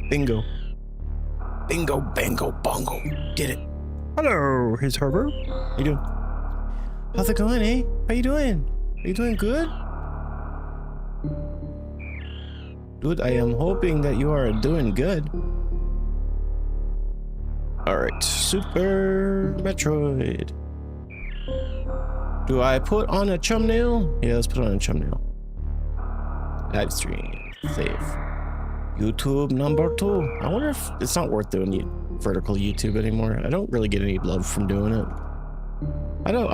Bingo. Bingo, bango, bongo. Get it. Hello, here's Herbert. How you doing? How's it going, eh? How you doing? Are you doing good? Dude, I am hoping that you are doing good. Alright, Super Metroid. Do I put on a thumbnail? Yeah, let's put on a thumbnail. Live stream. Save. YouTube number 2. I wonder if it's not worth doing vertical YouTube anymore. I don't really get any love from doing it. I don't know.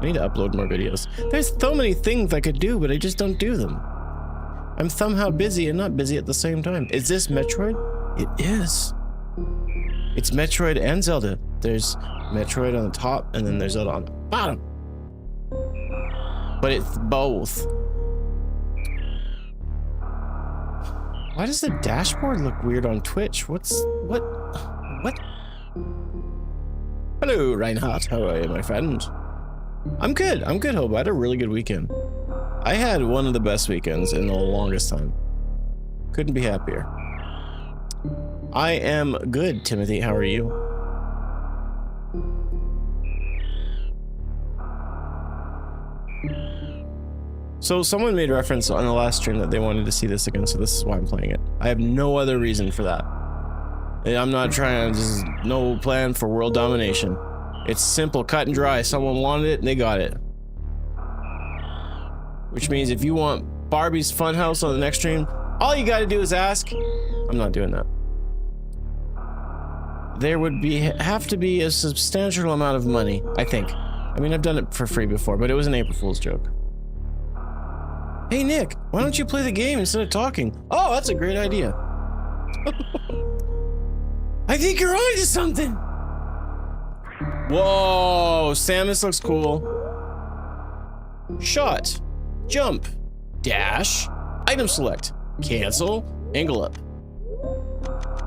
I need to upload more videos. There's so many things I could do, but I just don't do them. I'm somehow busy and not busy at the same time. Is this Metroid? It is. It's Metroid and Zelda. There's Metroid on the top, and then there's Zelda on the bottom. But it's both. Why does the dashboard look weird on Twitch? What? Hello, Reinhardt. How are you, my friend? I'm good, Hope. I had a really good weekend. I had one of the best weekends in the longest time. Couldn't be happier. I am good, Timothy. How are you? So someone made reference on the last stream that they wanted to see this again, so this is why I'm playing it. I have no other reason for that. I'm not trying to, just no plan for world domination. It's simple, cut and dry. Someone wanted it and they got it. Which means if you want Barbie's Funhouse on the next stream, all you gotta do is ask. I'm not doing that. There would have to be a substantial amount of money, I think. I mean, I've done it for free before, but it was an April Fool's joke. Hey Nick, why don't you play the game instead of talking? Oh, that's a great idea. I think you're on to something. Whoa, Samus looks cool. Shot, jump, dash, item select, cancel, angle up.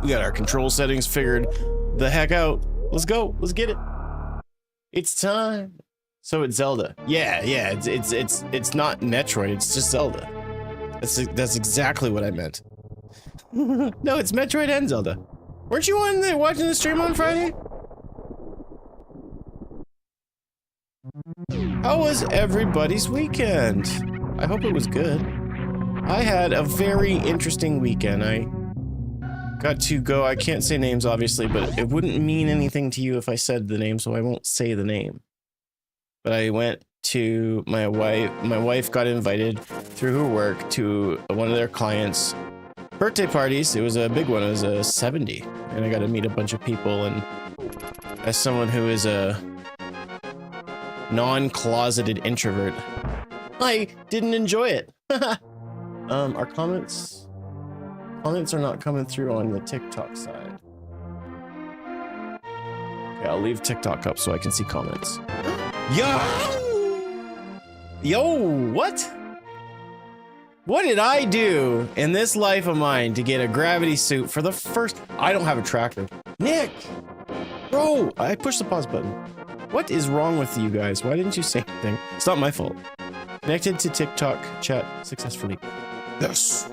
We got our control settings figured the heck out. Let's go, let's get it. It's time. So it's Zelda. Yeah, it's not Metroid, it's just Zelda. That's exactly what I meant. No, it's Metroid and Zelda. Weren't you watching the stream on Friday? How was everybody's weekend? I hope it was good. I had a very interesting weekend. I got to go, I can't say names obviously, but it wouldn't mean anything to you if I said the name, so I won't say the name. But I went to my wife got invited through her work to one of their clients' birthday parties. It was a big one, it was a 70. And I got to meet a bunch of people, and as someone who is a non-closeted introvert, I didn't enjoy it. Our comments are not coming through on the TikTok side. Okay, I'll leave TikTok up so I can see comments. Yo, what? What did I do in this life of mine to get a gravity suit for the first? I don't have a tracker. Nick, bro, I pushed the pause button. What is wrong with you guys? Why didn't you say anything? It's not my fault. Connected to TikTok chat successfully. Yes.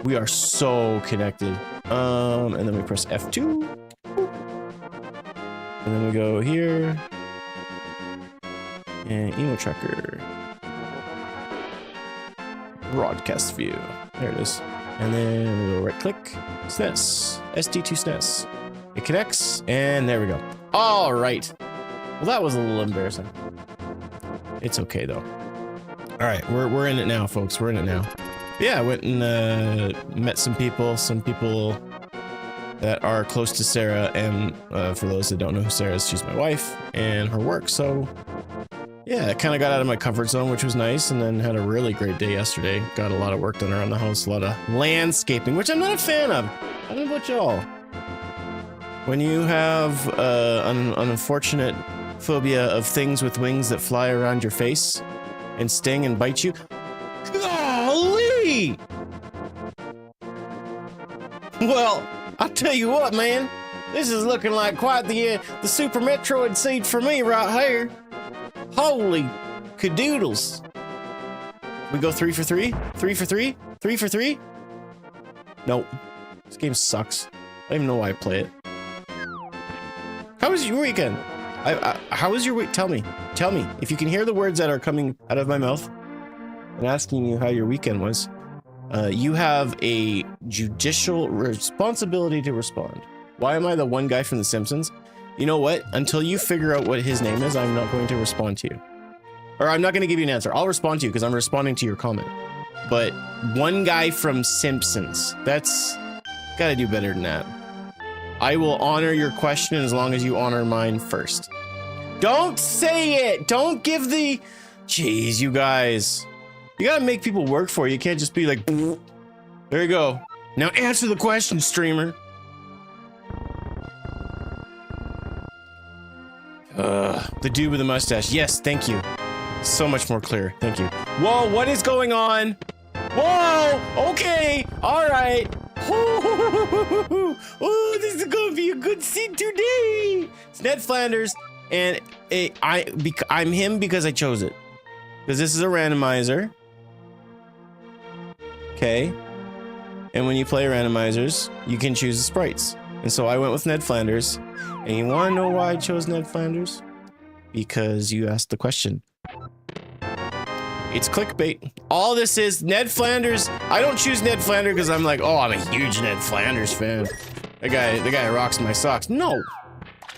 We are so connected. And then we press F2. And then we go here. And emo tracker. Broadcast view. There it is. And then we'll right click. SNES. SD2 SNES. It connects, and there we go. All right. Well, that was a little embarrassing. It's okay though. All right, we're in it now, folks. We're in it now. Yeah, I went and met some people that are close to Sarah, and for those that don't know who Sarah is, she's my wife and her work. So yeah, I kind of got out of my comfort zone, which was nice, and then had a really great day yesterday. Got a lot of work done around the house, a lot of landscaping, which I'm not a fan of. I don't know about y'all. When you have an unfortunate phobia of things with wings that fly around your face and sting and bite you, golly! Well, I'll tell you what, man. This is looking like quite the Super Metroid seed for me right here. Holy cadoodles. We go 3 for 3? 3 for 3? 3 for 3? Nope. This game sucks. I don't even know why I play it. How was your weekend? How was your week? Tell me. Tell me. If you can hear the words that are coming out of my mouth and asking you how your weekend was, you have a judicial responsibility to respond. Why am I the one guy from The Simpsons? You know what? Until you figure out what his name is, I'm not going to respond to you. Or I'm not going to give you an answer. I'll respond to you because I'm responding to your comment. But one guy from Simpsons. That's gotta do better than that. I will honor your question as long as you honor mine first. Don't say it! Don't give the... Jeez, you guys. You gotta make people work for you. You can't just be like... There you go. Now answer the question, streamer. The dude with the mustache. Yes, thank you. So much more clear. Thank you. Whoa, what is going on? Whoa! Okay! Alright! Oh, this is gonna be a good scene today! It's Ned Flanders, and I'm him because I chose it. Because this is a randomizer. Okay. And when you play randomizers, you can choose the sprites. And so I went with Ned Flanders. And you wanna know why I chose Ned Flanders? Because you asked the question. It's clickbait. All this is Ned Flanders. I don't choose Ned Flanders because I'm like, oh, I'm a huge Ned Flanders fan. The guy rocks my socks. No,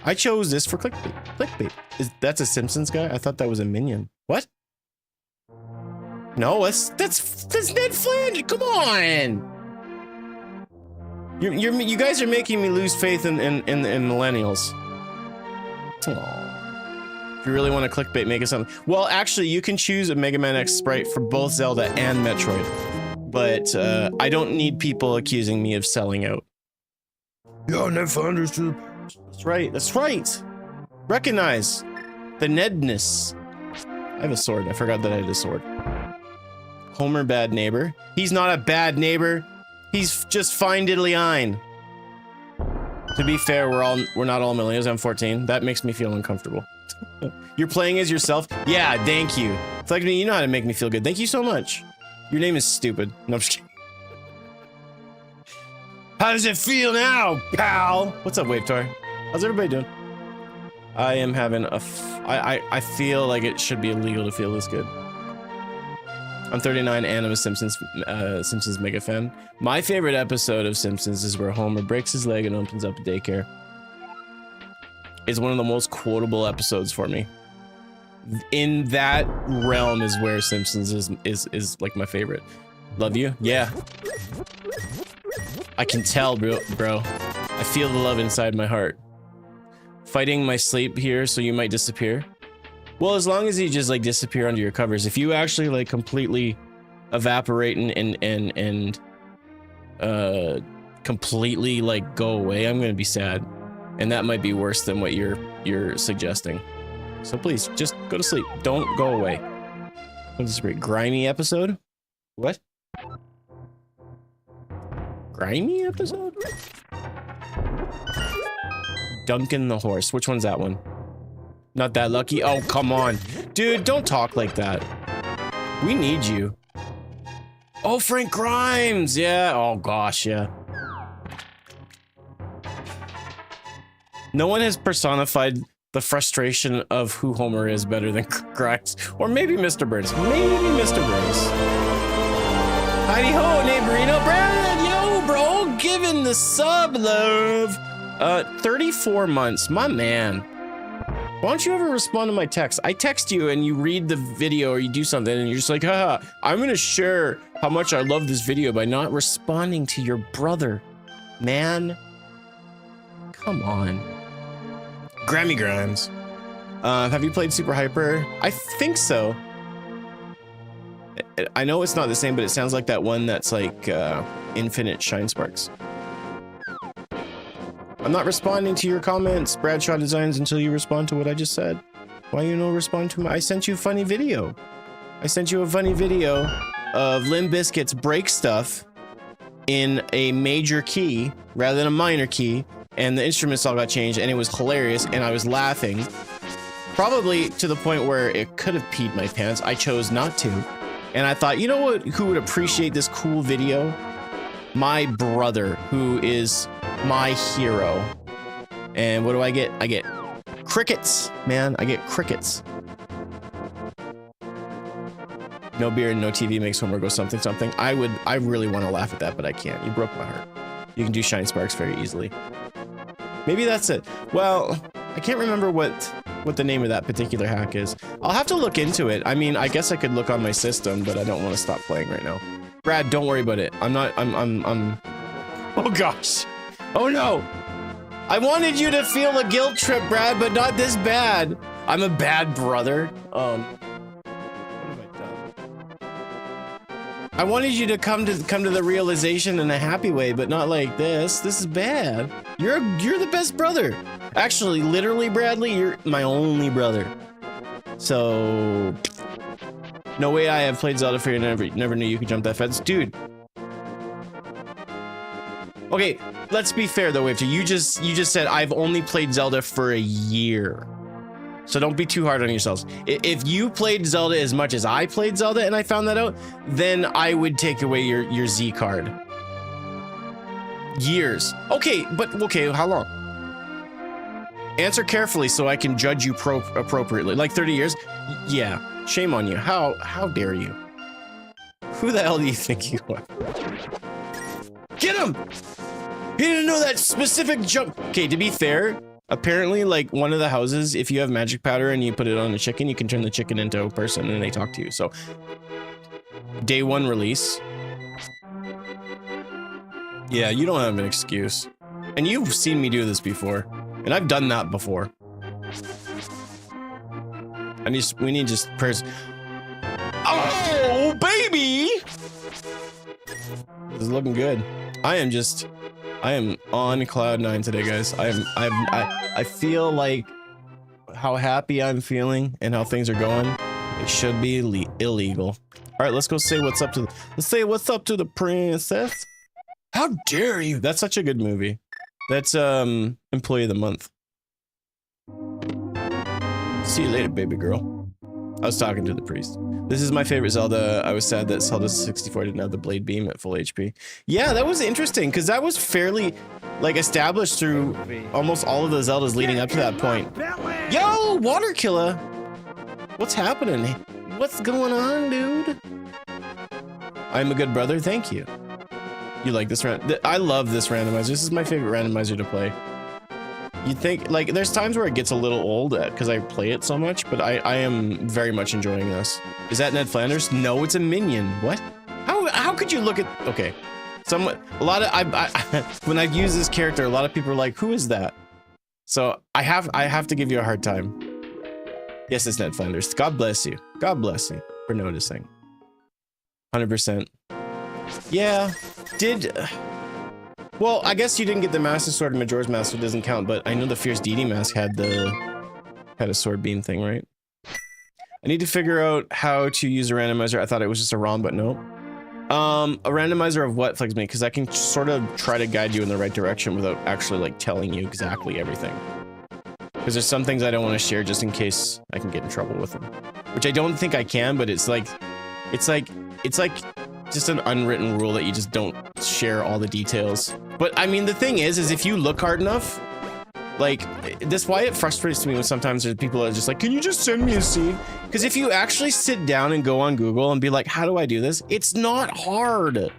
I chose this for clickbait. Clickbait. That's a Simpsons guy? I thought that was a minion. What? No, that's Ned Flanders. Come on. You guys are making me lose faith in millennials. Aww. If you really want to clickbait, make it something. Well, actually, you can choose a Mega Man X sprite for both Zelda and Metroid. But I don't need people accusing me of selling out. Yo, Ned Flanders to the... That's right. That's right. Recognize the Nedness. I have a sword. I forgot that I had a sword. Homer, bad neighbor. He's not a bad neighbor. He's just fine diddly-ine. To be fair, we're not all millennials. I'm 14. That makes me feel uncomfortable. You're playing as yourself? Yeah, thank you. It's like me, you know how to make me feel good. Thank you so much. Your name is stupid. No, I'm just kidding. How does it feel now, pal? What's up, Wavetar? How's everybody doing? I am having a... I feel like it should be illegal to feel this good. I'm 39 and I'm a Simpsons mega fan. My favorite episode of Simpsons is where Homer breaks his leg and opens up a daycare. It's one of the most quotable episodes for me. In that realm is where Simpsons is like my favorite. Love you? Yeah. I can tell, bro. I feel the love inside my heart. Fighting my sleep here so you might disappear. Well, as long as you just like disappear under your covers. If you actually like completely evaporate and completely like go away, I'm gonna be sad. And that might be worse than what you're suggesting. So please, just go to sleep. Don't go away. What's this great grimy episode? What? Grimy episode? Duncan the horse. Which one's that one? Not that lucky? Oh, come on. Dude, don't talk like that. We need you. Oh, Frank Grimes! Yeah. Oh, gosh, yeah. No one has personified the frustration of who Homer is better than Grimes. Or maybe Mr. Burns. Maybe Mr. Burns. Heidi ho, neighborino. Brad, yo, bro, giving the sub love. 34 months, my man. Why don't you ever respond to my text? I text you and you read the video or you do something and you're just like, haha, I'm gonna share how much I love this video by not responding to your brother. Man, come on. Grammy Grimes. Have you played Super Hyper? I think so. I know it's not the same, but it sounds like that one that's like Infinite Shine Sparks. I'm not responding to your comments, Bradshaw Designs, until you respond to what I just said. Why you no respond to my? I sent you a funny video. I sent you a funny video of Limp Bizkit's Break Stuff in a major key rather than a minor key, and the instruments all got changed, and it was hilarious, and I was laughing. Probably to the point where it could have peed my pants. I chose not to. And I thought, you know what? Who would appreciate this cool video? My brother, who is my hero. And what do I get? I get crickets, man. I get crickets. No beer and no TV makes Homer go something something. I really want to laugh at that, but I can't. You broke my heart. You can do Shine Sparks very easily. Maybe that's it. Well, I can't remember what the name of that particular hack is. I'll have to look into it. I mean, I guess I could look on my system, but I don't want to stop playing right now. Brad, don't worry about it. I'm oh gosh. Oh no. I wanted you to feel a guilt trip, Brad, but not this bad. I'm a bad brother. What have I done? I wanted you to come to the realization in a happy way, but not like this. This is bad. You're the best brother. Actually, literally, Bradley, you're my only brother. So no way I have played Zelda for you. Never knew you could jump that fence, dude. Okay, let's be fair though, Wifty. You just said I've only played Zelda for a year. So don't be too hard on yourselves. If you played Zelda as much as I played Zelda and I found that out, then I would take away your Z card. Years. Okay, but okay, how long? Answer carefully so I can judge you appropriately. Like 30 years? Yeah, shame on you. How dare you? Who the hell do you think you are? Get him! He didn't know that specific jump. Okay, to be fair, apparently, like one of the houses, if you have magic powder and you put it on a chicken, you can turn the chicken into a person and they talk to you. So, day one release. Yeah, you don't have an excuse. And you've seen me do this before. And I've done that before. We need just prayers. Oh, baby! This is looking good. I am on cloud 9 today, guys. I feel like how happy I'm feeling and how things are going. It should be illegal. All right, let's go say what's up to the princess. How dare you? That's such a good movie. That's Employee of the Month. See you later, baby girl. I was talking to the priest. This is my favorite Zelda. I was sad that Zelda 64 didn't have the blade beam at full HP. Yeah, that was interesting because that was fairly like established through almost all of the Zeldas leading up to that point. Yo, Water Killer! What's happening? What's going on, dude? I'm a good brother. Thank you. You like this I love this randomizer. This is my favorite randomizer to play. You'd think, like, there's times where it gets a little old because I play it so much, but I am very much enjoying this. Is that Ned Flanders? No, it's a minion. What? How could you look at... Okay. When I've used this character, a lot of people are like, who is that? So I have to give you a hard time. Yes, it's Ned Flanders. God bless you. God bless you for noticing. 100%. Yeah. Well, I guess you didn't get the Master Sword and Majora's Mask, so it doesn't count, but I know the Fierce Deity Mask had a sword beam thing, right? I need to figure out how to use a randomizer. I thought it was just a ROM, but no. A randomizer of what, Flex Me? Because I can sort of try to guide you in the right direction without actually like telling you exactly everything. Because there's some things I don't want to share just in case I can get in trouble with them. Which I don't think I can, but it's like just an unwritten rule that you just don't share all the details. But I mean, the thing is if you look hard enough, Like, this why it frustrates me when sometimes there's people that are just like, can you just send me a seed? Because if you actually sit down and go on Google and be like, how do I do this? It's not hard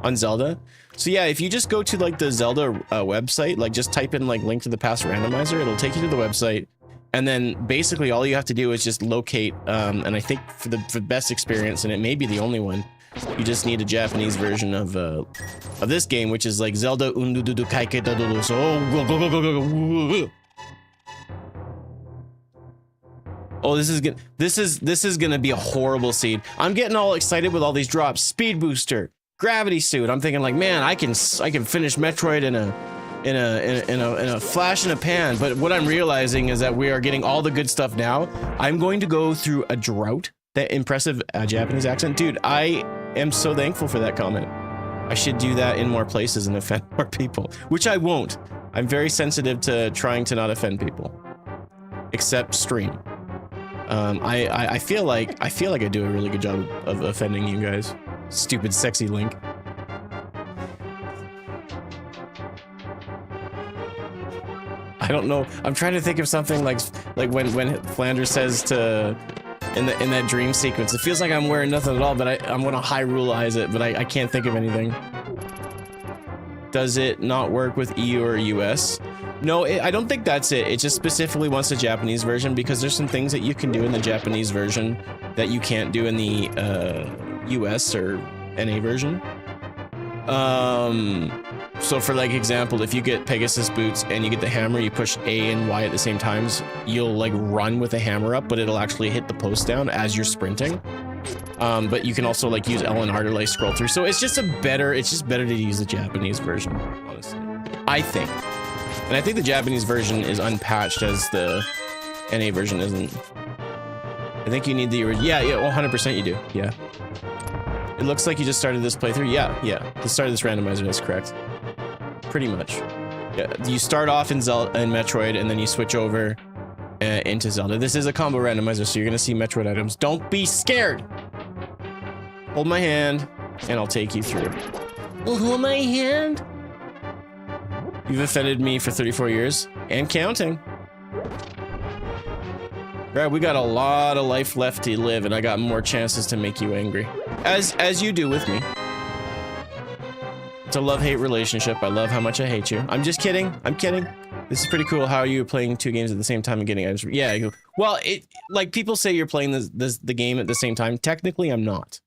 on Zelda. So yeah, if you just go to like the Zelda website, like just type in like link to the past randomizer, it'll take you to the website. And then basically all you have to do is just locate, and I think for the best experience, and it may be the only one, you just need a Japanese version of this game, which is like Zelda Undududu Kaike Dododo. So oh, this is gonna be a horrible seed. I'm getting all excited with all these drops. Speed booster, gravity suit. I'm thinking like, man, I can finish Metroid in a flash in a pan. But what I'm realizing is that we are getting all the good stuff now. I'm going to go through a drought. That impressive Japanese accent, dude. I am so thankful for that comment. I should do that in more places and offend more people, which I won't. I'm very sensitive to trying to not offend people, except stream. I feel like I do a really good job of offending you guys. Stupid sexy Link. I don't know. I'm trying to think of something like when Flanders says to in that dream sequence. It feels like I'm wearing nothing at all, but I'm gonna Hyruleize it, but I can't think of anything. Does it not work with EU or US? No, I don't think that's it. It just specifically wants the Japanese version because there's some things that you can do in the Japanese version that you can't do in the US or NA version. So for like example, if you get Pegasus boots and you get the hammer, you push A and Y at the same times, you'll like run with the hammer up, but it'll actually hit the post down as you're sprinting. But you can also like use L and R to like scroll through. So it's just better to use the Japanese version, honestly. I think. And I think the Japanese version is unpatched as the NA version isn't. I think you need the original. Yeah, 100% you do. Yeah. It looks like you just started this playthrough. Yeah. The start of this randomizer is correct. Pretty much. Yeah, you start off in Zelda and Metroid, and then you switch over into Zelda. This is a combo randomizer, so you're gonna see Metroid items. Don't be scared. Hold my hand, and I'll take you through. Hold my hand. You've offended me for 34 years and counting. Right, we got a lot of life left to live, and I got more chances to make you angry, as you do with me. It's a love-hate relationship. I love how much I hate you. I'm just kidding. I'm kidding. This is pretty cool. How are you playing 2 games at the same time and getting items? Yeah. Well, like people say you're playing the game at the same time. Technically, I'm not.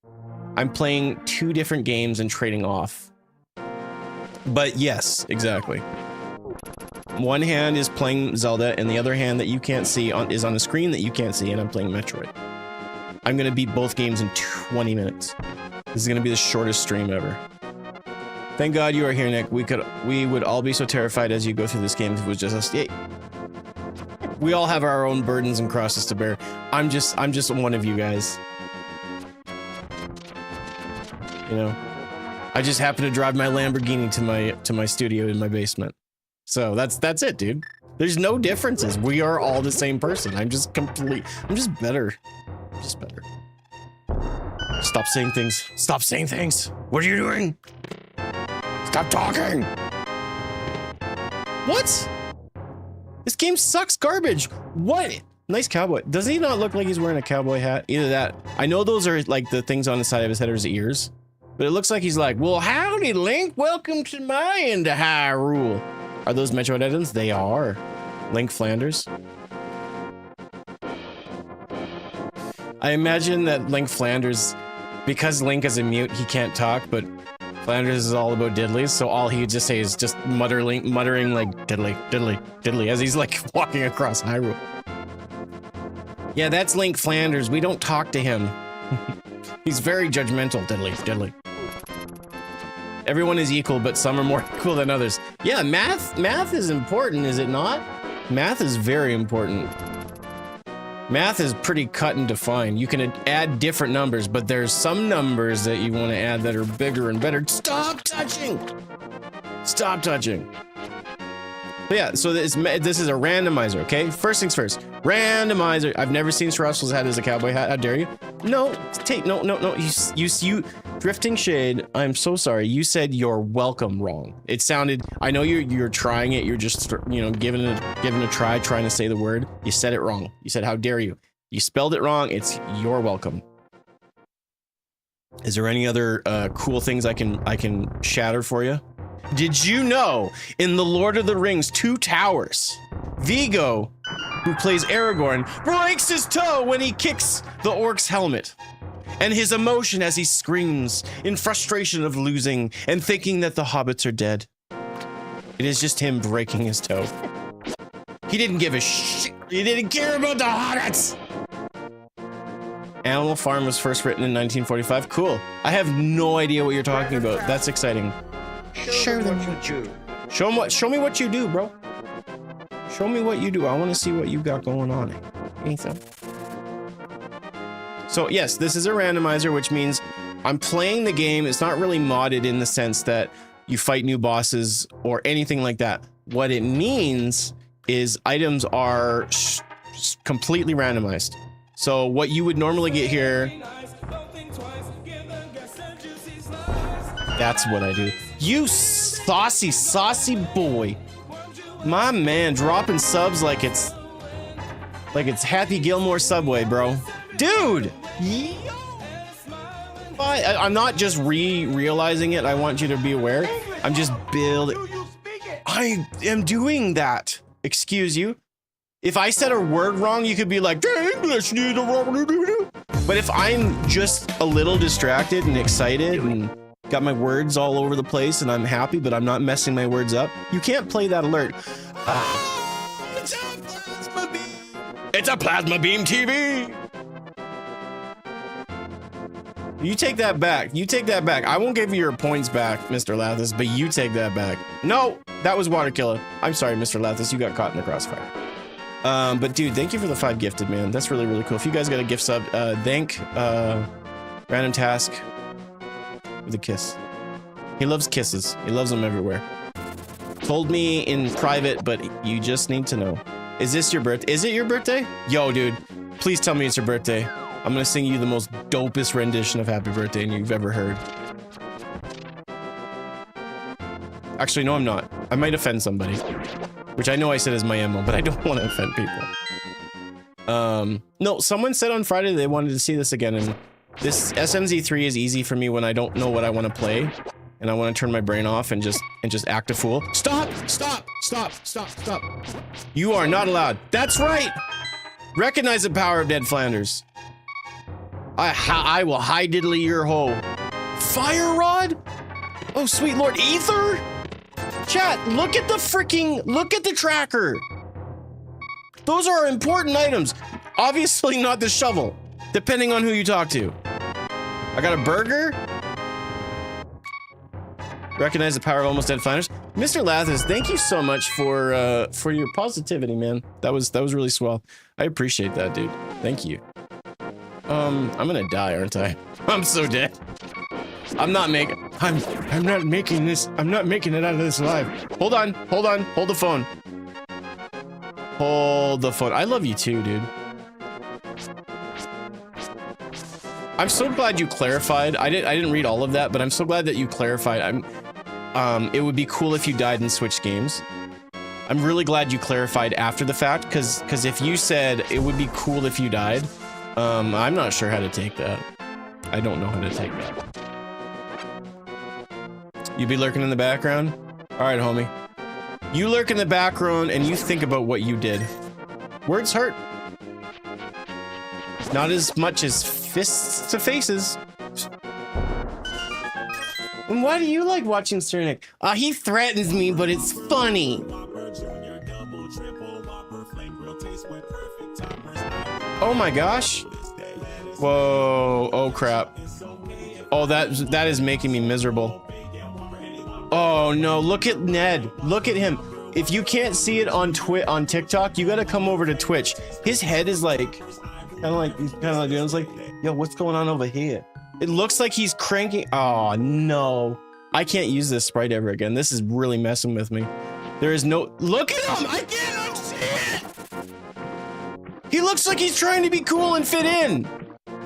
I'm playing 2 different games and trading off. But yes, exactly. One hand is playing Zelda, and the other hand that you can't see is on a screen that you can't see, and I'm playing Metroid. I'm gonna beat both games in 20 minutes. This is gonna be the shortest stream ever. Thank God you are here, Nick. We would all be so terrified as you go through this game if it was just us. Yeah. We all have our own burdens and crosses to bear. I'm just one of you guys. You know, I just happen to drive my Lamborghini to my studio in my basement. So that's it, dude. There's no differences. We are all the same person. I'm just better. I'm just better. Stop saying things. Stop saying things. What are you doing? Stop talking! What? This game sucks garbage. What? Nice cowboy. Does he not look like he's wearing a cowboy hat? Either that. I know those are like the things on the side of his head or his ears. But it looks like he's like, well, howdy, Link. Welcome to my end of Hyrule. Are those Metroid items? They are. Link Flanders. I imagine that Link Flanders, because Link is a mute, he can't talk, but Flanders is all about diddlies, so all he would just say is just muttering like diddly, diddly, diddly as he's like walking across Hyrule. Yeah, that's Link Flanders. We don't talk to him. He's very judgmental, diddly, diddly. Everyone is equal, but some are more equal than others. Yeah, math is important, is it not? Math is very important. Math is pretty cut and defined. You can add different numbers, but there's some numbers that you want to add that are bigger and better. Stop touching! Stop touching. But yeah, so this is a randomizer, okay? First things first. Randomizer. I've never seen Russell's hat as a cowboy hat. How dare you? No, no. You Drifting Shade, I'm so sorry. You said you're welcome wrong. It sounded, I know you're trying it. You're just, you know, giving it a try, trying to say the word. You said it wrong. You said, how dare you? You spelled it wrong. It's you're welcome. Is there any other cool things I can shatter for you? Did you know in The Lord of the Rings 2 Towers, Viggo, who plays Aragorn, breaks his toe when he kicks the orc's helmet? And his emotion as he screams in frustration of losing and thinking that the hobbits are dead. It is just him breaking his toe. He didn't give a shit. He didn't care about the hobbits. Animal Farm was first written in 1945. Cool. I have no idea what you're talking about. That's exciting. Show them what you do. Show me what you do, bro. Show me what you do. I want to see what you got going on. Anything. So yes, this is a randomizer, which means I'm playing the game. It's not really modded in the sense that you fight new bosses or anything like that. What it means is items are completely randomized. So what you would normally get here, that's what I do. You saucy boy. My man, dropping subs like it's Happy Gilmore Subway, bro. Dude! I'm not just realizing it. I want you to be aware. I'm just building. I am doing that. Excuse you. If I said a word wrong, you could be like, but if I'm just a little distracted and excited and got my words all over the place and I'm happy, but I'm not messing my words up, you can't play that alert. It's a plasma beam. It's a plasma beam TV. You take that back. You take that back. I won't give you your points back, Mr. Lathis, but you take that back. No, that was Water Killer. I'm sorry, Mr. Lathis. You got caught in the crossfire. But dude, thank you for the 5 gifted, man. That's really, really cool. If you guys got a gift sub, thank Random Task with a kiss. He loves kisses. He loves them everywhere. Told me in private, but you just need to know. Is this your birthday? Is it your birthday? Yo, dude, please tell me it's your birthday. I'm gonna sing you the most dopest rendition of Happy Birthday you've ever heard. Actually, no, I'm not. I might offend somebody. Which I know I said is my MO, but I don't want to offend people. No, someone said on Friday they wanted to see this again, and this smz3 is easy for me when I don't know what I want to play, and I want to turn my brain off and just act a fool. Stop! Stop! Stop! Stop! Stop! You are not allowed. That's right! Recognize the power of Ned Flanders. I will high diddly your hoe. Fire rod? Oh, sweet Lord Ether? Chat, look at the tracker. Those are important items. Obviously not the shovel, depending on who you talk to. I got a burger. Recognize the power of almost dead Flanders. Mr. Lathis, thank you so much for your positivity, man. That was really swell. I appreciate that, dude. Thank you. I'm gonna die, aren't I? I'm so dead. I'm not making it out of this alive. Hold on, hold the phone. Hold the phone. I love you too, dude. I'm so glad you clarified. I didn't read all of that, but I'm so glad that you clarified. It would be cool if you died and switched games. I'm really glad you clarified after the fact, because if you said it would be cool if you died, I'm not sure how to take that. I don't know how to take that. You be lurking in the background? All right, homie. You lurk in the background and you think about what you did. Words hurt. Not as much as fists to faces. And why do you like watching Cernic? He threatens me, but it's funny. Oh my gosh. Whoa. Oh crap. Oh, that is making me miserable. Oh no, look at Ned. Look at him. If you can't see it on TikTok, you gotta come over to Twitch. His head is like, kind of like doing, it's like, yo, what's going on over here? It looks like he's cranking. Oh no. I can't use this sprite ever again. This is really messing with me. There is no, look at him. I can't unsee it. He looks like he's trying to be cool and fit in.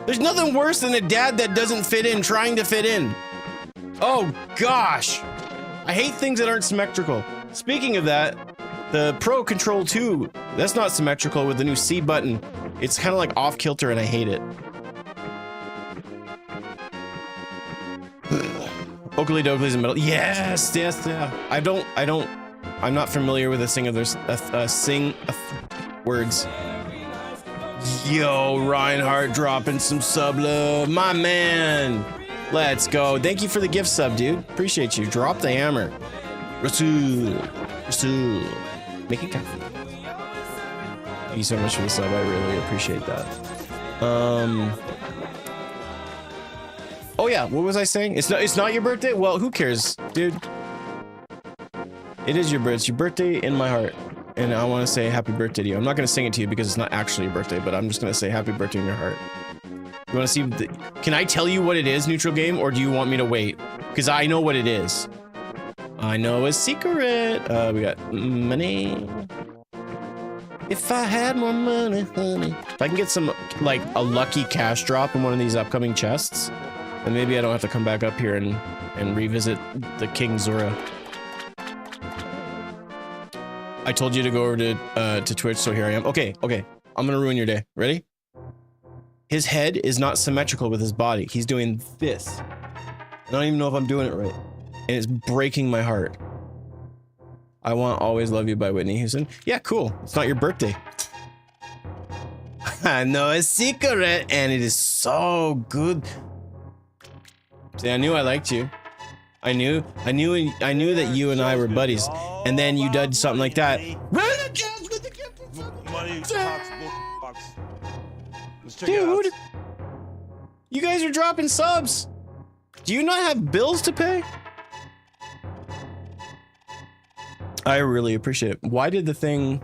There's nothing worse than a dad that doesn't fit in, trying to fit in. Oh gosh. I hate things that aren't symmetrical. Speaking of that, the Pro Control 2, that's not symmetrical with the new C button. It's kind of like off kilter and I hate it. Oakley Dokley's in the middle. Yes, yes, yeah. I'm not familiar with a sing of their words. Yo, Reinhardt dropping some sub love. My man. Let's go. Thank you for the gift sub, dude. Appreciate you. Drop the hammer. Rasul. Make it comfy. Thank you so much for the sub. I really appreciate that. Oh yeah, what was I saying? It's not your birthday? Well, who cares, dude? It is your birthday. It's your birthday in my heart. And I want to say happy birthday to you. I'm not going to sing it to you because it's not actually your birthday, but I'm just going to say happy birthday in your heart. You want to see can I tell you what it is, Neutral Game, or do you want me to wait? Because I know what it is. I know a secret. We got money. If I had more money, honey. If I can get some, like, a lucky cash drop in one of these upcoming chests, then maybe I don't have to come back up here and revisit the King Zora. I told you to go over to Twitch, so here I am. Okay. I'm gonna ruin your day. Ready? His head is not symmetrical with his body. He's doing this. I don't even know if I'm doing it right. And it's breaking my heart. I Want Always Love You by Whitney Houston. Yeah, cool. It's not your birthday. I know a secret, and it is so good. See, I knew I liked you. I knew that you and I were buddies, and then you did something like that. Dude, you guys are dropping subs. Do you not have bills to pay? I really appreciate it. Why did the thing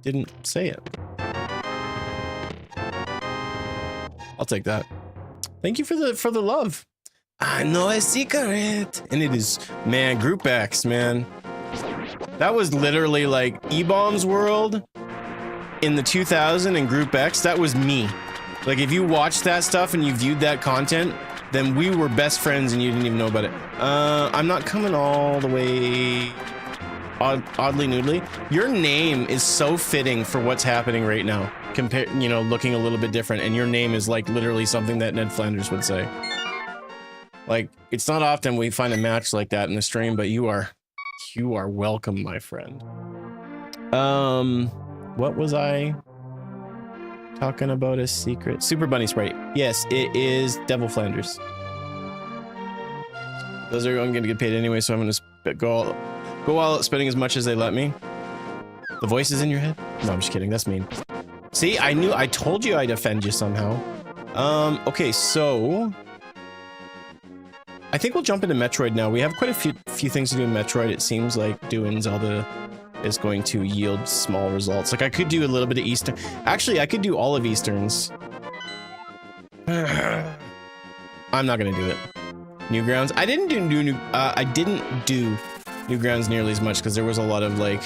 didn't say it? I'll take that. Thank you for the love. I know a secret, and it is, man, Group X, man. That was literally like E-Bomb's world in the 2000 and Group X. That was me. Like, if you watched that stuff and you viewed that content, then we were best friends and you didn't even know about it. I'm not coming all the way oddly noodly. Your name is so fitting for what's happening right now. You know, looking a little bit different, and your name is like literally something that Ned Flanders would say. Like, it's not often we find a match like that in the stream, but you are welcome, my friend. What was I talking about? A secret? Super Bunny Sprite. Yes, it is Devil Flanders. Those are going to get paid anyway, so I'm going to go all out spending as much as they let me. The voice is in your head? No, I'm just kidding. That's mean. See, I told you I'd offend you somehow. Okay, so I think we'll jump into Metroid now. We have quite a few things to do in Metroid. It seems like doing Zelda is going to yield small results. Like, I could do a little bit of Eastern. Actually, I could do all of Easterns. I'm not gonna do it. Newgrounds. I didn't do Newgrounds nearly as much because there was a lot of, like,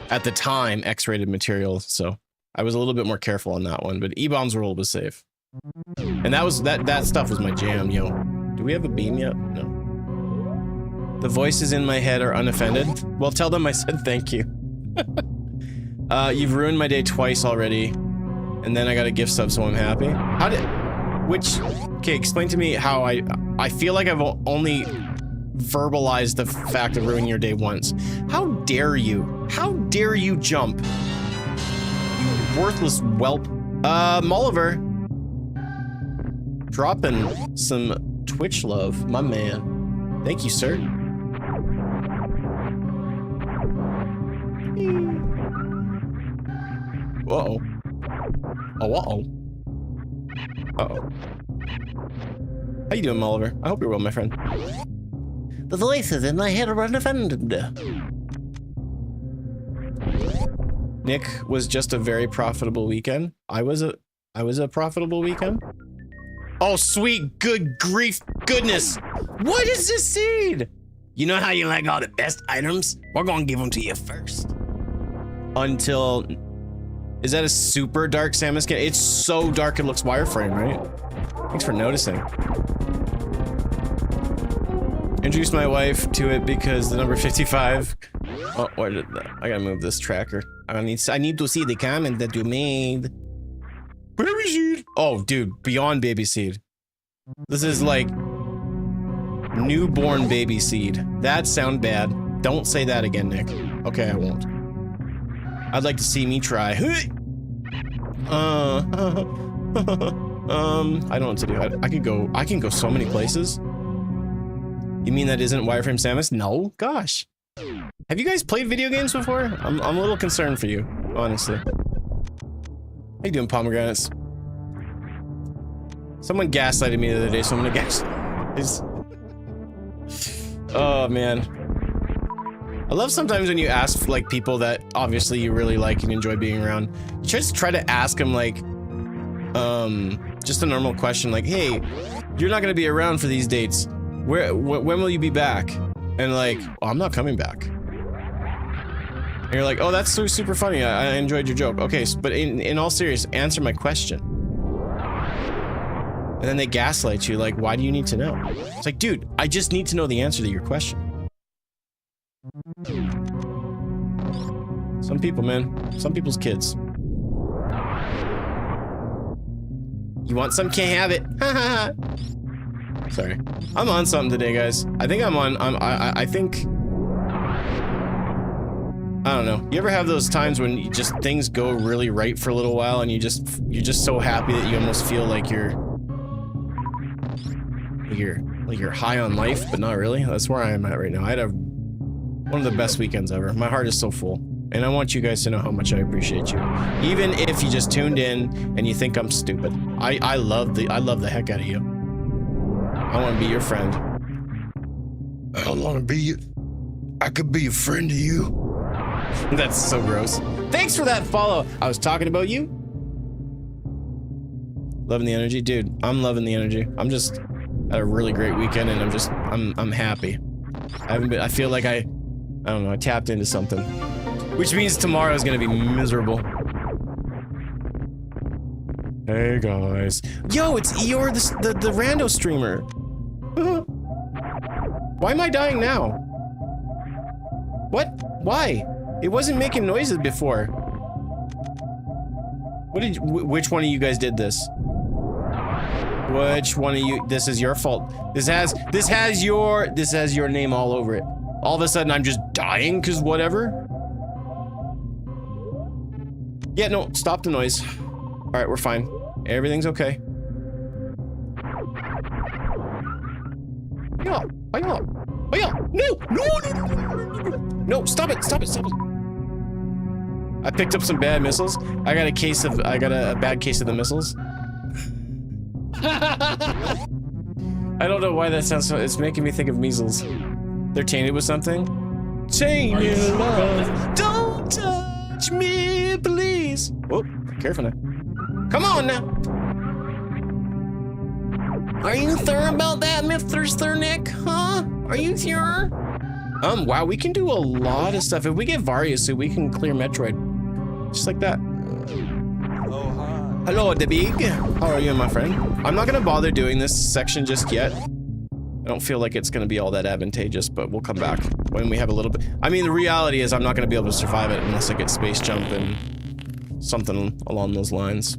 at the time, X-rated material. So I was a little bit more careful on that one. But E-Bomb's World was safe, and that stuff was my jam, yo. Do we have a beam yet? No. The voices in my head are unoffended. Well, tell them I said thank you. You've ruined my day twice already, and then I got a gift sub, so I'm happy. Okay, explain to me how I feel like I've only verbalized the fact of ruining your day once. How dare you? How dare you jump? You worthless whelp. Molliver. Dropping some Twitch love, my man. Thank you, sir. Uh-oh. Oh, uh-oh. Uh-oh. How you doing, Molliver? I hope you're well, my friend. The voices in my head are unoffended. Nick was just a very profitable weekend. I was a profitable weekend. Oh, sweet, good grief, goodness. What is this seed? You know how you like all the best items? We're gonna give them to you first. Until Is that a super dark Samus skin? It's so dark it looks wireframe, right? Thanks for noticing. Introduced my wife to it because the number 55. Oh, where did that? I gotta move this tracker. I need to see the comment that you made. Baby seed. Oh, dude, beyond baby seed. This is like newborn baby seed. That sound bad. Don't say that again, Nick. Okay, I won't. I'd like to see me try. I don't know what to do. I can go so many places. You mean that isn't wireframe Samus? No, gosh. Have you guys played video games before? I'm a little concerned for you, honestly. How you doing, pomegranates? Someone gaslighted me the other day, so I'm gonna Oh man. I love sometimes when you ask like people that obviously you really like and enjoy being around. You just try to ask them like, just a normal question like, hey, you're not gonna be around for these dates. When will you be back? And like, oh, I'm not coming back. And you're like, oh, that's so super funny. I enjoyed your joke. Okay, but in all seriousness, answer my question. And then they gaslight you like, why do you need to know? It's like, dude, I just need to know the answer to your question. Some people, man. Some people's kids. You want some, can't have it. Sorry. I'm on something today, guys. I think I'm on, I think... I don't know. You ever have those times when you just things go really right for a little while and you're just so happy that you almost feel like you're high on life, but not really? That's where I am at right now. I had one of the best weekends ever. My heart is so full. And I want you guys to know how much I appreciate you. Even if you just tuned in and you think I'm stupid. I love the heck out of you. I want to be your friend. I don't want to be... I could be a friend to you. That's so gross. Thanks for that follow. I was talking about you. Loving the energy. Dude, I'm loving the energy. I'm just had a really great weekend and I'm happy. I feel like I don't know, I tapped into something. Which means tomorrow is gonna be miserable. Hey guys. Yo, it's Eeyore, the rando streamer. Why am I dying now? What? Why? It wasn't making noises before. Which one of you guys did this? Which one of you? This is your fault. This has your name all over it. All of a sudden I'm just dying cause whatever. Yeah, no, stop the noise. All right, we're fine. Everything's okay. Yeah, no, no, stop it. I picked up some bad missiles. I got a bad case of the missiles. I don't know why that sounds so, it's making me think of measles. They're tainted with something. Tainted love. Don't touch me, please. Oh, careful now. Come on now. Are you sure about that, Mr. Sternick? Huh? Are you sure? Wow, we can do a lot of stuff. If we get Varia suit, we can clear Metroid. Just like that. Oh, hi. Hello, the big. How are you, my friend? I'm not gonna bother doing this section just yet. I don't feel like it's gonna be all that advantageous, but we'll come back when we have a little bit. I mean, the reality is I'm not gonna be able to survive it unless I get space jump and something along those lines.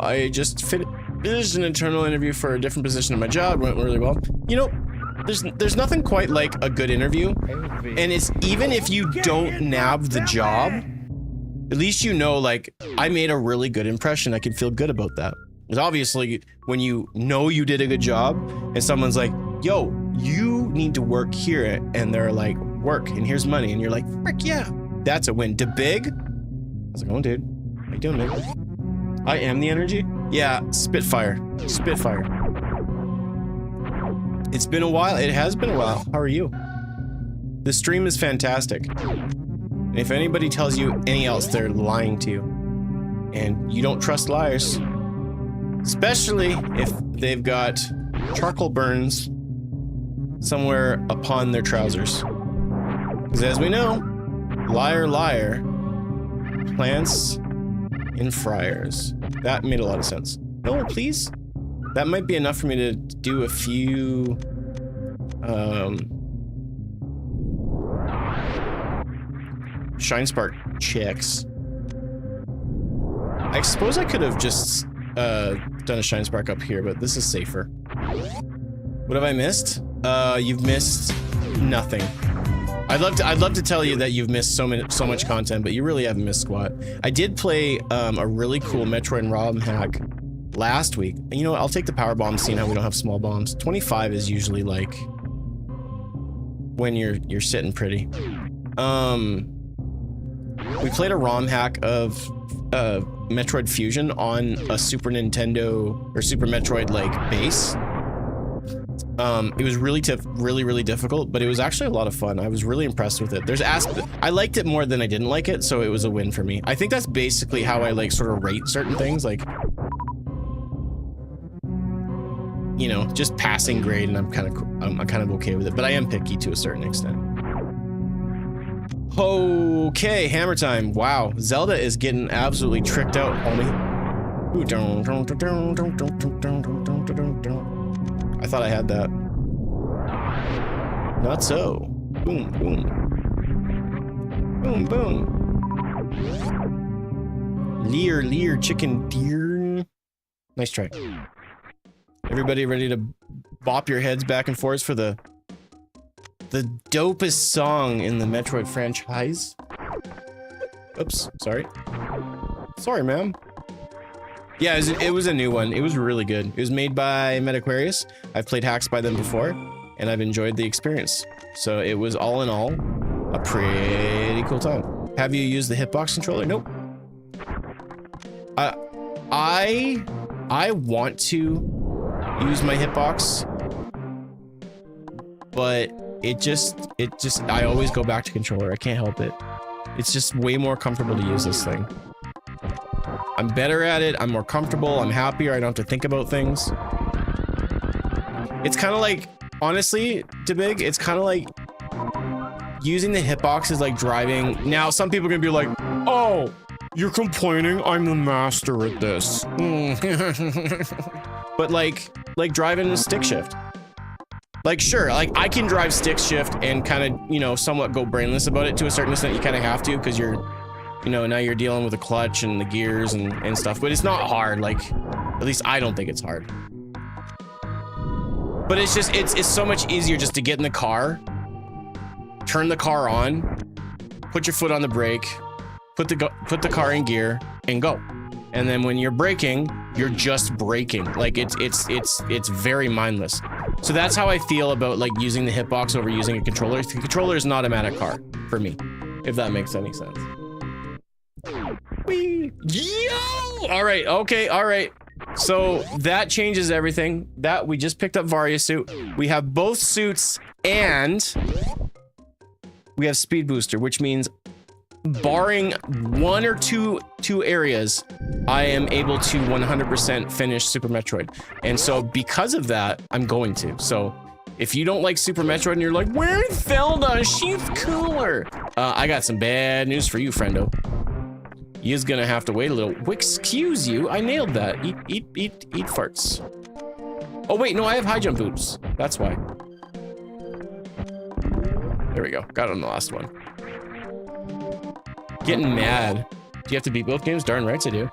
I just finished an internal interview for a different position in my job. Went really well. You know, there's nothing quite like a good interview, and it's even if you don't nab the job, at least you know like I made a really good impression. I can feel good about that. Because obviously, when you know you did a good job, and someone's like, "Yo, you need to work here," and they're like, "Work, and here's money," and you're like, "Frick yeah, that's a win." Da big. How's it going, dude? How you doing, man? I am the energy? Yeah, Spitfire. Spitfire. It's been a while. It has been a while. How are you? The stream is fantastic. And if anybody tells you any else, they're lying to you. And you don't trust liars. Especially if they've got charcoal burns somewhere upon their trousers. Because as we know, Liar, liar. Plants in fryers. That made a lot of sense. No, please. That might be enough for me to do a few... Shine Spark checks. I suppose I could have just done a Shine Spark up here, but this is safer. What have I missed? You've missed nothing. I'd love to tell you that you've missed so much content, but you really haven't missed squat. I did play a really cool Metroid ROM hack last week. And you know what? I'll take the power bomb, seeing how we don't have small bombs. 25 is usually like when you're sitting pretty. We played a ROM hack of Metroid Fusion on a Super Nintendo or Super Metroid like base. It was really difficult, but it was actually a lot of fun. I was really impressed with it. I liked it more than I didn't like it, so it was a win for me. I think that's basically how I like sort of rate certain things, like, you know, just passing grade, and I'm kind of okay with it, but I am picky to a certain extent. Okay, hammer time. Wow, Zelda is getting absolutely tricked out, homie. Ooh, I thought I had that. Not so. Boom, boom. Boom, boom. Leer, leer, chicken deer. Nice try. Everybody ready to bop your heads back and forth for the dopest song in the Metroid franchise? Oops, sorry. Sorry, ma'am. Yeah, it was a new one. It was really good. It was made by Metaquarius. I've played hacks by them before, and I've enjoyed the experience. So it was all in all a pretty cool time. Have you used the hitbox controller? Nope. I want to use my hitbox, but it just I always go back to controller. I can't help it. It's just way more comfortable to use this thing. I'm better at it, I'm more comfortable, I'm happier, I don't have to think about things. It's kind of like, honestly, Big, it's kind of like using the hitbox is like driving. Now, some people are gonna be like, oh, you're complaining, I'm the master at this. But like driving a stick shift. Like, sure, like I can drive stick shift and kind of, you know, somewhat go brainless about it to a certain extent. You kind of have to, because you're, you know, now you're dealing with the clutch and the gears and stuff, but it's not hard. Like, at least I don't think it's hard. But it's just, it's so much easier just to get in the car, turn the car on, put your foot on the brake, put the car in gear, and go. And then when you're braking, you're just braking. Like it's very mindless. So that's how I feel about like using the hitbox over using a controller. The controller is not a automatic car for me, if that makes any sense. Whee! Yo! All right, okay, all right. So that changes everything. That we just picked up Varia's suit. We have both suits and we have speed booster, which means barring one or two areas, I am able to 100% finish Super Metroid. And so because of that, I'm going to. So if you don't like Super Metroid and you're like, where's Zelda? She's cooler. I got some bad news for you, friendo. You's gonna have to wait a little. Excuse you, I nailed that. Eat farts. Oh wait, no, I have high jump boots. That's why. There we go, got it on the last one. Getting mad. Do you have to beat both games? Darn rights I do.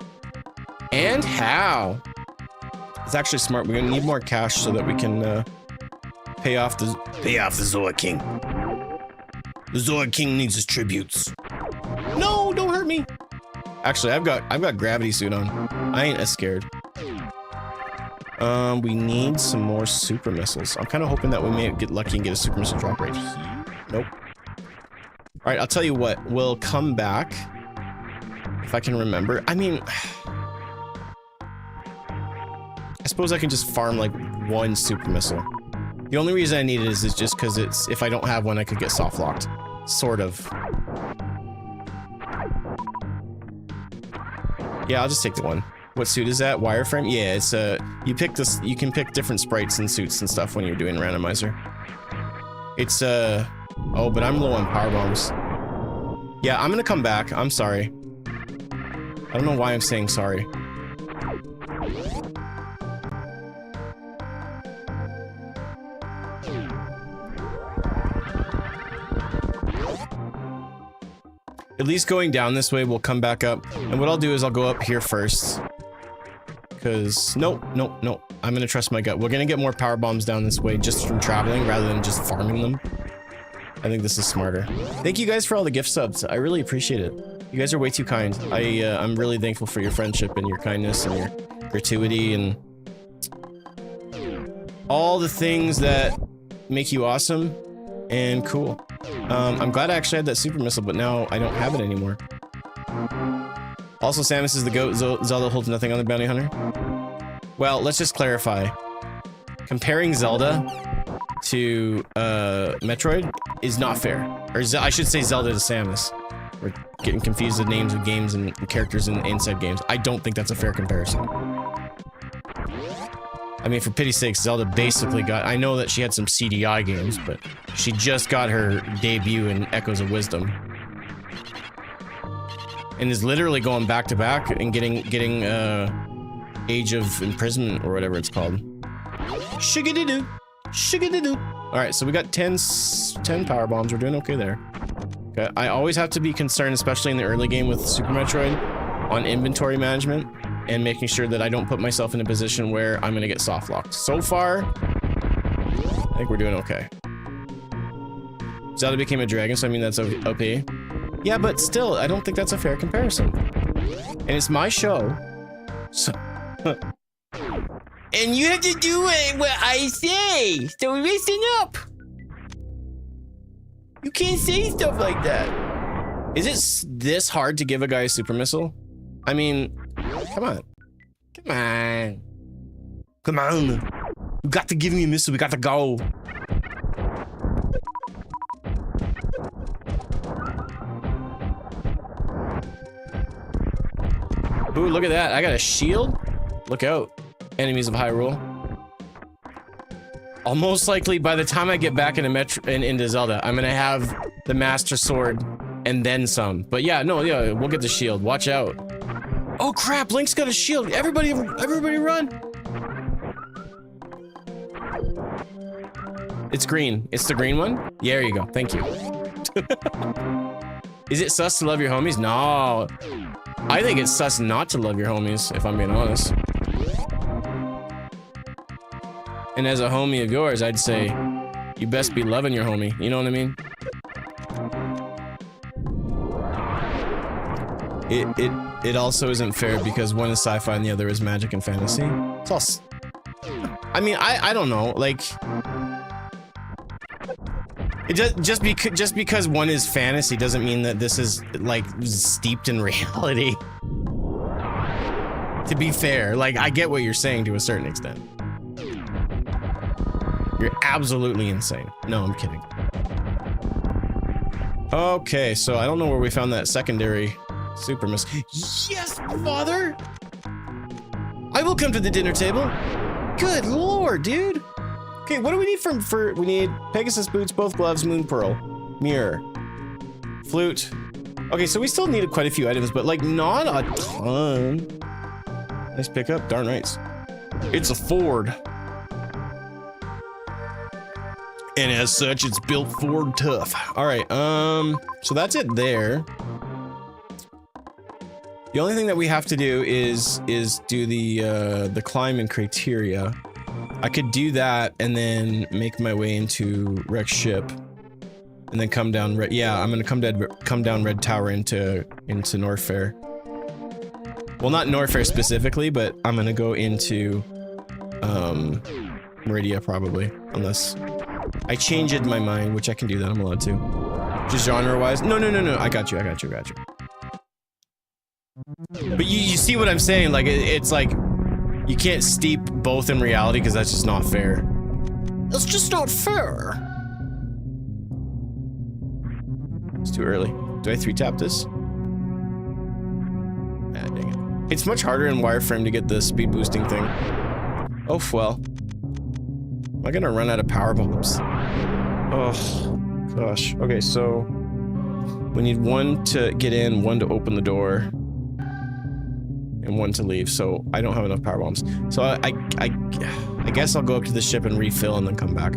And how? It's actually smart. We're gonna need more cash so that we can pay off the Zoa King. The Zoa King needs his tributes. No, don't hurt me. Actually, I've got gravity suit on. I ain't as scared. We need some more super missiles. I'm kind of hoping that we may get lucky and get a super missile drop right here. Nope. All right, I'll tell you what. We'll come back if I can remember. I mean, I suppose I can just farm like one super missile. The only reason I need it is just because it's, if I don't have one, I could get soft locked. Sort of. Yeah, I'll just take the one. What suit is that? Wireframe? Yeah, it's you pick this. You can pick different sprites and suits and stuff when you're doing randomizer. It's oh, but I'm low on power bombs. Yeah, I'm gonna come back. I'm sorry. I don't know why I'm saying sorry. At least going down this way, we'll come back up. And what I'll do is I'll go up here first. Because, nope. I'm gonna trust my gut. We're gonna get more power bombs down this way just from traveling rather than just farming them. I think this is smarter. Thank you guys for all the gift subs. I really appreciate it. You guys are way too kind. I'm really thankful for your friendship and your kindness and your gratuity and all the things that make you awesome and cool. I'm glad I actually had that super missile, but now I don't have it anymore. Also, Samus is the GOAT. Zelda holds nothing on the bounty hunter. Well, let's just clarify. Comparing Zelda to Metroid is not fair. Or I should say Zelda to Samus. We're getting confused with names of games and characters inside games. I don't think that's a fair comparison. I mean, for pity's sake, Zelda basically got... I know that she had some CDI games, but she just got her debut in Echoes of Wisdom. And is literally going back to back and getting Age of Imprisonment or whatever it's called. Shigadidoo! Shigadidoo! Alright, so we got 10 power bombs. We're doing okay there. Okay, I always have to be concerned, especially in the early game with Super Metroid, on inventory management and making sure that I don't put myself in a position where I'm gonna get soft locked. So far, I think we're doing okay. Zelda became a dragon, so I mean that's OP. Yeah, but still, I don't think that's a fair comparison. And it's my show, so... And you have to do what I say, so listen up! You can't say stuff like that. Is it this hard to give a guy a super missile? I mean, come on. Come on. Come on. You got to give me a missile, we got to go. Ooh, look at that. I got a shield. Look out. Enemies of Hyrule. Almost likely by the time I get back into Zelda, I'm gonna have the Master Sword and then some. But yeah, no, yeah, we'll get the shield. Watch out. Oh crap, Link's got a shield. Everybody run. It's green. It's the green one? Yeah, there you go. Thank you. Is it sus to love your homies? No. I think it's sus not to love your homies, if I'm being honest. And as a homie of yours, I'd say, you best be loving your homie. You know what I mean? It also isn't fair because one is sci-fi and the other is magic and fantasy. It's all... I mean, I don't know, like... Just because one is fantasy doesn't mean that this is, like, steeped in reality. To be fair, like, I get what you're saying to a certain extent. You're absolutely insane. No, I'm kidding. Okay, so I don't know where we found that secondary super miss. Yes, father! I will come to the dinner table. Good lord, dude. Okay, what do we need we need Pegasus boots, both gloves, moon pearl, mirror, flute. Okay, so we still needed quite a few items, but like not a ton. Nice pickup, darn rights. It's a Ford. And as such, it's built Ford tough. All right, so that's it there. The only thing that we have to do is do the climb and criteria. I could do that and then make my way into Rex ship, and then come down. Yeah, I'm gonna come down Red Tower into Norfair. Well, not Norfair specifically, but I'm gonna go into Meridia probably, unless I changed my mind, which I can do that. I'm allowed to. Just genre-wise. No. I got you. But you see what I'm saying? Like it's like you can't steep both in reality because that's just not fair. That's just not fair. It's too early. Do I 3-tap this? Ah, dang it. It's much harder in wireframe to get the speed boosting thing. Oh well. Am I gonna run out of power bombs? Oh gosh. Okay, so We need one to get in, one to open the door, and one to leave. So I don't have enough power bombs. So I guess I'll go up to the ship and refill and then come back.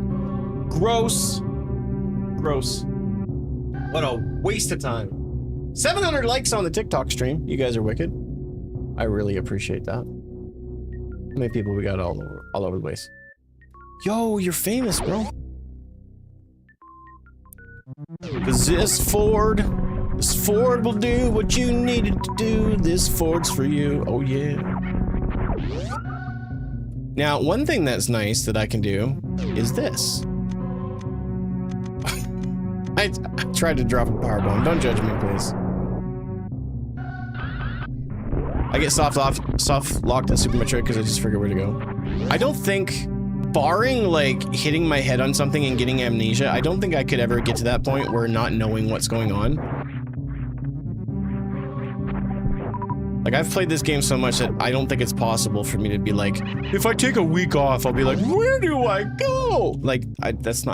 Gross. Gross. What a waste of time. 700 likes on the TikTok stream. You guys are wicked. I really appreciate that. How many people we got all over the place? Yo, you're famous, bro. Cause this Ford will do what you needed to do. This Ford's for you. Oh yeah. Now, one thing that's nice that I can do is this. I tried to drop a power bomb. Don't judge me, please. I get soft locked at Super Metroid because I just forget where to go. I don't think, barring like hitting my head on something and getting amnesia, I don't think I could ever get to that point where not knowing what's going on. Like, I've played this game so much that I don't think it's possible for me to be like, if I take a week off, I'll be like, where do I go? Like, that's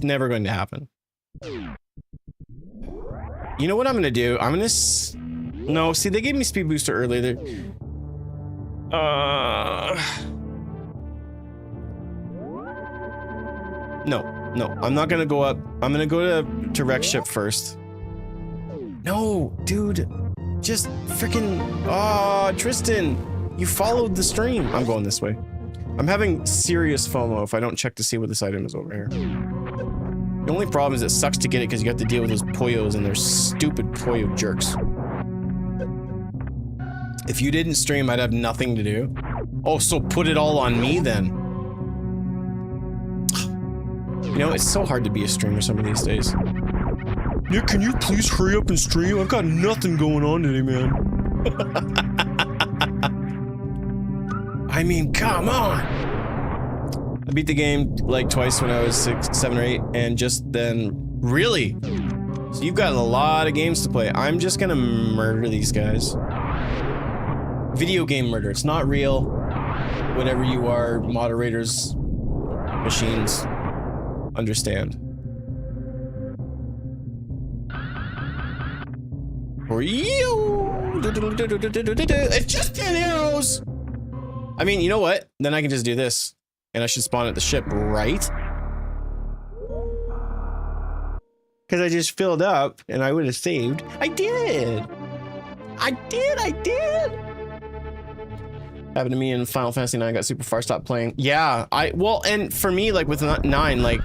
never going to happen. You know what I'm gonna do? I'm gonna no, see, they gave me speed booster earlier. No, I'm not gonna go up. I'm gonna go to wreck ship first. No, dude, just freaking, Tristan, you followed the stream. I'm going this way. I'm having serious FOMO if I don't check to see what this item is over here. The only problem is it sucks to get it because you have to deal with those Poyos and their stupid Poyo jerks. If you didn't stream, I'd have nothing to do. Oh, so put it all on me then. You know, it's so hard to be a streamer some of these days. Nick, can you please hurry up and stream? I've got nothing going on today, man. I mean, come on. I beat the game like twice when I was 6, 7, or 8, and just then, really? So you've got a lot of games to play. I'm just gonna murder these guys. Video game murder. It's not real. Whatever you are, moderators, machines, understand. For you. It's just 10 arrows. I mean, you know what? Then I can just do this. And I should spawn at the ship, right? Because I just filled up and I would have saved. I did! I did! Happened to me in Final Fantasy 9, got super far, stopped playing. Yeah, well, and for me, like with 9, like,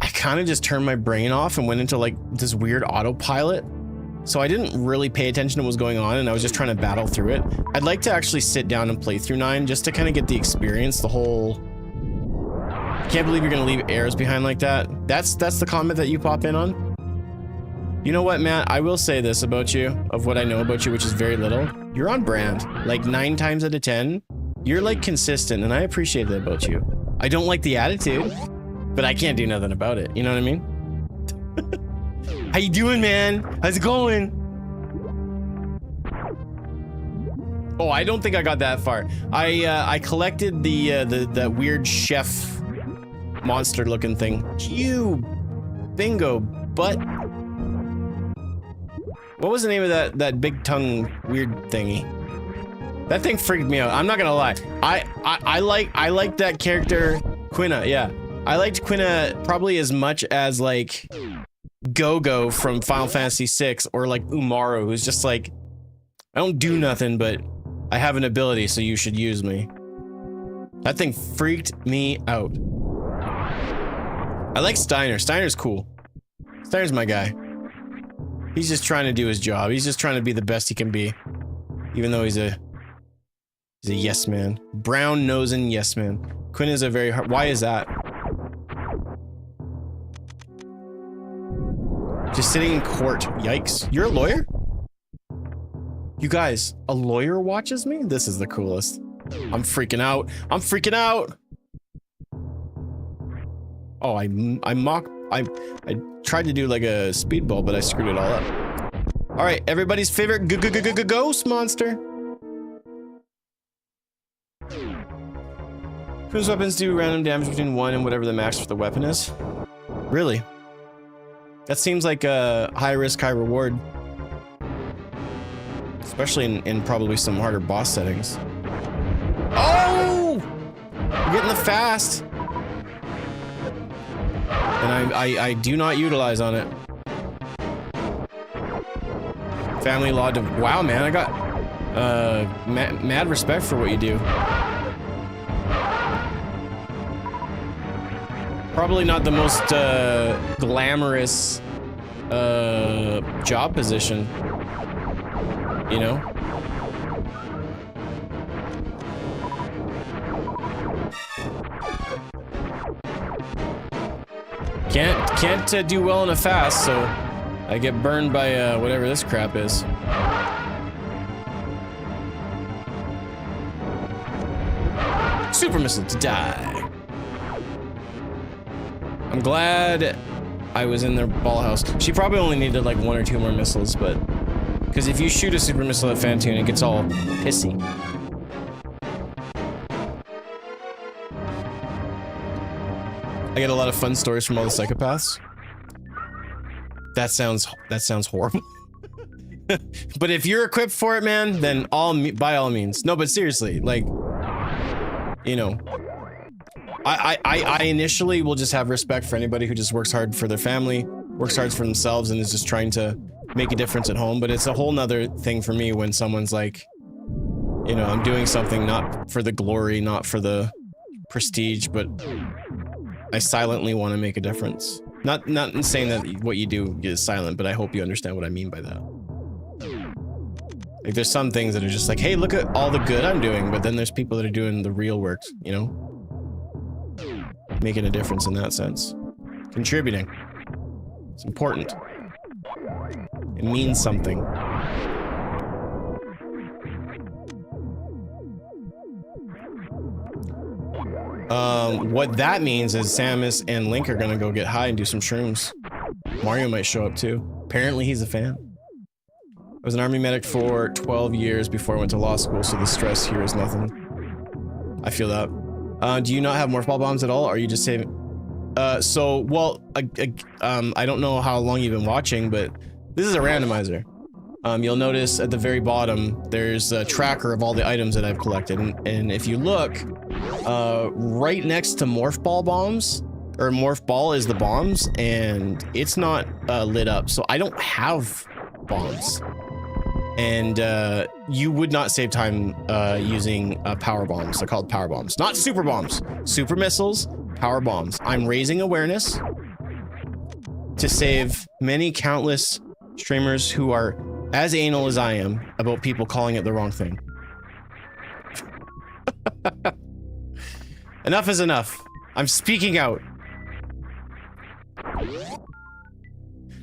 I kind of just turned my brain off and went into like this weird autopilot. So I didn't really pay attention to what was going on and I was just trying to battle through it. I'd like to actually sit down and play through 9 just to kind of get the experience, the whole... Can't believe you're gonna leave arrows behind like that. That's the comment that you pop in on. You know what, Matt? I will say this about you, of what I know about you, which is very little. You're on brand. Like 9 times out of 10, you're like consistent and I appreciate that about you. I don't like the attitude, but I can't do nothing about it. You know what I mean? How you doing, man? How's it going? Oh, I don't think I got that far. I collected the weird chef monster looking thing. Cube. Bingo. But what was the name of that big tongue weird thingy? That thing freaked me out. I'm not gonna lie. I like that character Quina. Yeah, I liked Quina probably as much as like Go-Go from Final Fantasy VI, or like Umaru, who's just like, I don't do nothing, but I have an ability, so you should use me. That thing freaked me out. I like Steiner. Steiner's cool. Steiner's my guy. He's just trying to do his job. He's just trying to be the best he can be. Even though he's a yes man. Brown nosing yes man. Quinn is a very hard... Why is that? Just sitting in court. Yikes. You're a lawyer? You guys, a lawyer watches me? This is the coolest. I'm freaking out. I'm freaking out! Oh, I tried to do like a speedball, but I screwed it all up. All right, everybody's favorite ghost monster. Whose weapons do random damage between 1 and whatever the max for the weapon is? Really? That seems like a high risk, high reward. Especially in probably some harder boss settings. Oh! You're getting the fast. And I do not utilize on it. Family law to... Wow, man, I got mad respect for what you do. Probably not the most glamorous job position, you know? Can't do well in a fast, so I get burned by whatever this crap is. Super missile to die. I'm glad I was in their ball house. She probably only needed like 1 or 2 more missiles, but because if you shoot a super missile at Fantoon, it gets all pissy. I get a lot of fun stories from all the psychopaths. That sounds horrible. But if you're equipped for it, man, then by all means. No, but seriously, like, you know, I initially will just have respect for anybody who just works hard for their family, works hard for themselves, and is just trying to make a difference at home. But it's a whole nother thing for me when someone's like, you know, I'm doing something not for the glory, not for the prestige, but I silently want to make a difference. Not saying that what you do is silent, but I hope you understand what I mean by that. Like, there's some things that are just like, hey, look at all the good I'm doing, but then there's people that are doing the real work, you know? Making a difference in that sense. Contributing. It's important. It means something. What that means is Samus and Link are gonna go get high and do some shrooms. Mario might show up too. Apparently he's a fan. I was an army medic for 12 years before I went to law school, so the stress here is nothing. I feel that. Do you not have morph ball bombs at all? Or are you just saving? Well, I don't know how long you've been watching, but this is a randomizer. You'll notice at the very bottom, there's a tracker of all the items that I've collected. And if you look, right next to morph ball bombs, or morph ball is the bombs, and it's not lit up. So I don't have bombs. And you would not save time using power bombs. They're called power bombs, not super bombs. Super missiles, power bombs. I'm raising awareness to save many countless streamers who are as anal as I am about people calling it the wrong thing. Enough is enough. I'm speaking out.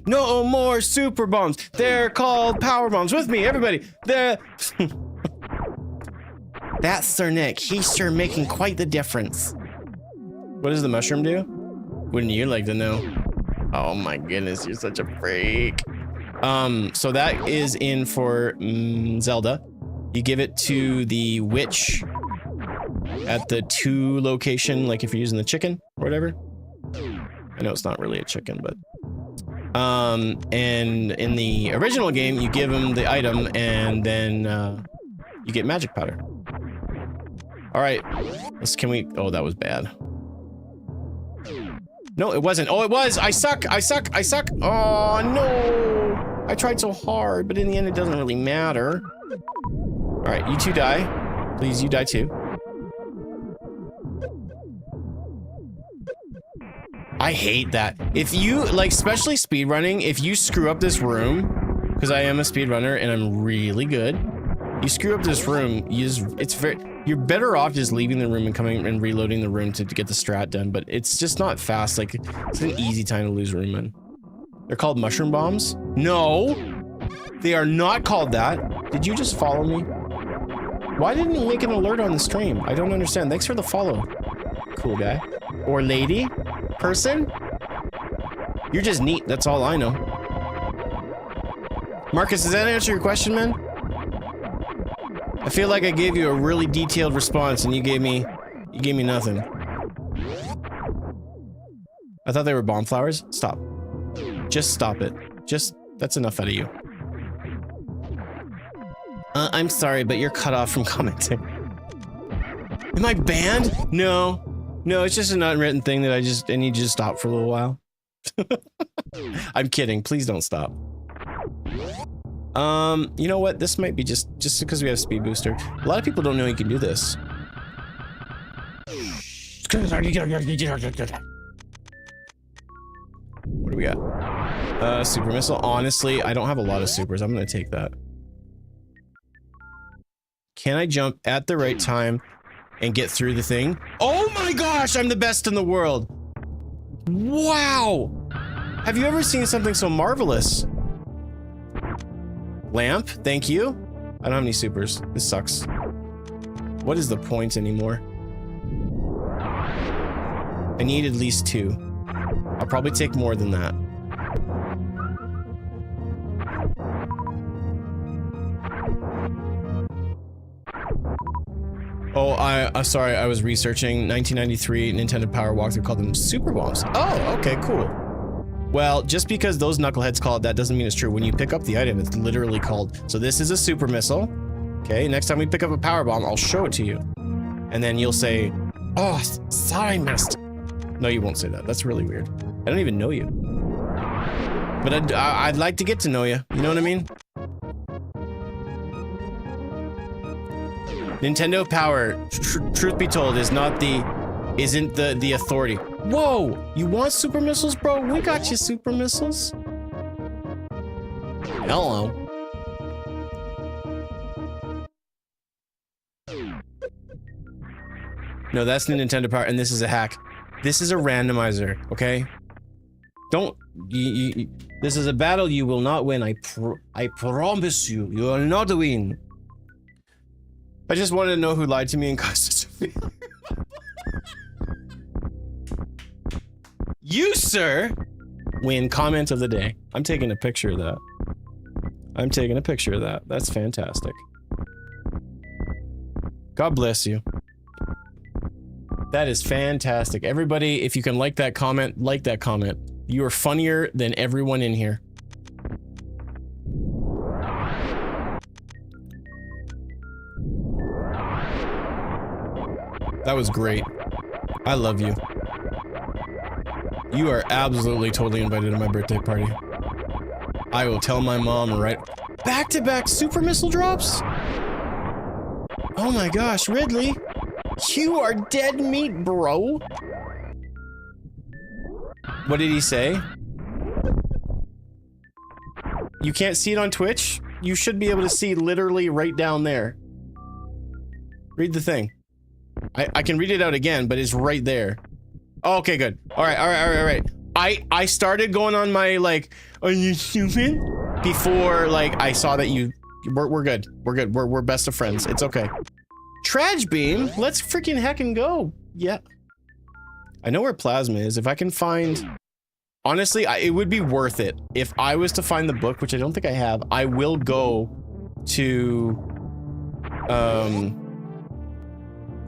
No more super bombs. They're called power bombs. With me, everybody. They're... That's Sir Nick. He's sure making quite the difference. What does the mushroom do? Wouldn't you like to know? Oh my goodness, you're such a freak. So that is in for Zelda. You give it to the witch at the 2 location, like if you're using the chicken or whatever. I know it's not really a chicken, but and in the original game, you give him the item and then you get magic powder. All right, oh, that was bad. No, it wasn't. Oh, it was. I suck. Oh no, I tried so hard, but in the end it doesn't really matter. All right, you 2 die. Please, you die too. I hate that. If you, like, especially speedrunning, if you screw up this room, because I am a speedrunner and I'm really good, you screw up this room, you're better off just leaving the room and coming and reloading the room to get the strat done, but it's just not fast. Like, it's an easy time to lose room in. They're called mushroom bombs? No, they are not called that. Did you just follow me? Why didn't you make an alert on the stream? I don't understand. Thanks for the follow. Cool guy. Or lady? Person? You're just neat, that's all I know. Marcus, does that answer your question, man? I feel like I gave you a really detailed response and you gave me nothing. I thought they were bomb flowers. Stop. Just stop it. That's enough out of you. I'm sorry, but you're cut off from commenting. Am I banned? No. No, it's just an unwritten thing that I need you to stop for a little while. I'm kidding. Please don't stop. You know what? This might be just because we have speed booster. A lot of people don't know you can do this. What do we got? Super missile. Honestly, I don't have a lot of supers. I'm gonna take that. Can I jump at the right time and get through the thing? Oh my gosh, I'm the best in the world. Wow. Have you ever seen something so marvelous? Lamp, thank you. I don't have any supers. This sucks. What is the point anymore? I need at least 2. I'll probably take more than that. Oh, sorry, I was researching 1993 Nintendo Power walkthrough called them Super Bombs. Oh, okay, cool. Well, just because those knuckleheads call it that doesn't mean it's true. When you pick up the item, it's literally called. So this is a super missile. Okay, next time we pick up a power bomb, I'll show it to you. And then you'll say, oh, sorry, master. No, you won't say that. That's really weird. I don't even know you. But I'd like to get to know you. You know what I mean? Nintendo Power, truth be told, isn't the authority. Whoa! You want super missiles, bro? We got you super missiles. Hello. No, that's the Nintendo Power, and this is a hack. This is a randomizer, okay? Don't... this is a battle you will not win. I promise you. You will not win. I just wanted to know who lied to me and caused us a failure. You, sir, win comment of the day. I'm taking a picture of that. I'm taking a picture of that. That's fantastic. God bless you. That is fantastic. Everybody, if you can like that comment, like that comment. You are funnier than everyone in here. That was great. I love you. You are absolutely totally invited to my birthday party. I will tell my mom right... Back-to-back super missile drops? Oh my gosh, Ridley. You are dead meat, bro. What did he say? You can't see it on Twitch? You should be able to see literally right down there. Read the thing. I can read it out again, but it's right there. Oh, okay, good. All right. I started going on my, like, are you stupid? Before, like, I saw that we're good. We're best of friends. It's okay. Trage Beam? Let's freaking heckin' go. Yeah. I know where Plasma is. If I can find... Honestly, it would be worth it. If I was to find the book, which I don't think I have, I will go to...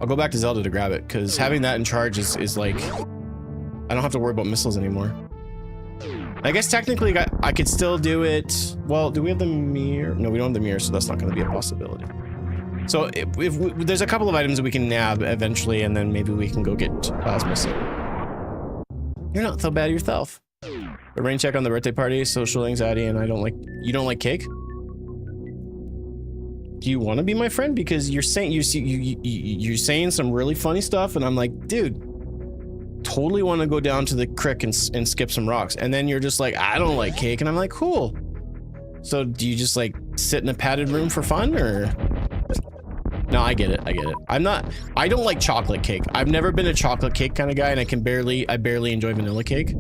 I'll go back to Zelda to grab it, because having that in charge is like... I don't have to worry about missiles anymore. I guess technically I could still do it... Well, do we have the mirror? No, we don't have the mirror, so that's not going to be a possibility. So if there's a couple of items that we can nab eventually, and then maybe we can go get Plasma soon. You're not so bad yourself. A rain check on the birthday party, social anxiety, and you don't like cake? Do you want to be my friend? Because you're saying you're saying some really funny stuff, and I'm like, dude, totally want to go down to the creek and skip some rocks. And then you're just like, I don't like cake, and I'm like, cool. So do you just like sit in a padded room for fun, or? No, I get it. I don't like chocolate cake. I've never been a chocolate cake kind of guy, and I barely enjoy vanilla cake.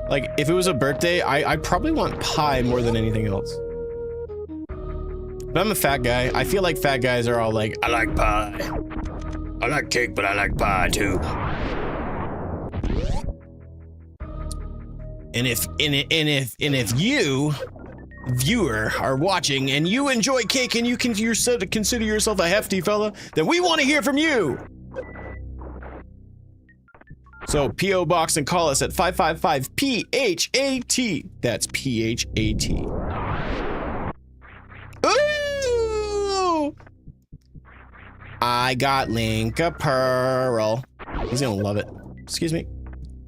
Like, if it was a birthday, I probably want pie more than anything else. But I'm a fat guy. I feel like fat guys are all like, I like pie. I like cake, but I like pie too. And if you, viewer, are watching and you enjoy cake and you consider yourself a hefty fella, then we want to hear from you. So P.O. Box and call us at 555 PHAT. That's PHAT. Ooh! I got Link a Pearl. He's gonna love it. Excuse me.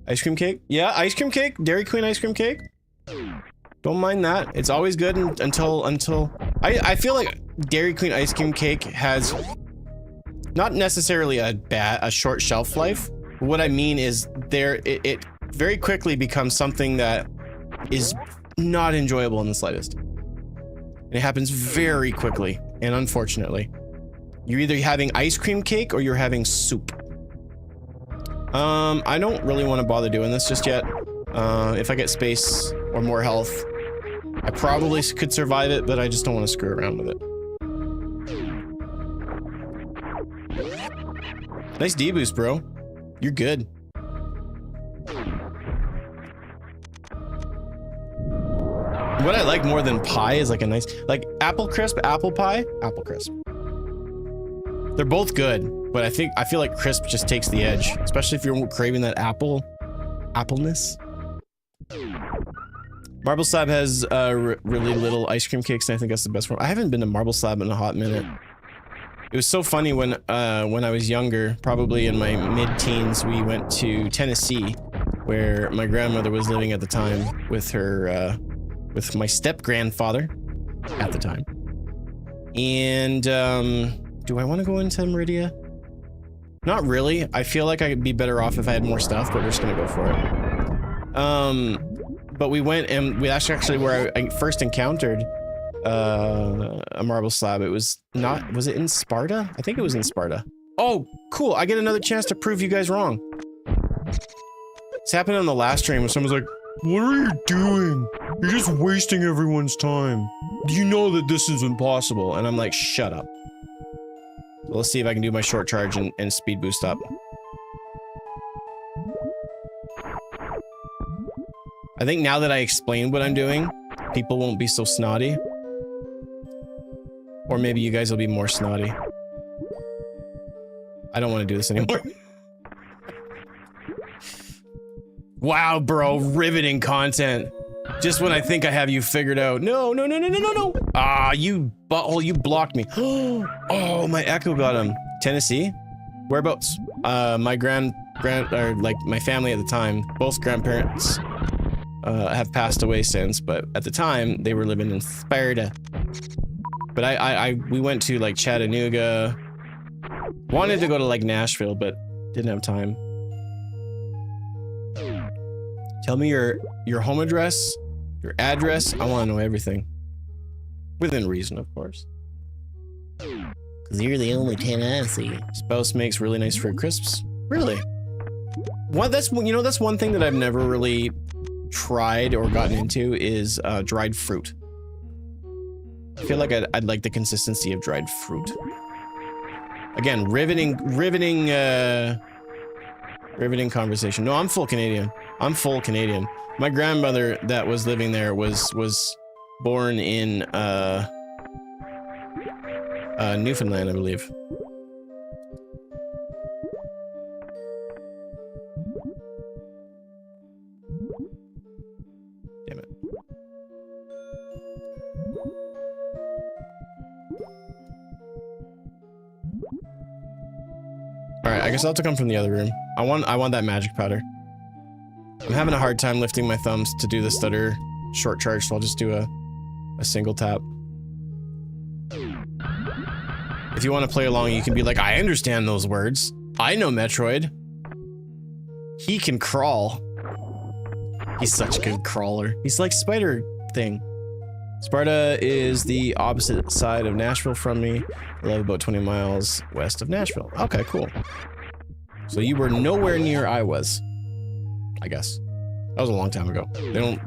Ice cream cake? Yeah, ice cream cake. Dairy Queen ice cream cake. Don't mind that. It's always good until I feel like Dairy Queen ice cream cake has not necessarily a short shelf life. What I mean is it very quickly becomes something that is not enjoyable in the slightest. And it happens very quickly, and unfortunately. You're either having ice cream cake or you're having soup. I don't really want to bother doing this just yet. If I get space or more health, I probably could survive it, but I just don't want to screw around with it. Nice D-boost, bro. You're good. What I like more than pie is like a nice, like apple crisp, apple pie, apple crisp. They're both good, but I feel like crisp just takes the edge, especially if you're craving that appleness. Marble Slab has really little ice cream cakes, and I think that's the best one. I haven't been to Marble Slab in a hot minute. It was so funny when I was younger, probably in my mid-teens, we went to Tennessee, where my grandmother was living at the time with her, with my step-grandfather at the time. And, do I want to go into Meridia? Not really. I feel like I'd be better off if I had more stuff, but we're just gonna go for it. But we went and we actually where I first encountered a marble slab. It was not, was it in Sparta? I think it was in Sparta. Oh, cool. I get another chance to prove you guys wrong. This happened on the last stream where someone's like, what are you doing? You're just wasting everyone's time. Do you know that this is impossible? And I'm like, shut up. Let's see if I can do my short charge and speed boost up. I think now that I explain what I'm doing, people won't be so snotty. Or maybe you guys will be more snotty. I don't want to do this anymore. Wow, bro, riveting content. Just when I think I have you figured out. No. Ah, you butthole, you blocked me. Oh, my echo got him. Tennessee? Whereabouts? My or like my family at the time, both grandparents have passed away since, but at the time they were living in Sparta. But we went to like Chattanooga. Wanted to go to like Nashville, but didn't have time. Tell me your home address, your address. I want to know everything. Within reason, of course. Cause you're the only 10 I see. Spouse makes really nice fruit crisps. Really? Well, that's, you know, that's one thing that I've never really tried or gotten into is dried fruit. I feel like I'd like the consistency of dried fruit. Again, riveting conversation. No, I'm full Canadian. I'm full Canadian. My grandmother that was living there was born in Newfoundland, I believe. Damn it. All right, I guess I'll have to come from the other room. I want that magic powder. I'm having a hard time lifting my thumbs to do the stutter short charge, so I'll just do a single tap. If you want to play along, you can be like, I understand those words. I know Metroid. He can crawl. He's such a good crawler. He's like Spider Thing. Sparta is the opposite side of Nashville from me. I live about 20 miles west of Nashville. Okay, cool. So you were nowhere near I was. I guess. That was a long time ago. They don't...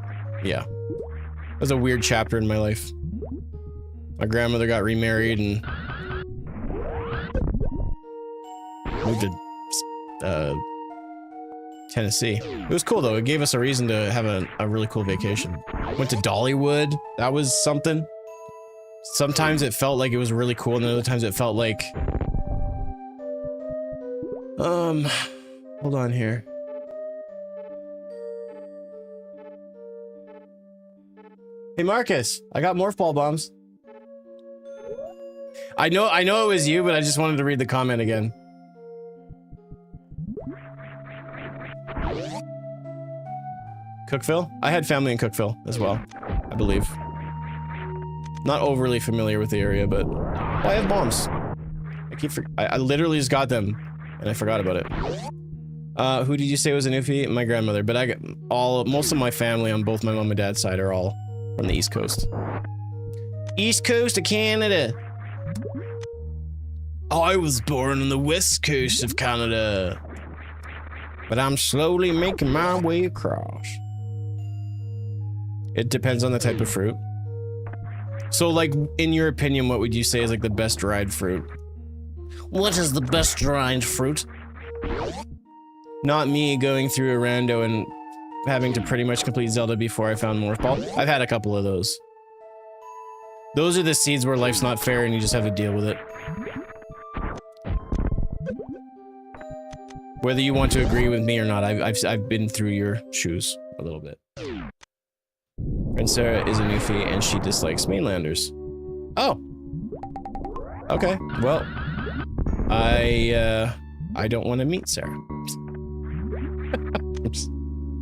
Yeah. That was a weird chapter in my life. My grandmother got remarried and... moved to... Tennessee. It was cool though. It gave us a reason to have a really cool vacation. Went to Dollywood. That was something. Sometimes it felt like it was really cool, and then other times it felt like... hold on here. Hey, Marcus, I got morph ball bombs. I know it was you, but I just wanted to read the comment again. Cookville? I had family in Cookville as well, I believe. Not overly familiar with the area, but I have bombs. I literally just got them, and I forgot about it. Who did you say was a newfie? My grandmother, but I got most of my family on both my mom and dad's side are all from the East Coast. East Coast of Canada. I was born on the West Coast of Canada, but I'm slowly making my way across. It depends on the type of fruit. So, like, in your opinion, what would you say is like the best dried fruit? What is the best dried fruit? Not me going through a rando and having to pretty much complete Zelda before I found Morph Ball. I've had a couple of those. Those are the seeds where life's not fair and you just have to deal with it. Whether you want to agree with me or not, I've been through your shoes a little bit. Friend Sarah is a newfie and she dislikes mainlanders. Oh. Okay, well. I don't want to meet Sarah.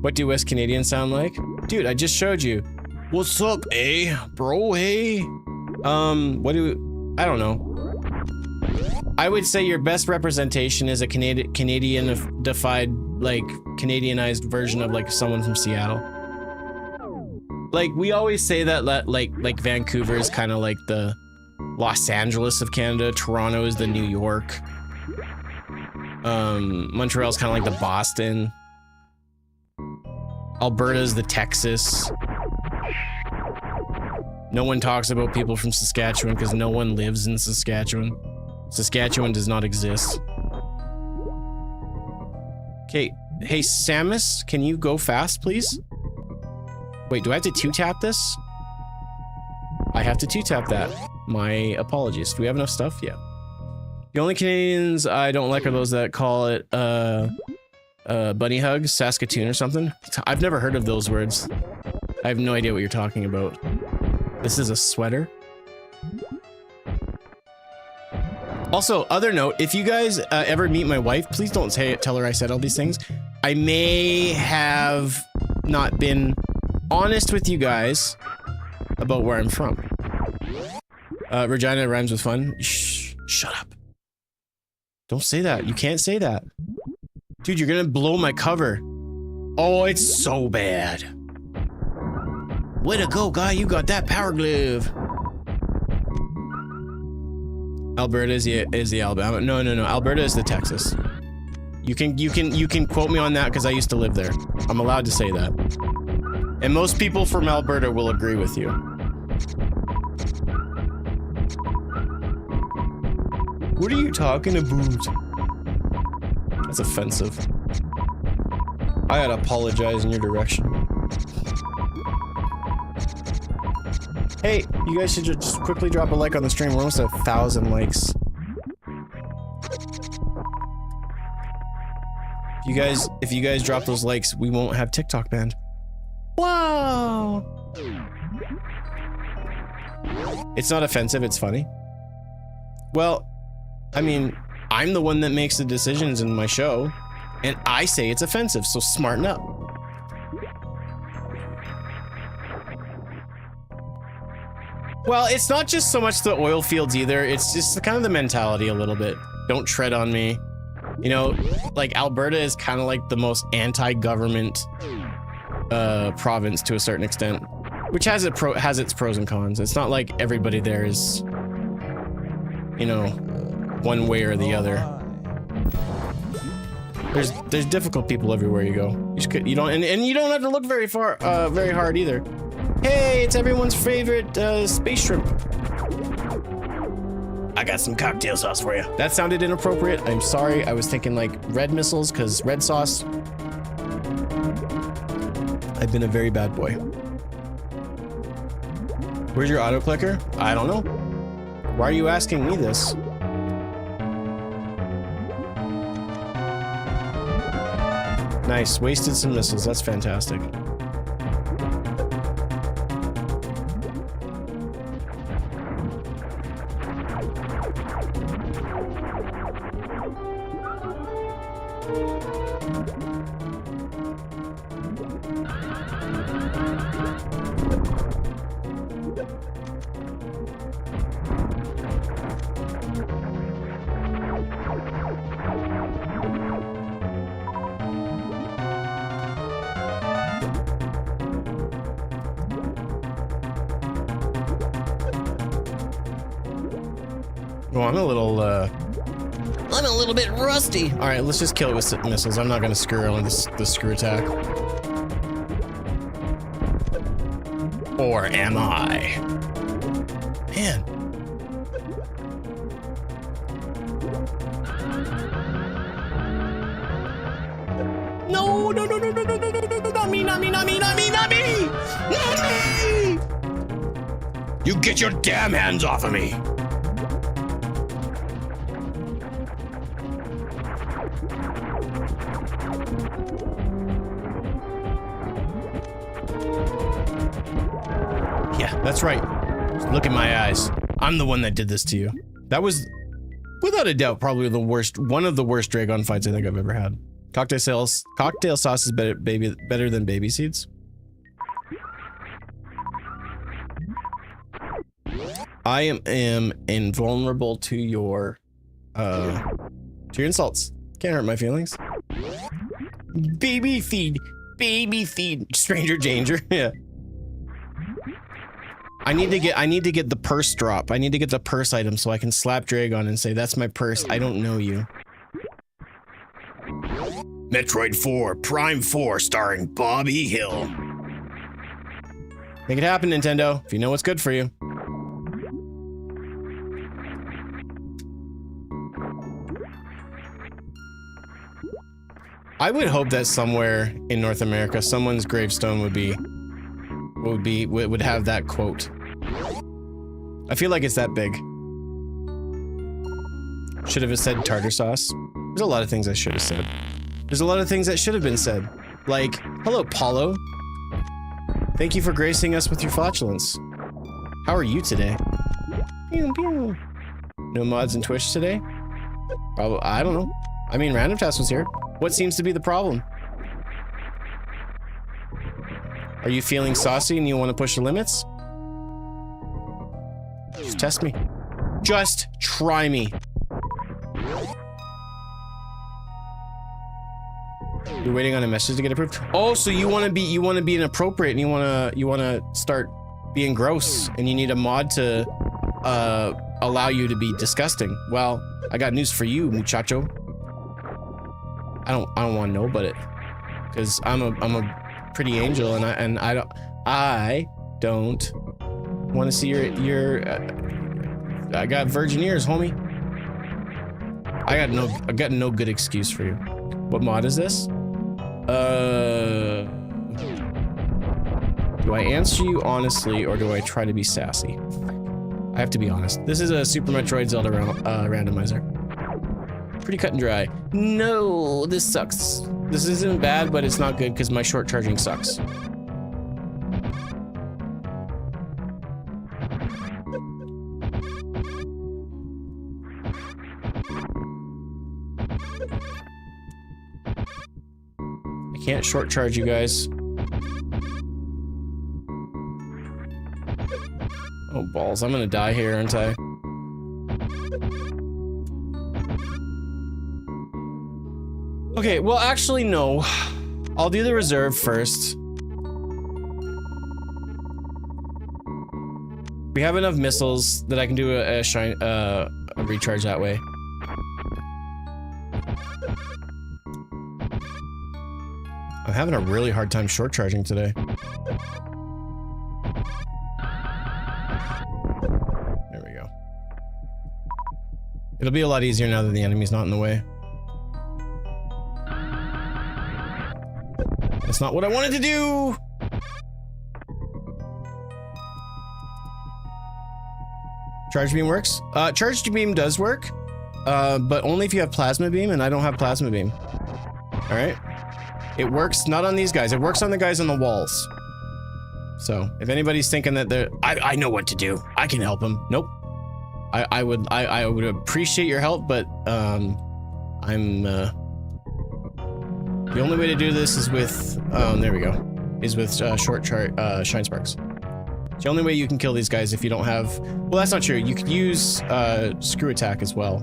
What do West Canadians sound like? Dude, I just showed you. What's up, eh? Bro, hey? I don't know. I would say your best representation is a Canadian-defied, like, Canadianized version of, like, someone from Seattle. Like, we always say that, like Vancouver is kind of like the Los Angeles of Canada. Toronto is the New York. Montreal's kind of like the Boston. Alberta's the Texas. No one talks about people from Saskatchewan because no one lives in Saskatchewan. Saskatchewan does not exist. Okay, hey Samus, can you go fast, please? Wait, do I have to 2-tap this? I have to 2-tap that. My apologies. Do we have enough stuff? Yeah. The only Canadians I don't like are those that call it, bunny hug, Saskatoon or something. I've never heard of those words. I have no idea what you're talking about. This is a sweater. Also, other note, if you guys ever meet my wife, please don't tell her I said all these things. I may have not been honest with you guys about where I'm from. Regina rhymes with fun. Shh, shut up. Don't say that. You can't say that. Dude, you're gonna blow my cover. Oh, it's so bad. Way to go, guy. You got that power glove. Alberta is the Alabama. No. Alberta is the Texas. You can quote me on that because I used to live there. I'm allowed to say that. And most people from Alberta will agree with you. What are you talking about? That's offensive. I gotta apologize in your direction. Hey, you guys should just quickly drop a like on the stream. We're almost at 1,000 likes. If you guys drop those likes, we won't have TikTok banned. Wow! It's not offensive, it's funny. Well, I mean, I'm the one that makes the decisions in my show, and I say it's offensive, so smarten up. Well, it's not just so much the oil fields either, it's just kind of the mentality a little bit. Don't tread on me. You know, like Alberta is kind of like the most anti-government province to a certain extent, which has its pros and cons. It's not like everybody there is, you know, one way or the other. There's difficult people everywhere you go. You don't and you don't have to look very hard either. Hey, it's everyone's favorite space shrimp. I got some cocktail sauce for you. That sounded inappropriate. I'm sorry. I was thinking like red missiles because red sauce. I've been a very bad boy. Where's your auto clicker? I don't know. Why are you asking me this? Nice. Wasted some missiles. That's fantastic. Oh, I'm a little bit rusty. All right, let's just kill it with missiles. I'm not gonna screw around with this screw attack. Or am I? Man. No, no, no, no, no, no, no, no, no, not me, not me, not me, not me, not me! Not me! You get your damn hands off of me! Yeah, that's right. Look in my eyes. I'm the one that did this to you. That was, without a doubt, probably the worst, one of the worst Dragon fights I think I've ever had. Cocktail sauce is better than baby seeds. I am invulnerable to your insults. Can't hurt my feelings. Baby feed, stranger danger. Yeah. I need to get the purse drop. I need to get the purse item so I can slap Dragon and say, that's my purse. I don't know you. Metroid 4 Prime 4 starring Bobby Hill. Make it happen, Nintendo, if you know what's good for you. I would hope that somewhere in North America, someone's gravestone would have that quote. I feel like it's that big. Should have said tartar sauce. There's a lot of things I should have said. There's a lot of things that should have been said. Like, hello, Paulo. Thank you for gracing us with your flatulence. How are you today? Pew, pew. No mods in Twitch today? Probably, I don't know. I mean, Random Task was here. What seems to be the problem? Are you feeling saucy and you want to push the limits? Just test me. Just try me. You're waiting on a message to get approved. Oh, so you want to be inappropriate and you want to start being gross and you need a mod to allow you to be disgusting. Well, I got news for you, muchacho. I don't want to know about it, because I'm a pretty angel and I don't want to see your I got virgin ears, homie. I got no good excuse for you. What mod is this? Do I answer you honestly or do I try to be sassy? I have to be honest. This is a Super Metroid Zelda randomizer. Pretty cut and dry. No, this sucks. This isn't bad, but it's not good because my short charging sucks. I can't short charge you guys. Oh balls, I'm gonna die here, aren't I? Okay, well actually no. I'll do the reserve first. We have enough missiles that I can do a recharge that way. I'm having a really hard time short charging today. There we go. It'll be a lot easier now that the enemy's not in the way. That's not what I wanted to do! Charge beam works? Charge beam does work, but only if you have plasma beam, and I don't have plasma beam. Alright? It works not on these guys, it works on the guys on the walls. So, if anybody's thinking that they're- I know what to do. I can help them. Nope. I would appreciate your help, but, The only way to do this is with, there we go, is with short shine sparks. It's the only way you can kill these guys if you don't have, well, that's not true. You could use screw attack as well.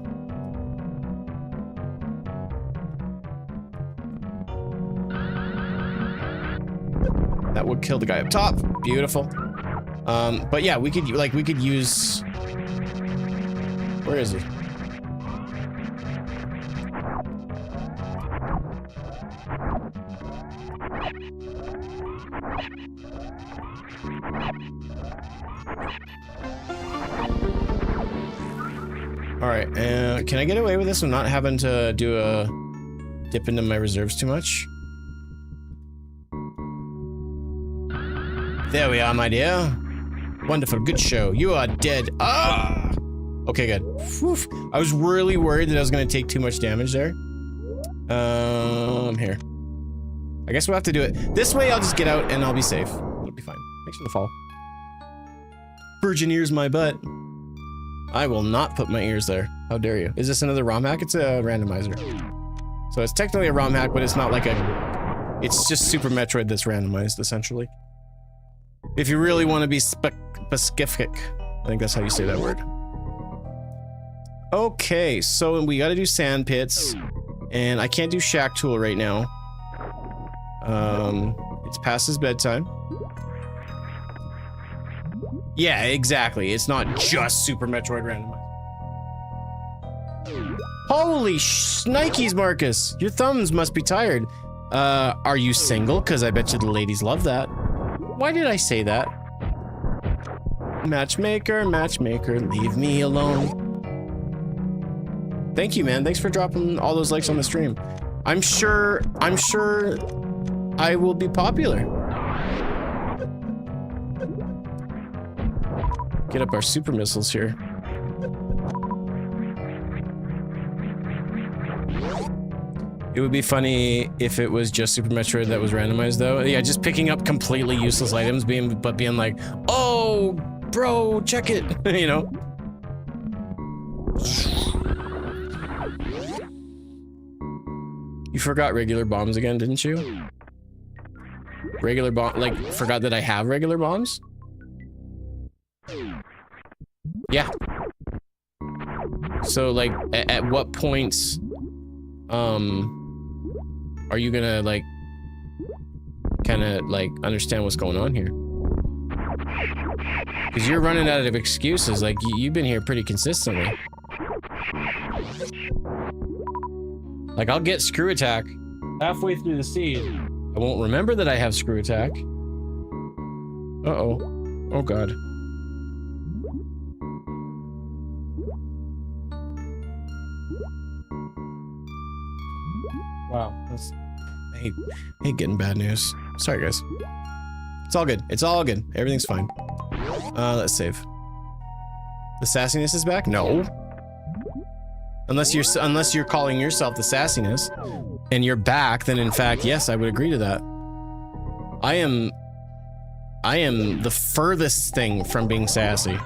That would kill the guy up top. Beautiful. But yeah, we could use, where is he? All right, can I get away with this? I'm not having to do a dip into my reserves too much. There we are, my dear. Wonderful, good show. You are dead. Ah! Okay, good. Whew. I was really worried that I was gonna take too much damage there. Here. I guess we'll have to do it. This way I'll just get out and I'll be safe. It'll be fine. Thanks for the fall. Virgin ears my butt. I will not put my ears there. How dare you? Is this another ROM hack? It's a randomizer. So it's technically a ROM hack, but it's not like a... It's just Super Metroid that's randomized, essentially. If you really want to be specific. I think that's how you say that word. Okay, so we gotta do sand pits. And I can't do Shack Tool right now. It's past his bedtime. Yeah, exactly. It's not just Super Metroid randomized. Holy shnikes, Marcus! Your thumbs must be tired. Are you single? Because I bet you the ladies love that. Why did I say that? Matchmaker, matchmaker, leave me alone. Thank you, man. Thanks for dropping all those likes on the stream. I'm sure I will be popular. Get up our super missiles here. It would be funny if it was just Super Metroid that was randomized, though. Yeah, just picking up completely useless items, being like, "Oh, bro, check it," you know. You forgot regular bombs again, didn't you? Regular bomb, like, forgot that I have regular bombs? Yeah. So, like, at what points, are you gonna, like, kind of, like, understand what's going on here? Because you're running out of excuses. Like, you've been here pretty consistently. Like, I'll get screw attack halfway through the seed. I won't remember that I have screw attack. Uh-oh. Oh, God. Wow. That's... I hate getting bad news. Sorry, guys. It's all good. It's all good. Everything's fine. Let's save. The sassiness is back? No. Unless you're calling yourself the sassiness and you're back, then in fact, yes, I would agree to that. I am the furthest thing from being sassy.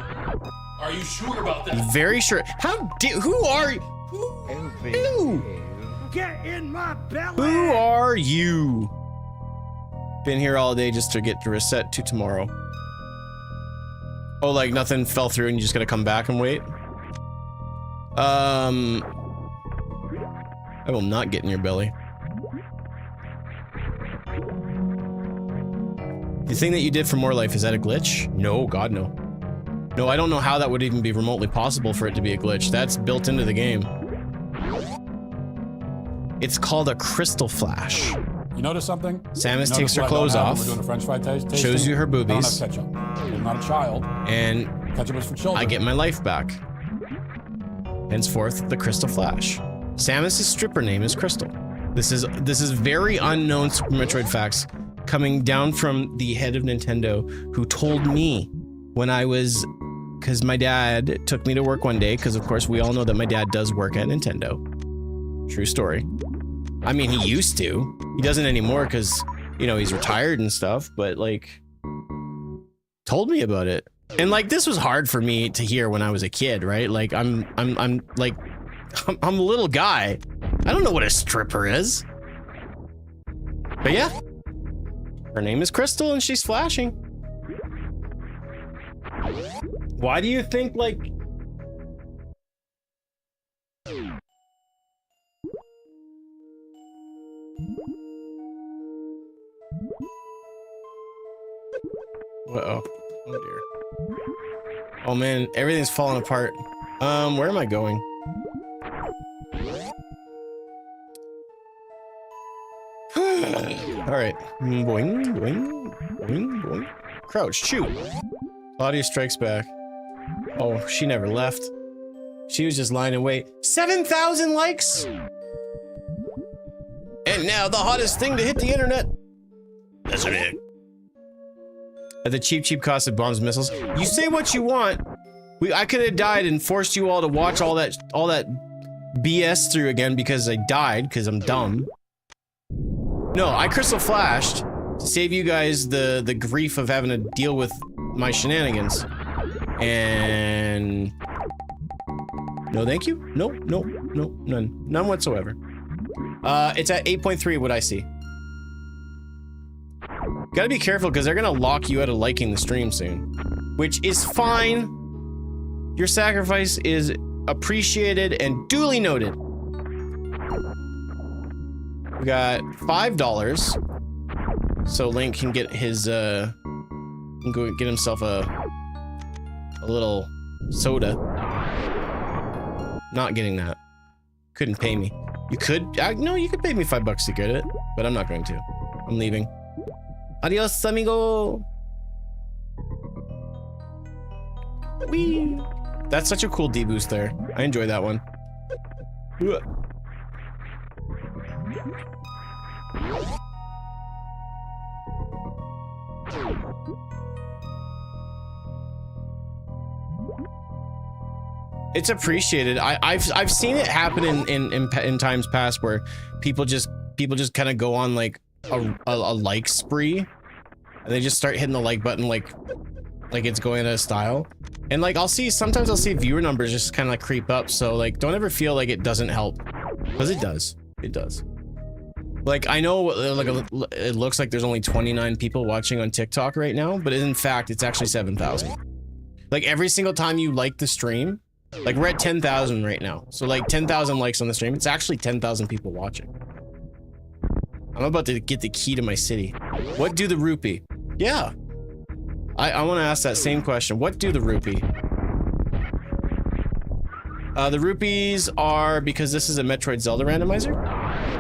Are you sure about that? Very sure. Who are you? Who? Get in my belly! Who are you? Been here all day just to get to reset to tomorrow. Oh, like nothing fell through and you just gotta come back and wait? I will not get in your belly. The thing that you did for More Life, is that a glitch? No, God, no. No, I don't know how that would even be remotely possible for it to be a glitch. That's built into the game. It's called a crystal flash. You notice something? Samus takes her clothes off, we're doing a French fry tasting. shows you her boobies, I don't have ketchup. I'm not a child. and Ketchup is for children. I get my life back. Henceforth, the Crystal Flash. Samus's stripper name is Crystal. This is very unknown Super Metroid facts coming down from the head of Nintendo, who told me when I was, because my dad took me to work one day, because of course we all know that my dad does work at Nintendo. True story. I mean, he used to. He doesn't anymore because, you know, he's retired and stuff, but like, told me about it. And like, this was hard for me to hear when I was a kid, right? Like, I'm a little guy. I don't know what a stripper is. But yeah, her name is Crystal and she's flashing. Why do you think, like... Uh-oh. Oh dear. Oh man, everything's falling apart. Where am I going? Alright. Boing, boing, boing, boing. Crouch, shoot. Claudia strikes back. Oh, she never left. She was just lying in wait. 7,000 likes? And now the hottest thing to hit the internet. That's it. At the cheap cost of bombs and missiles. You say what you want. I could have died and forced you all to watch all that BS through again because I died because I'm dumb. No, I crystal flashed to save you guys the grief of having to deal with my shenanigans. And no, thank you. No, none whatsoever. It's at 8.3. What I see. Gotta be careful because they're gonna lock you out of liking the stream soon, which is fine. Your sacrifice is appreciated and duly noted. We got $5, so Link can get his can go get himself a little soda. Not getting that. Couldn't pay me. You could? No, you could pay me $5 to get it, but I'm not going to. I'm leaving. Adios, amigo. Whee! That's such a cool D-boost there. I enjoy that one. It's appreciated. I've seen it happen in times past where people just kind of go on like a like spree and they just start hitting the like button like it's going out of style. And like sometimes I'll see viewer numbers just kind of like creep up, so like don't ever feel like it doesn't help, because it does. Like I know like it looks like there's only 29 people watching on TikTok right now, but in fact it's actually 7,000. Like every single time you like the stream, like we're at 10,000 right now, so like 10,000 likes on the stream, it's actually 10,000 people watching. I'm about to get the key to my city. What do the rupee? Yeah. I want to ask that same question. What do the rupee? The rupees are, because this is a Metroid Zelda randomizer,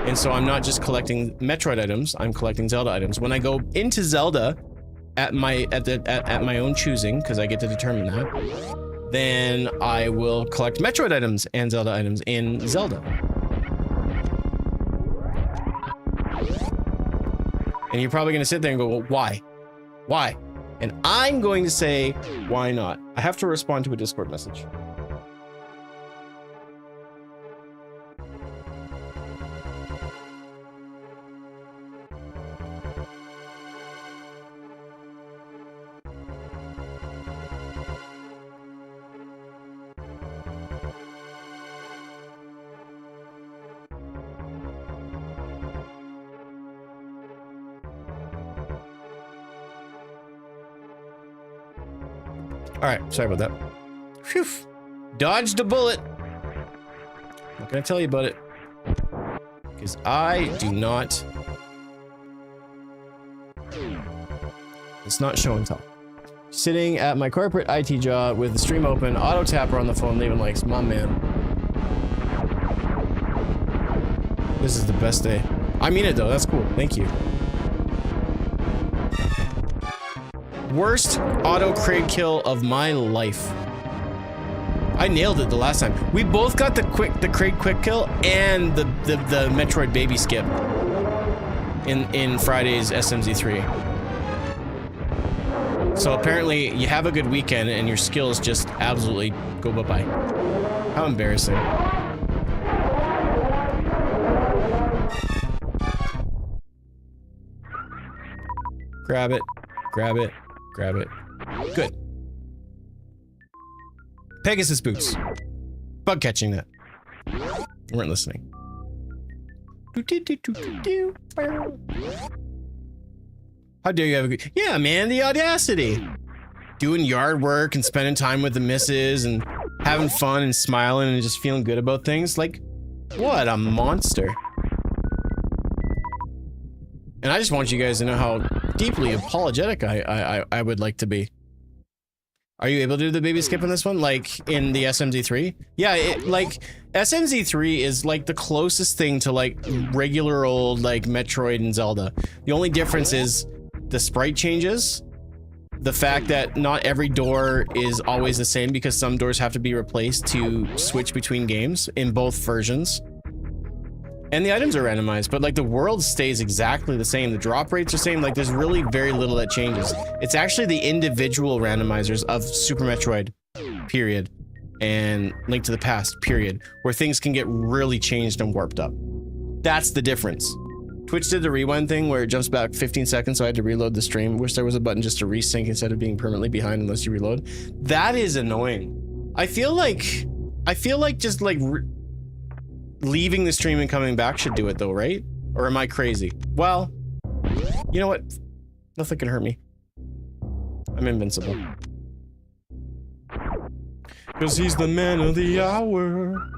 and so I'm not just collecting Metroid items, I'm collecting Zelda items. When I go into Zelda at my own choosing, because I get to determine that, then I will collect Metroid items and Zelda items in Zelda. And you're probably gonna sit there and go, well, why? Why? And I'm going to say, why not? I have to respond to a Discord message. All right, sorry about that. Phew. Dodged a bullet. I'm not gonna tell you about it, because I do not. It's not show and tell. Sitting at my corporate IT job with the stream open, auto tapper on the phone, leaving likes. My man. This is the best day. I mean it though. That's cool. Thank you. Worst auto crate kill of my life. I nailed it the last time. We both got the crate quick kill and the Metroid baby skip in Friday's SMZ3. So apparently you have a good weekend and your skills just absolutely go bye-bye. How embarrassing. Grab it. Grab it. Grab it. Good. Pegasus boots. Bug catching that. You weren't listening. How dare you have a good... Yeah, man, the audacity. Doing yard work and spending time with the missus and having fun and smiling and just feeling good about things. Like, what a monster. And I just want you guys to know how deeply apologetic I would like to be. Are you able to do the baby skip on this one? Like, in the smz3? Yeah, like, smz3 is, like, the closest thing to, like, regular old, like, Metroid and Zelda. The only difference is the sprite changes, the fact that not every door is always the same because some doors have to be replaced to switch between games in both versions. And the items are randomized, but like the world stays exactly the same. The drop rates are the same. Like there's really very little that changes. It's actually the individual randomizers of Super Metroid, period, and Link to the Past, period, where things can get really changed and warped up. That's the difference. Twitch did the rewind thing where it jumps back 15 seconds, so I had to reload the stream. Wish there was a button just to resync instead of being permanently behind unless you reload. That is annoying. I feel like just like leaving the stream and coming back should do it though, right? Or am I crazy? Well, you know what? Nothing can hurt me. I'm invincible. Because he's the man of the hour.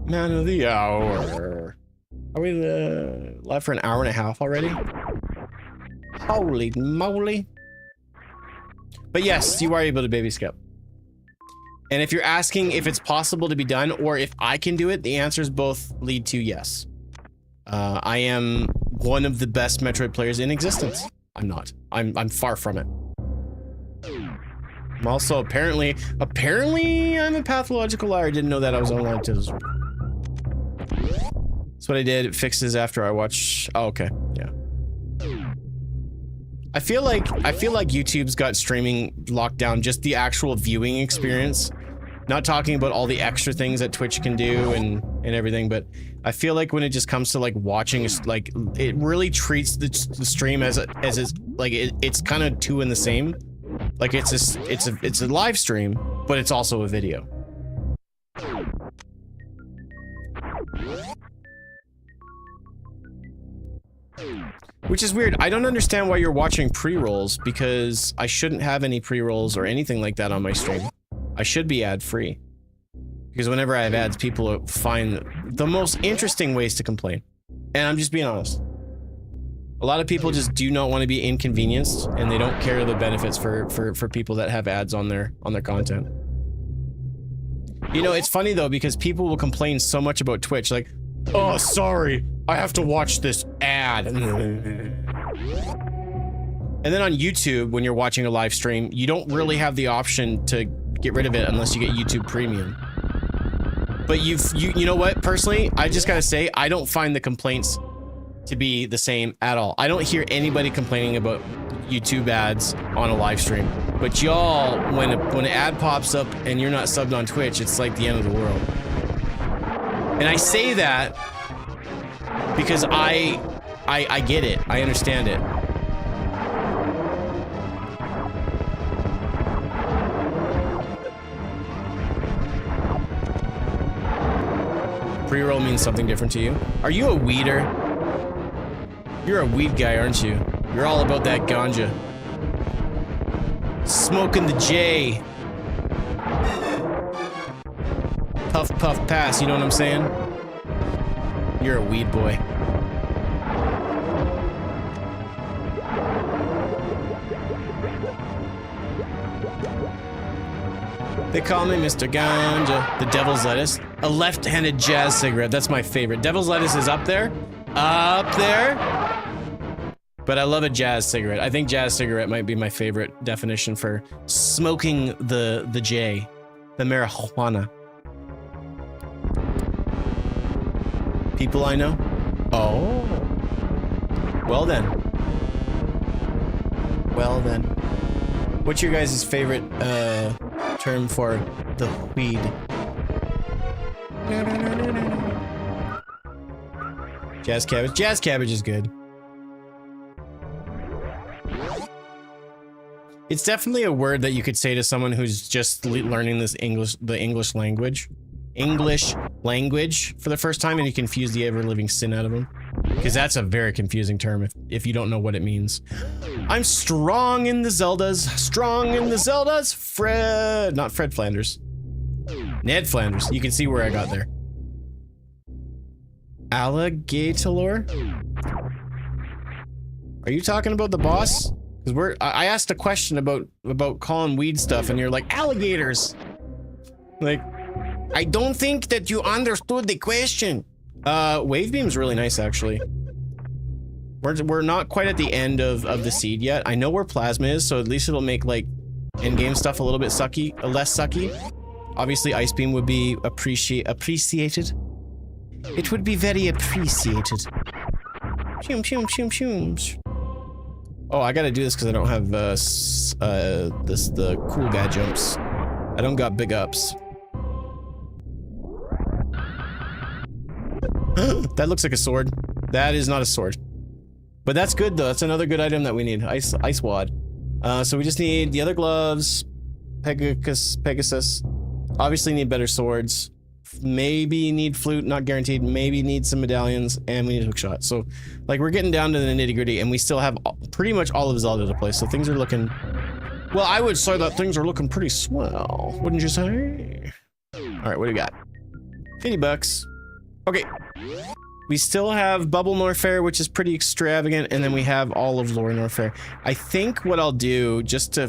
Man of the hour. Are we live for an hour and a half already? Holy moly. But yes, you are able to baby skip. And if you're asking if it's possible to be done or if I can do it, the answers both lead to yes. I am one of the best Metroid players in existence. I'm not. I'm far from it. I'm also apparently I'm a pathological liar. I didn't know that I was online to this. That's what I did. It fixes after I watch. Oh, okay. Yeah. I feel like YouTube's got streaming locked down, just the actual viewing experience. Not talking about all the extra things that Twitch can do and everything, but I feel like when it just comes to like watching, like it really treats the stream as it's kind of two in the same. Like it's a live stream, but it's also a video. Which is weird. I don't understand why you're watching pre-rolls, because I shouldn't have any pre-rolls or anything like that on my stream. I should be ad-free. Because whenever I have ads, people find the most interesting ways to complain. And I'm just being honest. A lot of people just do not want to be inconvenienced, and they don't care the benefits for people that have ads on their content. You know, it's funny though, because people will complain so much about Twitch, like, oh, sorry, I have to watch this ad. And then on YouTube, when you're watching a live stream, you don't really have the option to get rid of it unless you get YouTube Premium. But you know what? Personally, I just gotta say, I don't find the complaints to be the same at all. I don't hear anybody complaining about YouTube ads on a live stream. But y'all, when an ad pops up and you're not subbed on Twitch, it's like the end of the world. And I say that because I get it. I understand it. Pre-roll means something different to you. Are you a weeder? You're a weed guy, aren't you? You're all about that ganja. Smoking the J. Puff, puff, pass, you know what I'm saying? You're a weed boy. They call me Mr. Ganja. The Devil's Lettuce. A left-handed jazz cigarette. That's my favorite. Devil's Lettuce is up there. Up there. But I love a jazz cigarette. I think jazz cigarette might be my favorite definition for smoking the J. The marijuana. People I know? Oh. Well then. Well then. What's your guys' favorite term for the weed? Jazz cabbage. Jazz cabbage is good. It's definitely a word that you could say to someone who's just learning this the English language. English language for the first time and you confuse the ever-living sin out of them. Because that's a very confusing term if you don't know what it means. I'm strong in the Zeldas. Strong in the Zeldas. Fred. Not Fred Flanders. Ned Flanders. You can see where I got there. Alligator? Are you talking about the boss? Because I asked a question about calling weed stuff and you're like, alligators. Like, I don't think that you understood the question. Wave beam's really nice, actually. We're not quite at the end of the seed yet. I know where plasma is, so at least it'll make like in-game stuff a little bit sucky, less sucky. Obviously, ice beam would be appreciated. It would be very appreciated. Shoom, shoom, shoom, shooms. Oh, I gotta do this because I don't have the cool guy jumps. I don't got big ups. That looks like a sword. That is not a sword. But that's good though. That's another good item that we need. Ice wad. So we just need the other gloves. Pegasus. Obviously need better swords. Maybe need flute, not guaranteed. Maybe need some medallions, and we need a hookshot. So, like, we're getting down to the nitty-gritty, and we still have pretty much all of Zelda to play. So things are looking. Well, I would say that things are looking pretty swell, wouldn't you say? All right, what do we got? $50. Okay. We still have Bubble Norfair, which is pretty extravagant, and then we have all of Lore Norfair. I think what I'll do, just to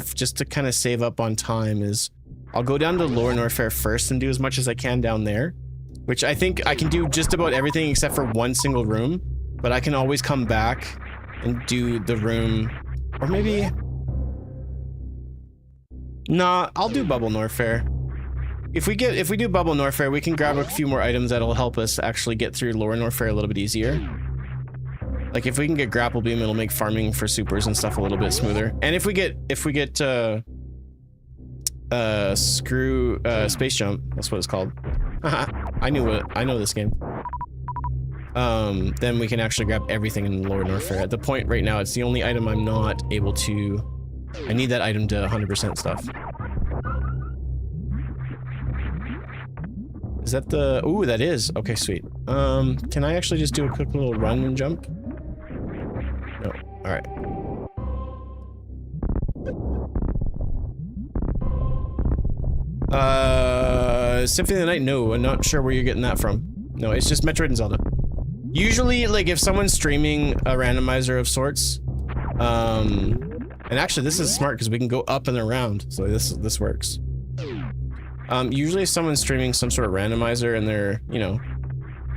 kind of save up on time, is I'll go down to Lore Norfair first and do as much as I can down there, which I think I can do just about everything except for one single room, but I can always come back and do the room, or maybe... Nah, I'll do Bubble Norfair. If we do Bubble Norfair, we can grab a few more items that'll help us actually get through Lore Norfair a little bit easier. Like if we can get Grapple Beam, it'll make farming for supers and stuff a little bit smoother. And if we get Space Jump, that's what it's called. I know this game. Then we can actually grab everything in Lore Norfair. At the point right now, it's the only item I'm not able to. I need that item to 100% stuff. Is that the... Ooh, that is. Okay, sweet. Can I actually just do a quick little run and jump? No. Alright. Symphony of the Night? No, I'm not sure where you're getting that from. No, it's just Metroid and Zelda. Usually, like, if someone's streaming a randomizer of sorts, and actually, this is smart because we can go up and around, so this works. Usually if someone's streaming some sort of randomizer and they're, you know,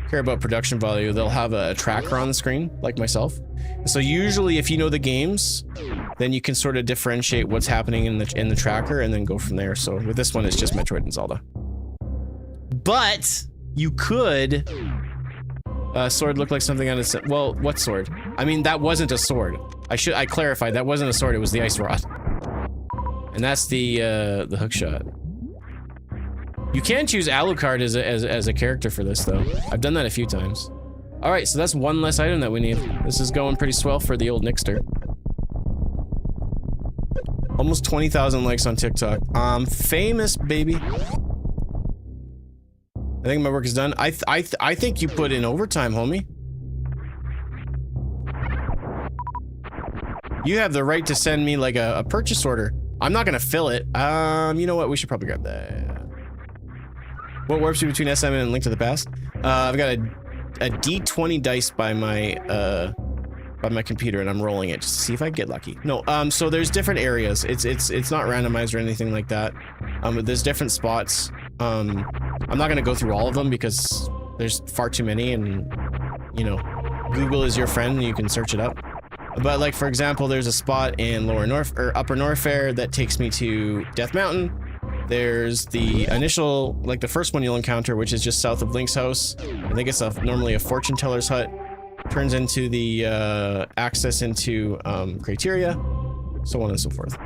care about production value, they'll have a tracker on the screen, like myself. So usually if you know the games, then you can sort of differentiate what's happening in the tracker and then go from there. So with this one, it's just Metroid and Zelda. But you could... sword looked like something on a... Well, what sword? I mean, that wasn't a sword. I clarified, that wasn't a sword, it was the ice rod. And that's the hookshot. You can choose Alucard as a character for this, though. I've done that a few times. Alright, so that's one less item that we need. This is going pretty swell for the old Nixter. Almost 20,000 likes on TikTok. I'm famous, baby. I think my work is done. I think you put in overtime, homie. You have the right to send me, like, a purchase order. I'm not gonna fill it. You know what? We should probably grab that. What warps you between SM and Link to the Past? I've got a D20 dice by my computer, and I'm rolling it just to see if I get lucky. No, so there's different areas. It's not randomized or anything like that. There's different spots. I'm not gonna go through all of them because there's far too many, and you know, Google is your friend and you can search it up. But like for example, there's a spot in Upper Norfair that takes me to Death Mountain. There's the initial, like the first one you'll encounter, which is just south of Link's house. I think it's normally a fortune teller's hut. Turns into the access into Criteria, so on and so forth.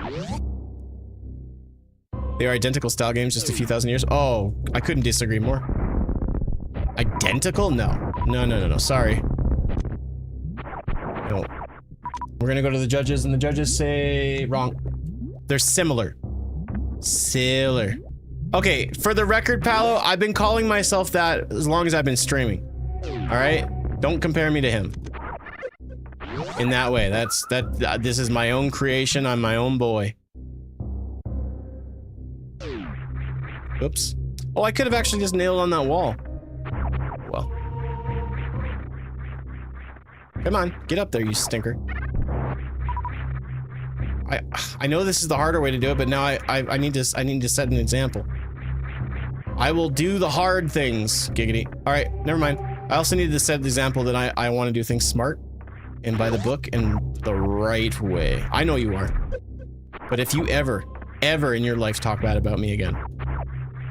They are identical style games, just a few thousand years. Oh, I couldn't disagree more. Identical? No. No. Sorry. No. We're gonna go to the judges, and the judges say wrong. They're similar. Similar. Okay, for the record, Paolo, I've been calling myself that as long as I've been streaming. All right? Don't compare me to him. In that way, this is my own creation. I'm my own boy. Oops. Oh, I could have actually just nailed on that wall. Well. Come on, get up there, you stinker. I know this is the harder way to do it, but now I need to set an example. I will do the hard things, giggity. All right, never mind. I also need to set the example that I want to do things smart and by the book and the right way. I know you are. But if you ever in your life talk bad about me again,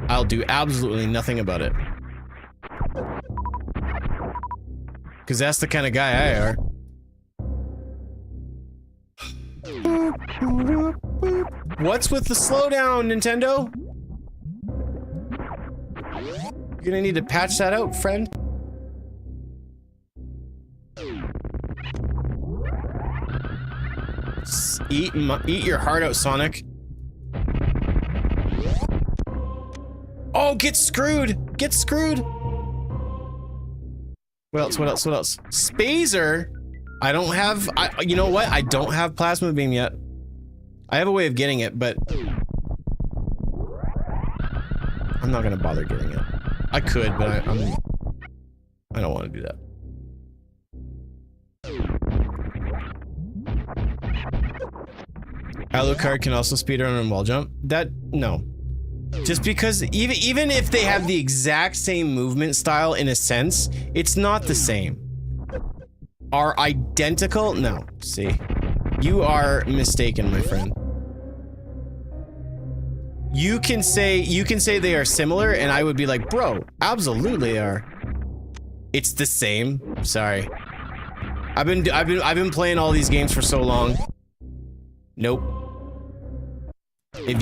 I'll do absolutely nothing about it. Because that's the kind of guy I are. What's with the slowdown, Nintendo? You're gonna need to patch that out, friend. Eat your heart out, Sonic. Oh, get screwed! Get screwed! What else? What else? What else? Spazer? I don't have... you know what? I don't have Plasma Beam yet. I have a way of getting it, but... I'm not gonna bother getting it. I could, but I don't want to do that. Alucard can also speedrun and wall jump. No. Just because even if they have the exact same movement style in a sense, it's not the same. Are identical? No. See, you are mistaken, my friend. You can say they are similar, and I would be like, bro, absolutely they are. It's the same. Sorry. I've been playing all these games for so long. Nope. If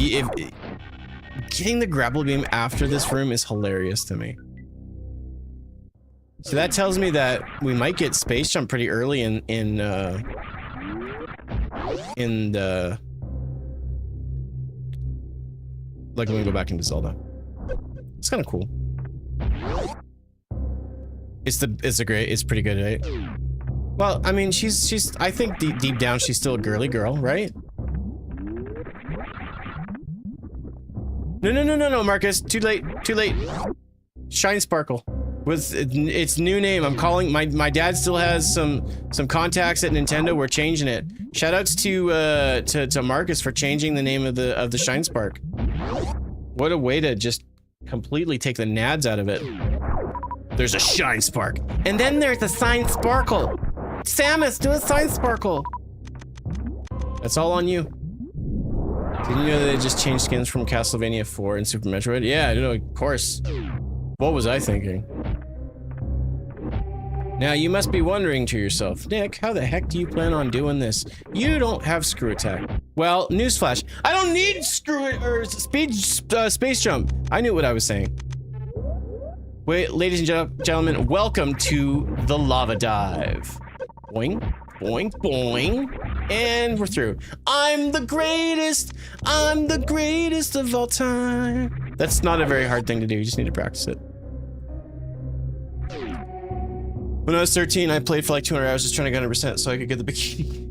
getting the grapple beam after this room is hilarious to me. So that tells me that we might get space jump pretty early in the like when we go back into Zelda. It's kind of cool. It's pretty good, right? Well, I mean, she's I think deep down she's still a girly girl, right? No, Marcus. Too late. Shine Sparkle. With its new name. I'm calling my dad still has some contacts at Nintendo. We're changing it. Shoutouts to Marcus for changing the name of the Shine Spark. What a way to just completely take the nads out of it. There's a Shine Spark. And then there's a Shine Sparkle. Samus, do a Shine Sparkle. That's all on you. Didn't you know that they just changed skins from Castlevania 4 and Super Metroid? Yeah, I know, of course. What was I thinking? Now, you must be wondering to yourself, Nick, how the heck do you plan on doing this? You don't have screw attack. Well, newsflash, I don't need space jump. I knew what I was saying. Wait, ladies and gentlemen, welcome to the lava dive. Boing, boing, boing. And we're through. I'm the greatest of all time. That's not a very hard thing to do, you just need to practice it. When I was 13, I played for like 200 hours just trying to get 100% so I could get the bikini.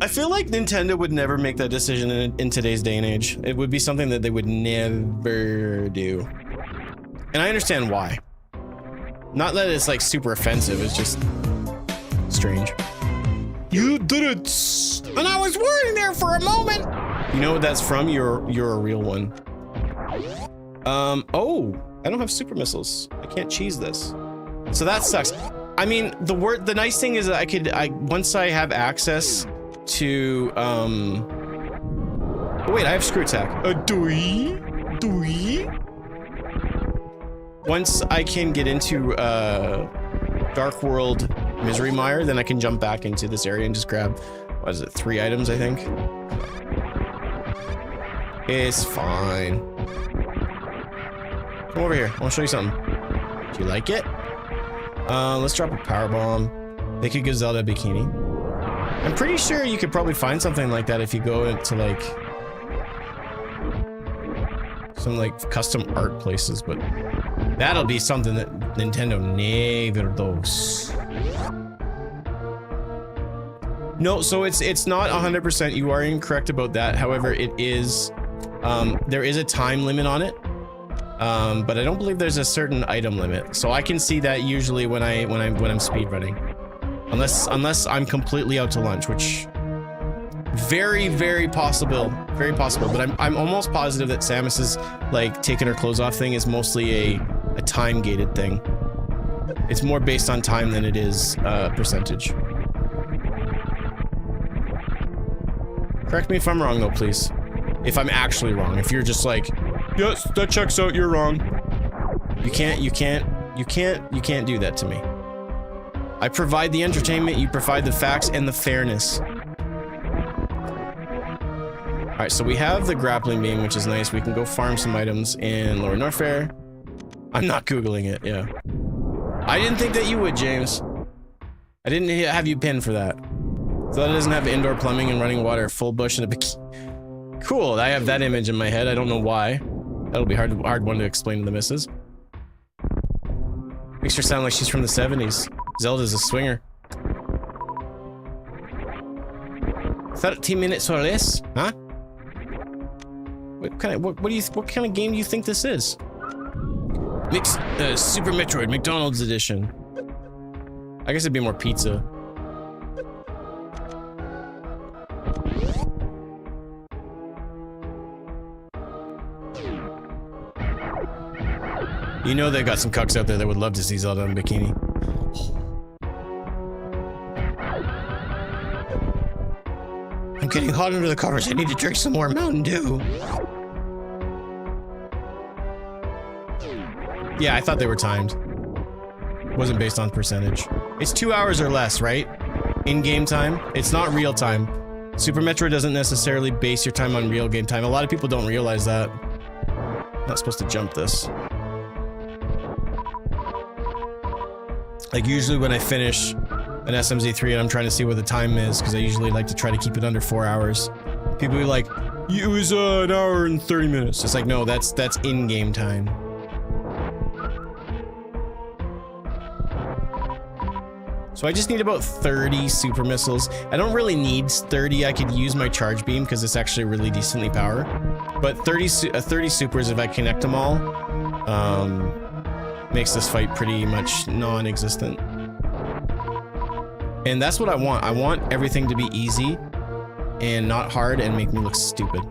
I feel like Nintendo would never make that decision in today's day and age. It would be something that they would never do. And I understand why. Not that it's like super offensive, it's just strange. You did it! And I was waiting there for a moment! You know what that's from? You're a real one. Oh, I don't have super missiles. I can't cheese this. So that sucks. I mean, the nice thing is that once I have access to, oh wait, I have screw attack. Doi. Once I can get into, Dark World Misery Mire, then I can jump back into this area and just grab, what is it, 3 items, I think? It's fine. Come over here, I want to show you something. Do you like it? Let's drop a power bomb. They could give Zelda a bikini. I'm pretty sure you could probably find something like that if you go into like Some like custom art places, but that'll be something that Nintendo never does. No, so it's not 100%. You are incorrect about that. However, it is there is a time limit on it. But I don't believe there's a certain item limit. So I can see that usually when I'm speedrunning. Unless I'm completely out to lunch, which very possible. Very possible. But I'm almost positive that Samus's like taking her clothes off thing is mostly a time gated thing. It's more based on time than it is percentage. Correct me if I'm wrong though, please. If I'm actually wrong. If you're just like, yes, that checks out, you're wrong. You can't do that to me. I provide the entertainment, you provide the facts and the fairness. Alright, so we have the grappling beam, which is nice. We can go farm some items in Lower Norfair. I'm not Googling it, yeah. I didn't think that you would, James. I didn't have you pinned for that. So that doesn't have indoor plumbing and running water, full bush and a bikini. Cool, I have that image in my head. I don't know why. That'll be hard one to explain to the missus. Makes her sound like she's from the 70s. Zelda's a swinger. 13 minutes or less, huh? What kind of game do you think this is? Super Metroid McDonald's edition. I guess it'd be more pizza. You know they got some cucks out there that would love to see Zelda in a bikini. I'm getting hot under the covers. I need to drink some more Mountain Dew. Yeah, I thought they were timed. Wasn't based on percentage. It's 2 hours or less, right? In-game time. It's not real time. Super Metroid doesn't necessarily base your time on real game time. A lot of people don't realize that. Not supposed to jump this. Like usually when I finish an SMZ3 and I'm trying to see what the time is, because I usually like to try to keep it under 4 hours. People are like, it was an hour and 30 minutes. It's like, no, that's in-game time. So I just need about 30 super missiles. I don't really need 30. I could use my charge beam because it's actually really decently powered. But 30 supers, if I connect them all, makes this fight pretty much non-existent. And that's what I want. I want everything to be easy and not hard and make me look stupid.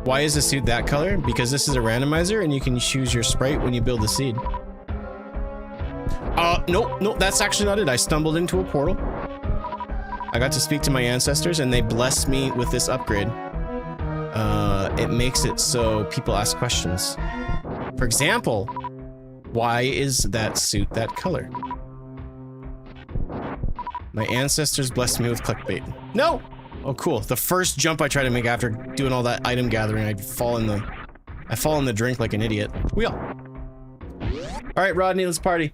Why is the suit that color? Because this is a randomizer and you can choose your sprite when you build the seed. Nope, that's actually not it. I stumbled into a portal. I got to speak to my ancestors and they blessed me with this upgrade. It makes it so people ask questions. For example, why is that suit that color? My ancestors blessed me with clickbait. No! Oh, cool. The first jump I try to make after doing all that item gathering, I fall in the drink like an idiot. Wheel. All right, Rodney, let's party.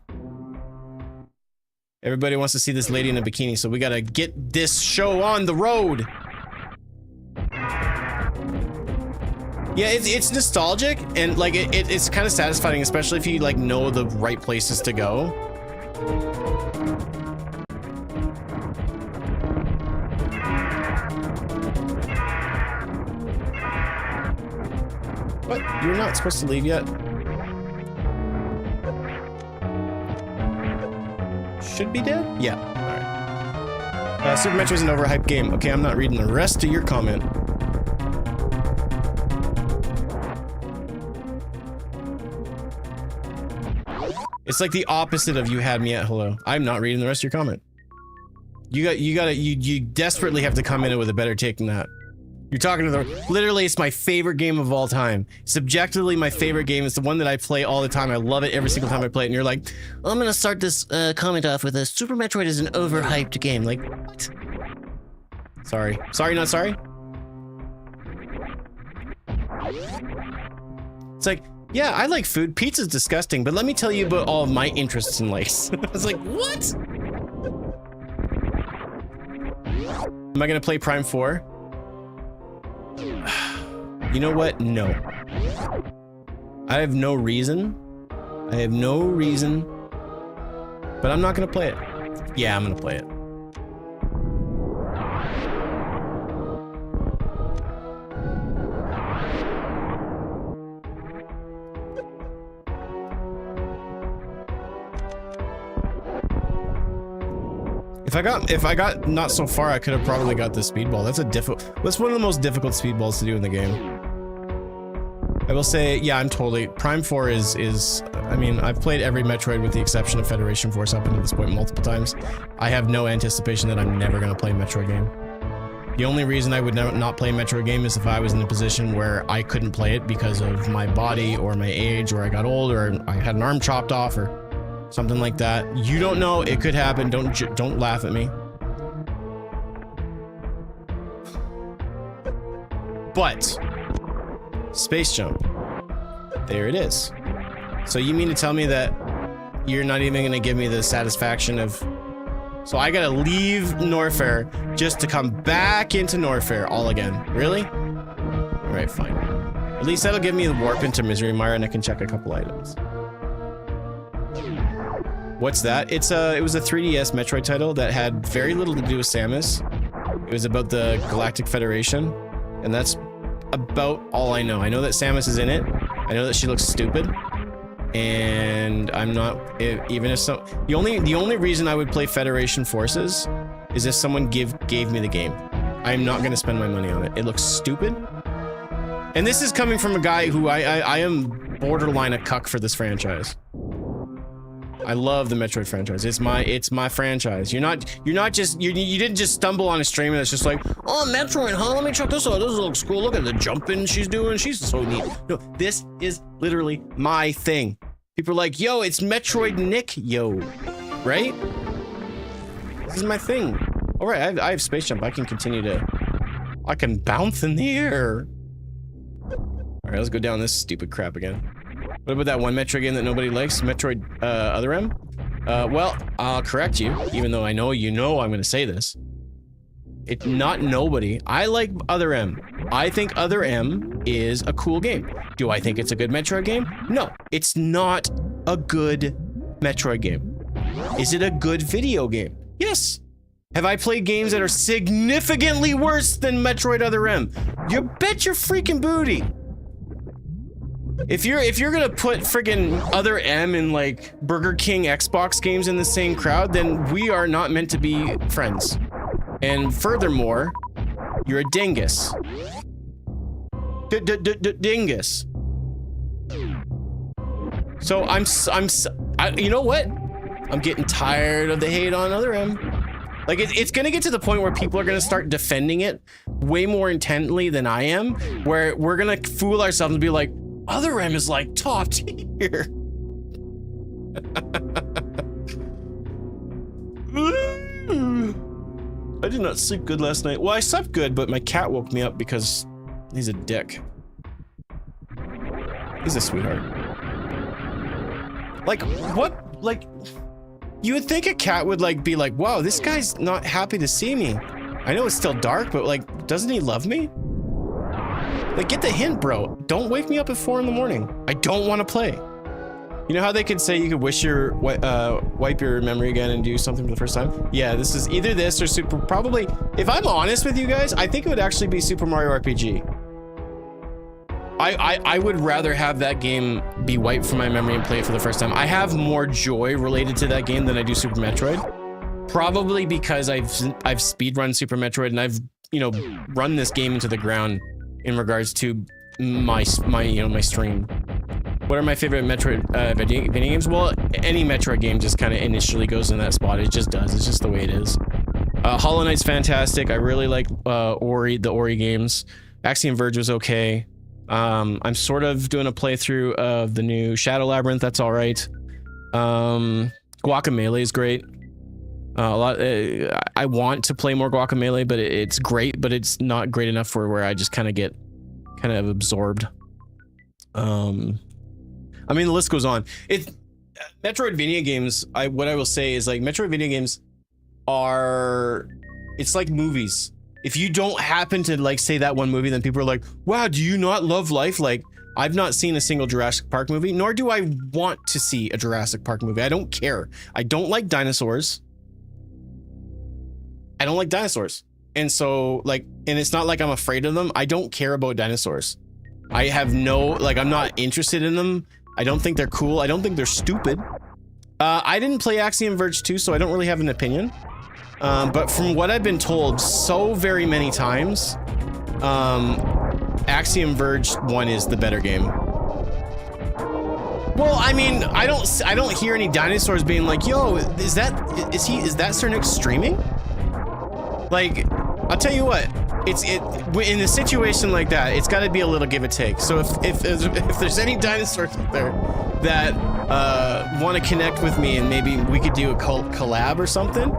Everybody wants to see this lady in a bikini, so we gotta get this show on the road. Yeah, it's nostalgic, and like it's kind of satisfying, especially if you like know the right places to go. What? You're not supposed to leave yet? Should be dead? Yeah. Alright. Super Metroid's an overhyped game. Okay, I'm not reading the rest of your comment. It's like the opposite of you had me at hello. I'm not reading the rest of your comment. You desperately have to come in with a better take than that. You're talking to the... Literally, it's my favorite game of all time. Subjectively, my favorite game. It's the one that I play all the time. I love it every single time I play it. And you're like, well, I'm gonna start this comment off with a Super Metroid is an overhyped game. Like, what? Sorry. Sorry, not sorry? It's like, yeah, I like food. Pizza's disgusting, but let me tell you about all of my interests in life. I was like, what? Am I gonna play Prime 4? You know what? No. I have no reason. I have no reason. But I'm not gonna play it. Yeah, I'm gonna play it. If I got not so far, I could have probably got the speedball. That's one of the most difficult speedballs to do in the game. I will say, yeah, I'm totally Prime 4 is I mean, I've played every Metroid with the exception of Federation Force up until this point multiple times. I have no anticipation that I'm never gonna play a Metroid game. The only reason I would not play a Metroid game is if I was in a position where I couldn't play it because of my body or my age, or I got old, or I had an arm chopped off, or something like that. You don't know. It could happen. Don't laugh at me. But Space Jump. There it is. So you mean to tell me that you're not even going to give me the satisfaction of... So I gotta leave Norfair just to come back into Norfair all again. Really? Alright, fine. At least that'll give me the warp into Misery Mire and I can check a couple items. What's that? It was a 3DS Metroid title that had very little to do with Samus. It was about the Galactic Federation, and that's about all I know. I know that Samus is in it. I know that she looks stupid, and I'm not even if so. The only reason I would play Federation Forces is if someone gave me the game. I'm not gonna spend my money on it. It looks stupid, and this is coming from a guy who I am borderline a cuck for this franchise. I love the Metroid franchise. It's my franchise. You didn't just stumble on a streamer that's just like, oh, Metroid, huh? Let me check this out. This looks cool. Look at the jumping she's doing. She's so neat. No, this is literally my thing. People are like, yo, it's Metroid Nick, yo. Right? This is my thing. All right, I have Space Jump. I can continue to... I can bounce in the air. All right, let's go down this stupid crap again. What about that one Metroid game that nobody likes? Metroid, Other M? Well, I'll correct you, even though I know you know I'm gonna say this. It's not nobody. I like Other M. I think Other M is a cool game. Do I think it's a good Metroid game? No, it's not a good Metroid game. Is it a good video game? Yes. Have I played games that are significantly worse than Metroid Other M? You bet your freaking booty. If you're gonna put friggin' Other M and like Burger King Xbox games in the same crowd, then we are not meant to be friends. And furthermore, you're a dingus. Dingus. So you know what? I'm getting tired of the hate on Other M. Like it's gonna get to the point where people are gonna start defending it way more intently than I am, where we're gonna fool ourselves and be like, Other M is like top tier. I did not sleep good last night. Well, I slept good, but my cat woke me up because he's a dick. He's a sweetheart. Like, what? Like, you would think a cat would like be like, wow, this guy's not happy to see me. I know it's still dark, but like, doesn't he love me? Like, get the hint, bro. Don't wake me up at 4 in the morning. I don't want to play. You know how they could say you could wipe your memory again and do something for the first time? Yeah, this is either this or probably, if I'm honest with you guys, I think it would actually be Super Mario RPG. I would rather have that game be wiped from my memory and play it for the first time. I have more joy related to that game than I do Super Metroid. Probably because I've speedrun Super Metroid and I've, you know, run this game into the ground in regards to my stream. What are my favorite Metroid video games? Well, any Metroid game just kind of initially goes in that spot. It just does. It's just the way it is. Hollow Knight's fantastic. I really like the Ori games. Axiom Verge was okay. I'm sort of doing a playthrough of the new Shadow Labyrinth. That's all right. Guacamelee is great. I want to play more Guacamelee, but it's great, but it's not great enough for where I just kind of get absorbed. I mean, the list goes on. Metroidvania games, what I will say is, like, Metroidvania games are, it's like movies. if you don't happen to like say that one movie, then people are like, wow, do you not love life? Like, I've not seen a single Jurassic Park movie, nor do I want to see a Jurassic Park movie. I don't care. I don't like dinosaurs. I don't like dinosaurs. And so, like, and it's not like I'm afraid of them. I don't care about dinosaurs. I have no, like, I'm not interested in them. I don't think they're cool. I don't think they're stupid. I didn't play Axiom Verge 2, so I don't really have an opinion. But from what I've been told so very many times, Axiom Verge 1 is the better game. Well, I mean, I don't hear any dinosaurs being like, yo, is that Sir Nick streaming? Like, I'll tell you what, in a situation like that, it's got to be a little give and take. So if there's any dinosaurs out there that want to connect with me and maybe we could do a collab or something,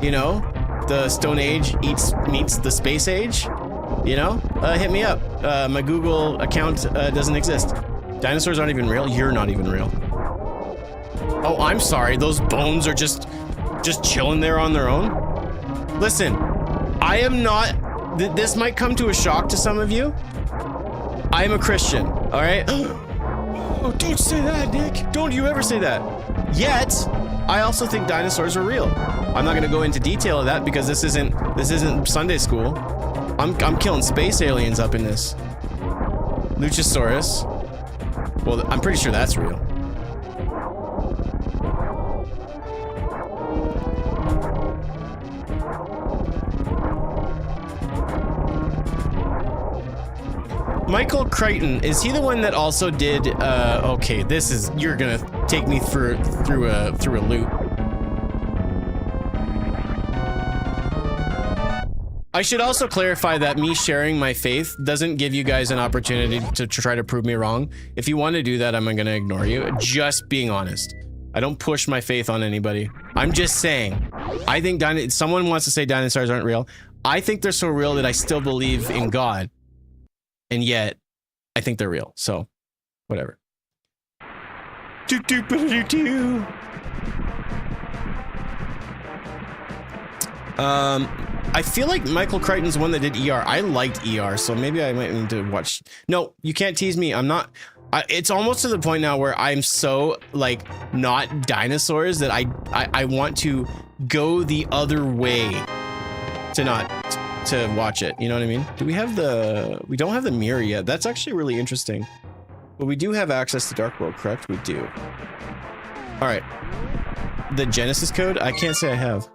you know, the Stone Age meets the Space Age, you know, hit me up. My Google account doesn't exist. Dinosaurs aren't even real. You're not even real. Oh, I'm sorry. Those bones are just chilling there on their own. Listen, I am not. This might come to a shock to some of you. I am a Christian. All right. Oh, don't say that, Nick. Don't you ever say that. Yet, I also think dinosaurs are real. I'm not going to go into detail of that because this isn't Sunday school. I'm killing space aliens up in this. Luchasaurus. Well, I'm pretty sure that's real. Michael Crichton, is he the one that also did okay, you're gonna take me through a loop. I should also clarify that me sharing my faith doesn't give you guys an opportunity to try to prove me wrong. If you want to do that, I'm gonna ignore you. Just being honest. I don't push my faith on anybody. I'm just saying, I think someone wants to say dinosaurs aren't real. I think they're so real that I still believe in God. And yet, I think they're real. So, whatever. I feel like Michael Crichton's one that did ER. I liked ER, so maybe I might need to watch. No, you can't tease me. I'm not. It's almost to the point now where I'm so like not dinosaurs that I want to go the other way to watch it. You know what I mean? We don't have the mirror yet. That's actually really interesting. But we do have access to Dark World, correct? We do. All right. The Genesis code? I can't say I have.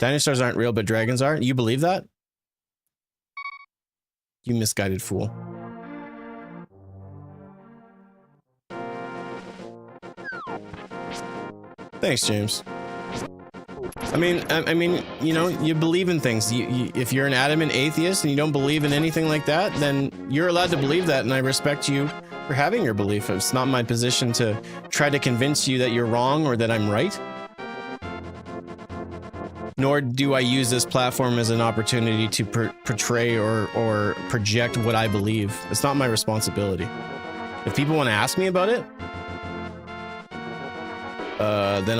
Dinosaurs aren't real, but dragons are? You believe that? You misguided fool. Thanks, James. I mean, you know, you believe in things. If you're an adamant atheist and you don't believe in anything like that, then you're allowed to believe that, and I respect you for having your belief. It's not my position to try to convince you that you're wrong or that I'm right. Nor do I use this platform as an opportunity to portray or project what I believe. It's not my responsibility. If people want to ask me about it, then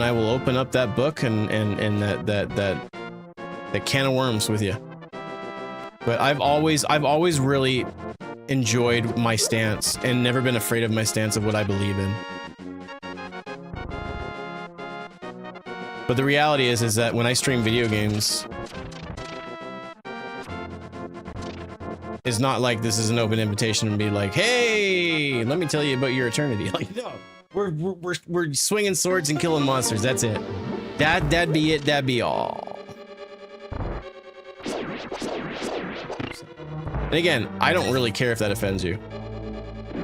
I will open up that book and that can of worms with you. But I've always really enjoyed my stance and never been afraid of my stance of what I believe in. But the reality is that when I stream video games, it's not like this is an open invitation to be like, hey, let me tell you about your eternity. Like, no, we're swinging swords and killing monsters. That's it. That'd be it. That'd be all. And again, I don't really care if that offends you.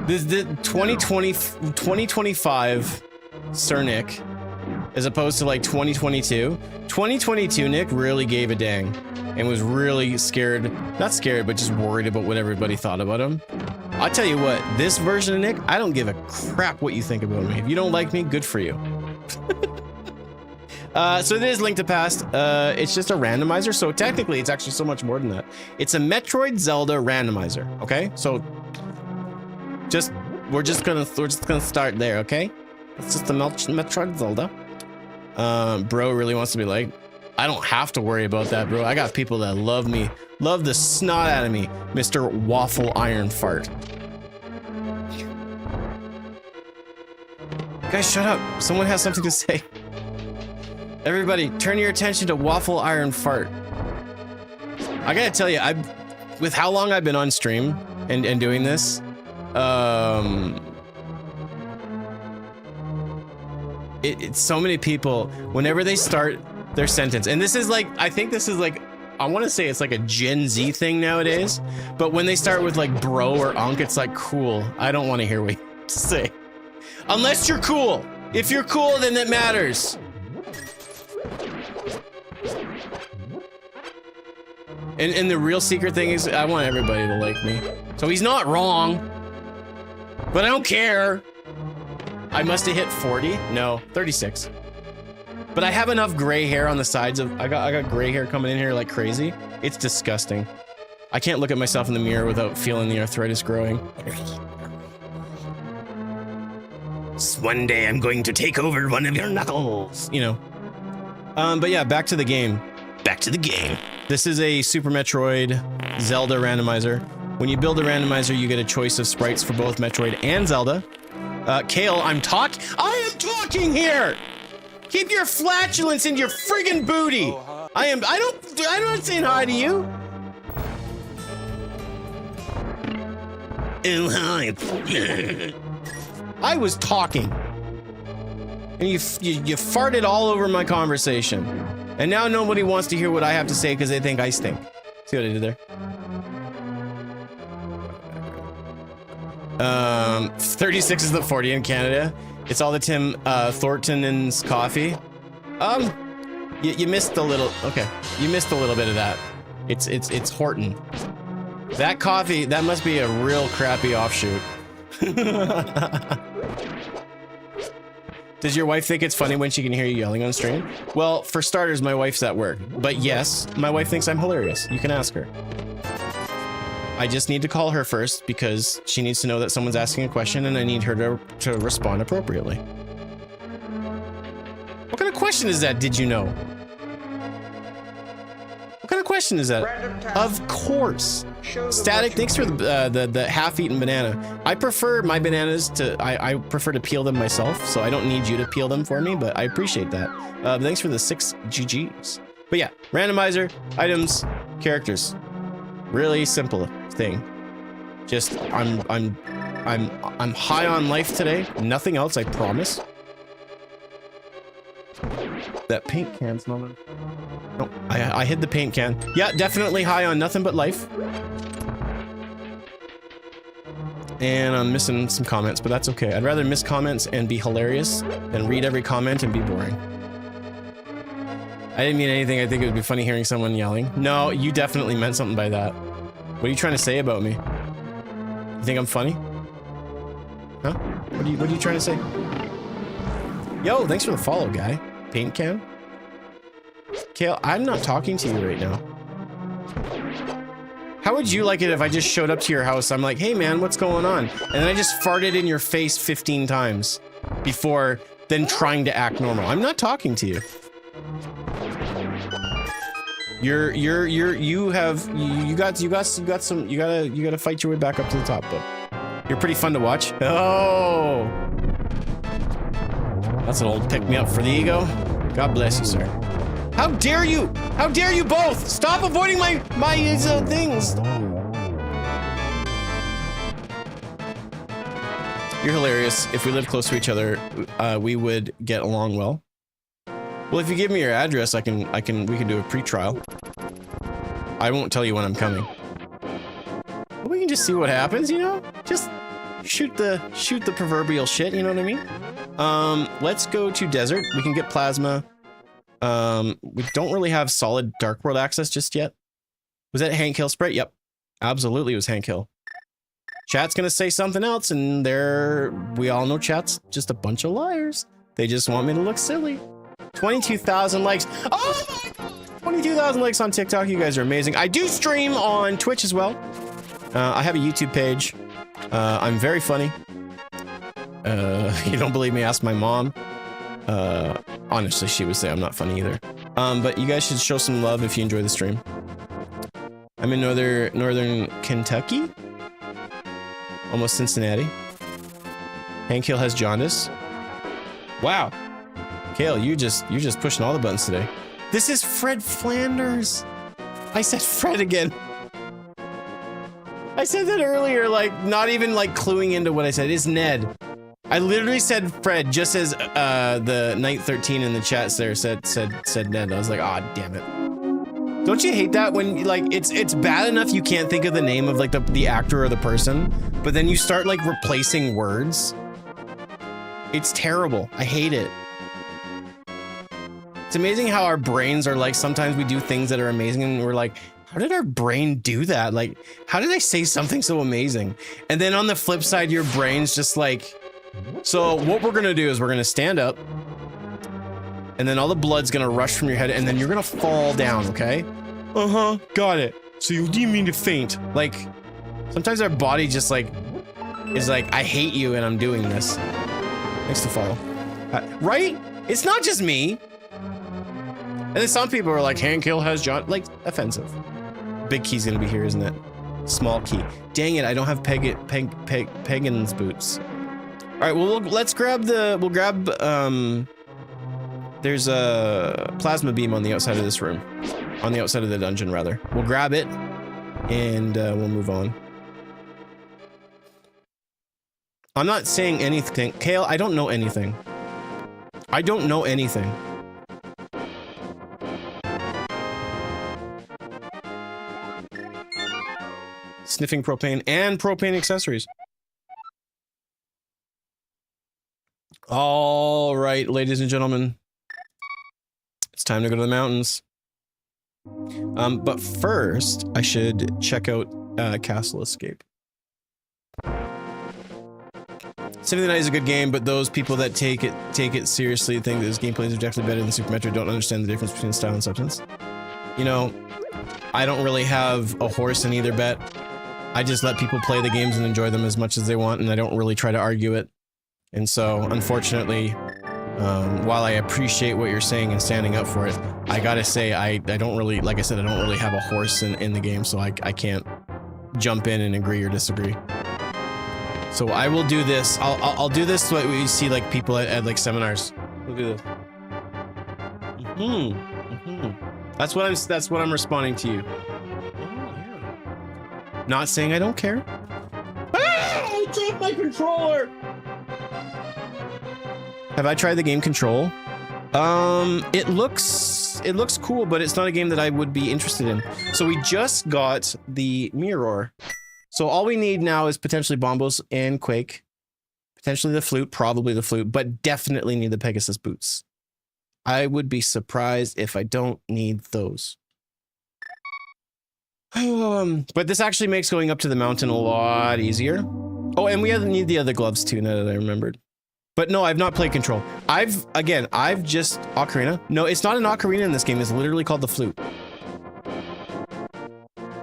The 2025 Sir Nick, as opposed to like 2022. 2022 Nick really gave a dang and was really scared, not scared, but just worried about what everybody thought about him. I'll tell you what, this version of Nick, I don't give a crap what you think about me. If you don't like me, good for you. So it is Link to Past. It's just a randomizer, so technically it's actually so much more than that. It's a Metroid Zelda randomizer, okay? So we're just gonna start there, okay? It's just a Metroid Zelda. Bro really wants to be like, I don't have to worry about that, bro. I got people that love me. Love the snot out of me, Mr. Waffle Iron Fart. Guys, shut up. Someone has something to say. Everybody, turn your attention to Waffle Iron Fart. I gotta tell you, with how long I've been on stream and doing this, it's so many people, whenever they start their sentence, and this is like, I think this is like, I want to say it's like a Gen Z thing nowadays, but when they start with like bro or unk, it's like, cool. I don't want to hear what you have to say. Unless you're cool. If you're cool, then that matters. And the real secret thing is I want everybody to like me. So he's not wrong. But I don't care. I must have hit 40. No, 36. But I have enough gray hair on the sides of I got gray hair coming in here like crazy. It's disgusting. I can't look at myself in the mirror without feeling the arthritis growing. One day I'm going to take over one of your knuckles, you know. But yeah, back to the game. Back to the game. This is a Super Metroid Zelda randomizer. When you build a randomizer, you get a choice of sprites for both Metroid and Zelda. Kale, I am talking here! Keep your flatulence in your friggin' booty! I'm not saying hi to you! Oh, hi. I was talking. And you farted all over my conversation. And now nobody wants to hear what I have to say because they think I stink. See what I did there? 36 is the 40 in Canada. It's all the Tim Thornton's coffee. You missed a little. Okay, you missed a little bit of that. It's Horton. That coffee, that must be a real crappy offshoot. Does your wife think it's funny when she can hear you yelling on stream? Well, for starters, my wife's at work. But yes, my wife thinks I'm hilarious. You can ask her. I just need to call her first because she needs to know that someone's asking a question and I need her to respond appropriately. What kind of question is that, did you know? What kind of question is that? Of course. Static, thanks for the half-eaten banana. I prefer my bananas to, I prefer to peel them myself, so I don't need you to peel them for me, but I appreciate that. Thanks for the 6 GGs. But yeah, randomizer, items, characters. Really simple thing. Just, I'm high on life today. Nothing else, I promise. That paint can's not on. No, I hid the paint can. Yeah, definitely high on nothing but life. And I'm missing some comments, but that's okay. I'd rather miss comments and be hilarious than read every comment and be boring. I didn't mean anything. I think it would be funny hearing someone yelling. No, you definitely meant something by that. What are you trying to say about me? You think I'm funny? Huh? What are you trying to say? Yo, thanks for the follow, guy. Paint can? Kale, I'm not talking to you right now. How would you like it if I just showed up to your house? I'm like, hey man, what's going on? And then I just farted in your face 15 times before then trying to act normal. I'm not talking to you. You gotta fight your way back up to the top, but you're pretty fun to watch. Oh, that's an old pick-me-up for the ego. God bless you, sir. How dare you? How dare you both? Stop avoiding my things. You're hilarious. If we lived close to each other, we would get along well. Well, if you give me your address, we can do a pre-trial. I won't tell you when I'm coming. But we can just see what happens, you know? Just shoot the proverbial shit, you know what I mean? Let's go to desert. We can get plasma. We don't really have solid Dark World access just yet. Was that Hank Hill sprite? Yep. Absolutely it was Hank Hill. Chat's gonna say something else, and we all know chat's just a bunch of liars. They just want me to look silly. 22,000 likes. Oh my god! 22,000 likes on TikTok. You guys are amazing. I do stream on Twitch as well. I have a YouTube page. I'm very funny. You don't believe me? Ask my mom. Honestly, she would say I'm not funny either. But you guys should show some love if you enjoy the stream. I'm in northern Kentucky, almost Cincinnati. Hank Hill has jaundice. Wow, Kale, you're just pushing all the buttons today. This is Fred Flanders. I said Fred again. I said that earlier, like not even like cluing into what I said. It's Ned. I literally said Fred just as the Night 13 in the chat there said Ned. I was like, ah, damn it. Don't you hate that when like it's bad enough you can't think of the name of like the actor or the person, but then you start like replacing words? It's terrible. I hate it. It's amazing how our brains are like, sometimes we do things that are amazing and we're like, how did our brain do that? Like, how did I say something so amazing? And then on the flip side, your brain's just like, so what we're gonna do is we're gonna stand up and then all the blood's gonna rush from your head and then you're gonna fall down, okay? Uh-huh, got it. So you didn't mean to faint. Like, sometimes our body just like, is like, I hate you and I'm doing this. Thanks to follow. Right? It's not just me. And then some people are like, Hank Hill has John, like, offensive. Big key's gonna be here, isn't it? Small key. Dang it, I don't have Pagan's boots. All right, well, let's grab there's a plasma beam on the outside of this room. On the outside of the dungeon, rather. We'll grab it, and we'll move on. I'm not saying anything. Kale, I don't know anything. I don't know anything. Sniffing propane and propane accessories. All right, ladies and gentlemen. It's time to go to the mountains. But first, I should check out Castle Escape. Symphony of the Night is a good game, but those people that take it seriously think that this gameplay is objectively better than Super Metroid don't understand the difference between style and substance. You know, I don't really have a horse in either bet. I just let people play the games and enjoy them as much as they want, and I don't really try to argue it. And so, unfortunately, while I appreciate what you're saying and standing up for it, I gotta say, I don't really, like I said, I don't really have a horse in the game, so I can't jump in and agree or disagree. So I will do this. I'll do this so we see like people at like seminars. We'll do this. That's what I'm responding to you. Not saying I don't care. Ah, I dropped my controller. Have I tried the game Control? It looks cool, but it's not a game that I would be interested in. So we just got the Mirror. So all we need now is potentially Bombos and Quake. Potentially the flute, probably the flute, but definitely need the Pegasus boots. I would be surprised if I don't need those. But this actually makes going up to the mountain a lot easier. Oh, and we need the other gloves too, now that I remembered. But no, I've not played Control. I've just Ocarina. No, it's not an ocarina in this game. It's literally called the flute.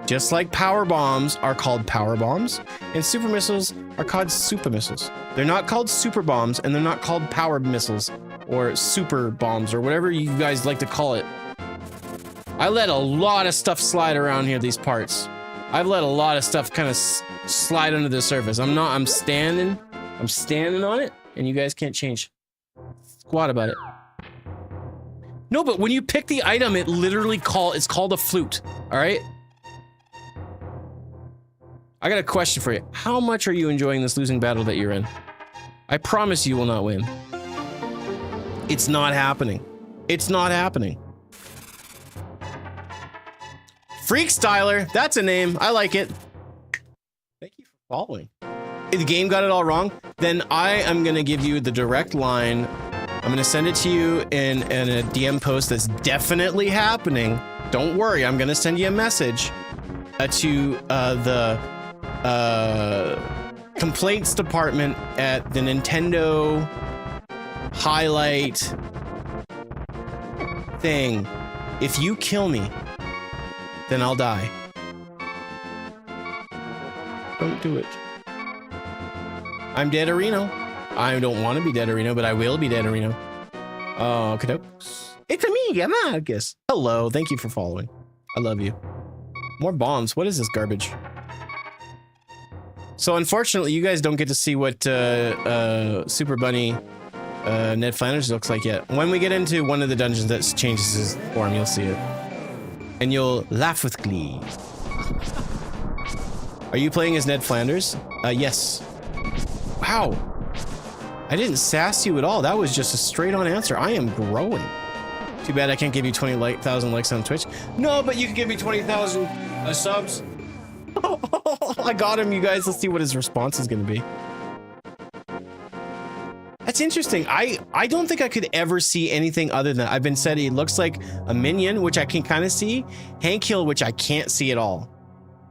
Just like power bombs are called power bombs, and super missiles are called super missiles. They're not called super bombs, and they're not called power missiles, or super bombs, or whatever you guys like to call it. I let a lot of stuff slide around here, these parts. I've let a lot of stuff kind of slide under the surface. I'm standing on it, and you guys can't change squat about it. No, but when you pick the item, it literally it's called a flute, all right? I got a question for you. How much are you enjoying this losing battle that you're in? I promise you will not win. It's not happening. It's not happening. Freak Styler, that's a name. I like it. Thank you for following. If the game got it all wrong, then I am going to give you the direct line. I'm going to send it to you in a DM post that's definitely happening. Don't worry, I'm going to send you a message to the complaints department at the Nintendo highlight thing. If you kill me, then I'll die. Don't do it. I'm Dead Areno. I don't want to be Dead Areno, but I will be Dead Areno. Oh, kadokes. It's a me. amiga Marcus. Hello, thank you for following. I love you. More bombs. What is this garbage? So unfortunately, you guys don't get to see what Super Bunny Ned Flanders looks like yet. When we get into one of the dungeons that changes his form, you'll see it. And you'll laugh with glee. Are you playing as Ned Flanders? Yes. Wow. I didn't sass you at all. That was just a straight on answer. I am growing. Too bad I can't give you 20,000 likes on Twitch. No, but you can give me 20,000 subs. I got him, you guys. Let's see what his response is going to be. That's interesting. I don't think I could ever see anything other than I've been said he looks like a minion, which I can kind of see. Hank Hill, which I can't see at all.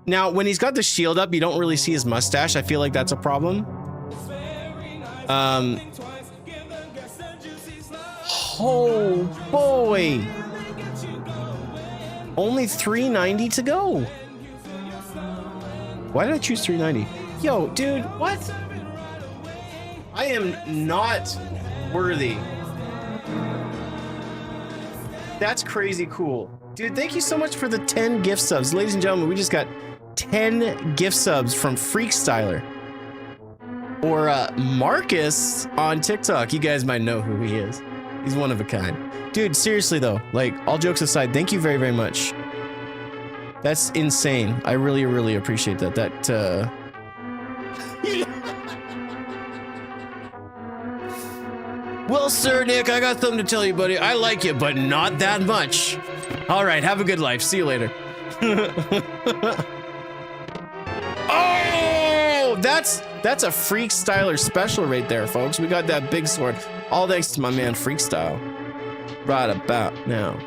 Now, when he's got the shield up, you don't really see his mustache. I feel like that's a problem. Oh boy. Only 390 to go. Why did I choose 390? Yo, dude, what? I am not worthy. That's crazy cool. Dude, thank you so much for the 10 gift subs. Ladies and gentlemen, we just got 10 gift subs from Freakstyler. Or Marcus on TikTok. You guys might know who he is. He's one of a kind. Dude, seriously though, like, all jokes aside, thank you very, very much. That's insane. I really, really appreciate that. Well, Sir Nick, I got something to tell you, buddy. I like you, but not that much. All right, have a good life. See you later. Oh, that's a Freakstyler special right there, folks. We got that big sword. All thanks to my man Freakstyle. Right about now.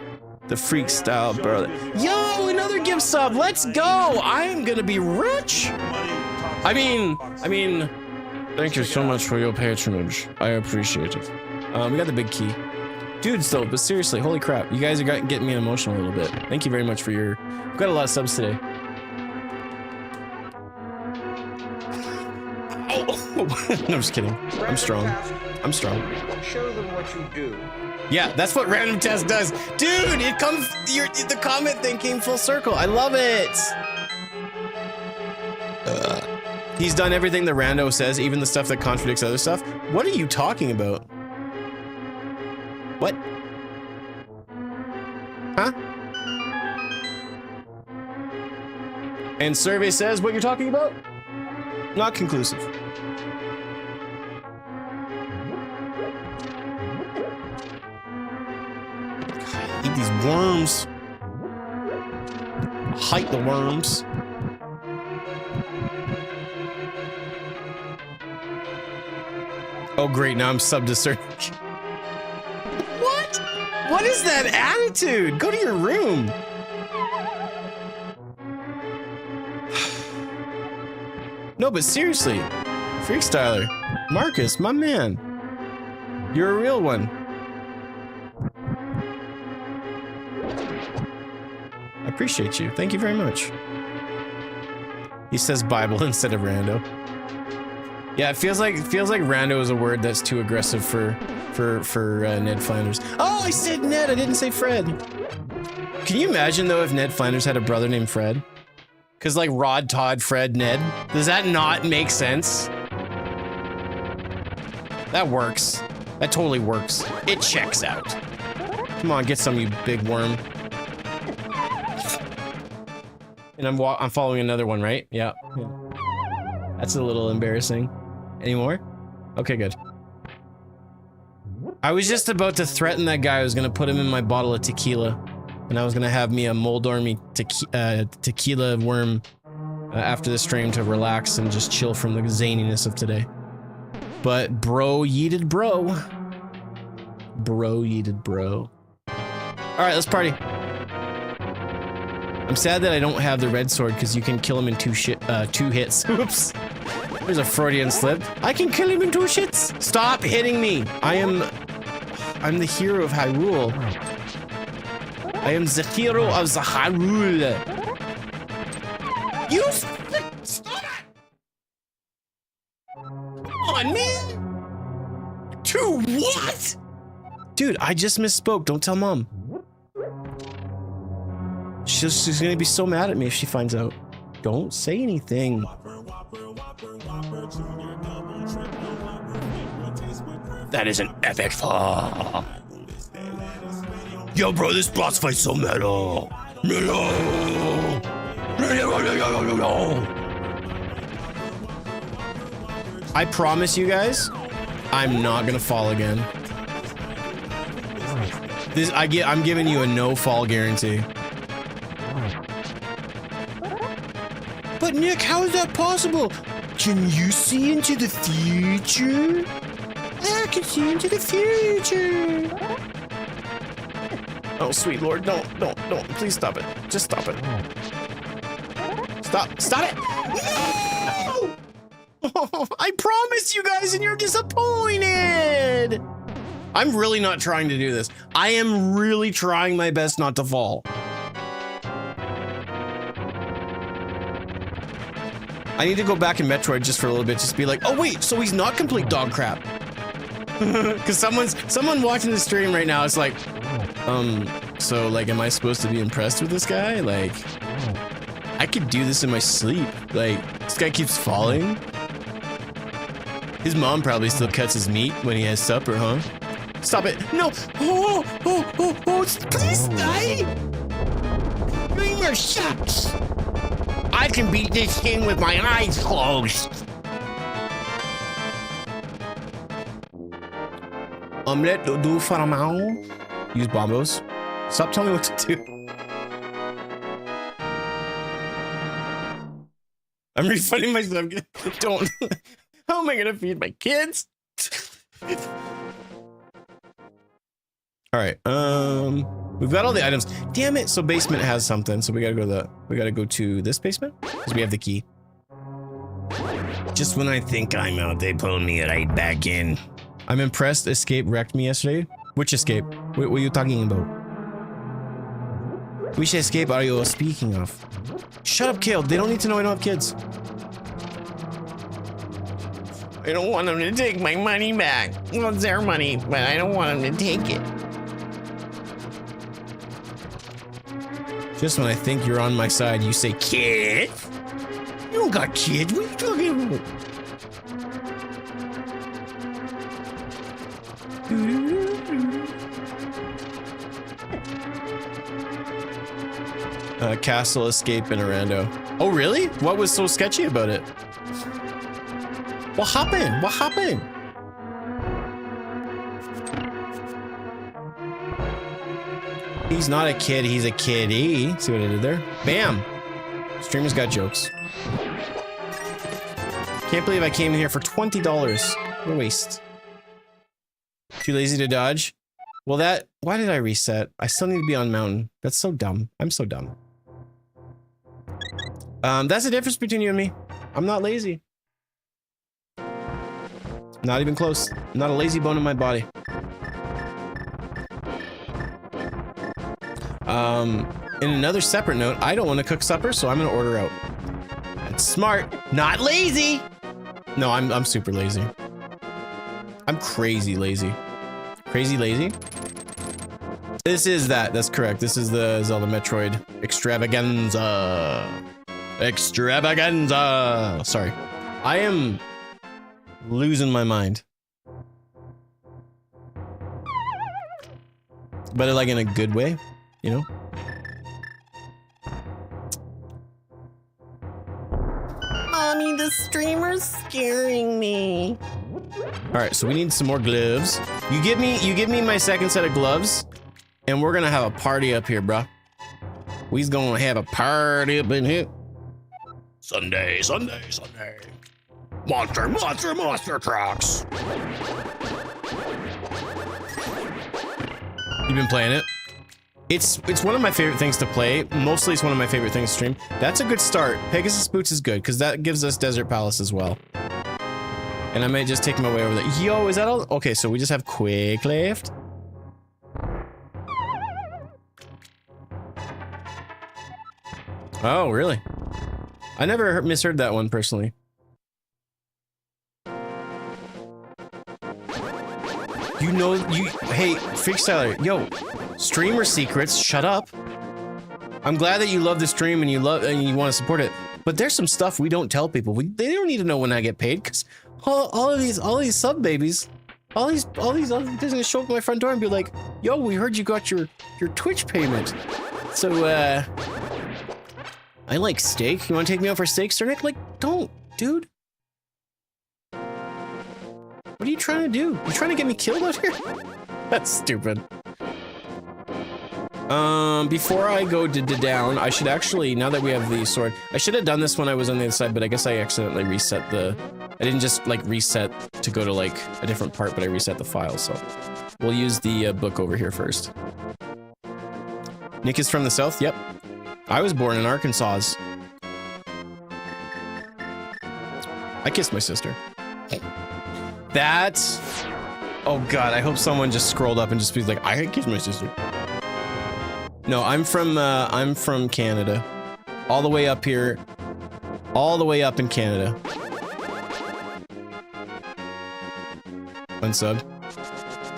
The Freakstyle brother. Yo, another gift sub. Let's go. I am gonna be rich. I mean, thank you so much for your patronage. I appreciate it. We got the big key. Dudes though, but seriously, holy crap. You guys are getting me emotional a little bit. Thank you very much for your... We've got a lot of subs today. Oh. No, I'm just kidding. I'm strong. I'm strong. Show them what you do. Yeah, that's what random test does. Dude, it comes... the comment thing came full circle. I love it. He's done everything the rando says, even the stuff that contradicts other stuff. What are you talking about? What? Huh? And survey says what you're talking about? Not conclusive. I hate these worms. Hate the worms. Oh great, now I'm subbed to certain. What? What is that attitude? Go to your room. No, but seriously, Freakstyler, Marcus, my man, you're a real one. I appreciate you. Thank you very much. He says Bible instead of rando. Yeah, it feels like rando is a word that's too aggressive for Ned Flanders. Oh, I said Ned. I didn't say Fred. Can you imagine though if Ned Flanders had a brother named Fred? Cause like Rod, Todd, Fred, Ned. Does that not make sense? That works. That totally works. It checks out. Come on, get some, you big worm. And I'm following another one, right? Yeah. That's a little embarrassing. Any more? Okay, good. I was just about to threaten that guy. I was gonna put him in my bottle of tequila, and I was gonna have me a Moldormy tequila worm after the stream to relax and just chill from the zaniness of today. But bro yeeted bro. Bro yeeted bro. All right, let's party. I'm sad that I don't have the red sword because you can kill him in two hits. Oops. There's a Freudian slip. I can kill him in 2 shits. Stop hitting me. I'm the hero of Hyrule. I am the hero of the Hyrule. You stop it! Come on, man. To what? Dude, I just misspoke. Don't tell mom. She's gonna be so mad at me if she finds out. Don't say anything. That is an epic fall. Yo, bro, this boss fight's so metal. Metal. I promise you guys, I'm not gonna fall again. I'm giving you a no fall guarantee. But Nick, how is that possible? Can you see into the future? I can see into the future. Oh, sweet Lord, don't. Please stop it. Just stop it. Stop it. No! I promise you guys, and you're disappointed. I'm really not trying to do this. I am really trying my best not to fall. I need to go back in Metroid just for a little bit, just be like, oh wait, so he's not complete dog crap. Because someone watching the stream right now is like, so like, am I supposed to be impressed with this guy? Like, I could do this in my sleep. Like, this guy keeps falling. His mom probably still cuts his meat when he has supper, huh? Stop it. No. Oh, please stay. 3 more shots. I can beat this thing with my eyes closed. Omelette du fromage. Use bombos. Stop telling me what to do. I'm refunding myself. Don't. How am I gonna feed my kids? All right. We've got all the items. Damn it! So basement has something. So we gotta go to this basement because we have the key. Just when I think I'm out, they pull me right back in. I'm impressed. Escape wrecked me yesterday. Which escape? What are you talking about? Which escape are you speaking of? Shut up, Kale. They don't need to know I don't have kids. I don't want them to take my money back. Well, it's their money, but I don't want them to take it. Just when I think you're on my side, you say, kid? You don't got kids. What are you talking about? Castle escape in Arando. Oh, really? What was so sketchy about it? What happened? What happened? He's not a kid, he's a kiddie. See what I did there? Bam! Streamer's got jokes. Can't believe I came in here for $20. What a waste. Too lazy to dodge? Well, why did I reset? I still need to be on mountain. That's so dumb. I'm so dumb. That's the difference between you and me. I'm not lazy. Not even close. Not a lazy bone in my body. In another separate note, I don't want to cook supper, so I'm gonna order out. That's smart. Not lazy. No, I'm super lazy. I'm crazy lazy. Crazy lazy? This is that. That's correct. This is the Zelda Metroid extravaganza. Extravaganza. Sorry. I am losing my mind. But like in a good way, you know? Mommy, the streamer's scaring me. All right, so we need some more gloves. You give me my second set of gloves, and we're gonna have a party up here, bruh. We's gonna have a party up in here. Sunday. Monster trucks. You've been playing it? It's one of my favorite things to play. Mostly it's one of my favorite things to stream. That's a good start. Pegasus Boots is good, because that gives us Desert Palace as well. And I might just take my way over there. Yo, is that all? Okay, so we just have Quick left. Oh, really? I never misheard that one personally. You know, hey, Freak Styler, yo, streamer secrets, shut up. I'm glad that you love the stream and you want to support it. But there's some stuff we don't tell people. They don't need to know when I get paid, because all of these sub babies, all these other things gonna show up at my front door and be like, "Yo, we heard you got your Twitch payment." So I like steak. You want to take me out for steak, Sternick? Like, don't, dude. What are you trying to do? You trying to get me killed out here? That's stupid. Before I go down, I should actually, now that we have the sword, I should have done this when I was on the other side, but I guess I accidentally reset I didn't just like reset to go to like a different part, but I reset the file, so we'll use the book over here first. Nick is from the south? Yep. I was born in Arkansas. I kissed my sister. That's... Oh god, I hope someone just scrolled up and just be like, I kissed my sister. No, I'm from Canada. All the way up here. All the way up in Canada. Unsub.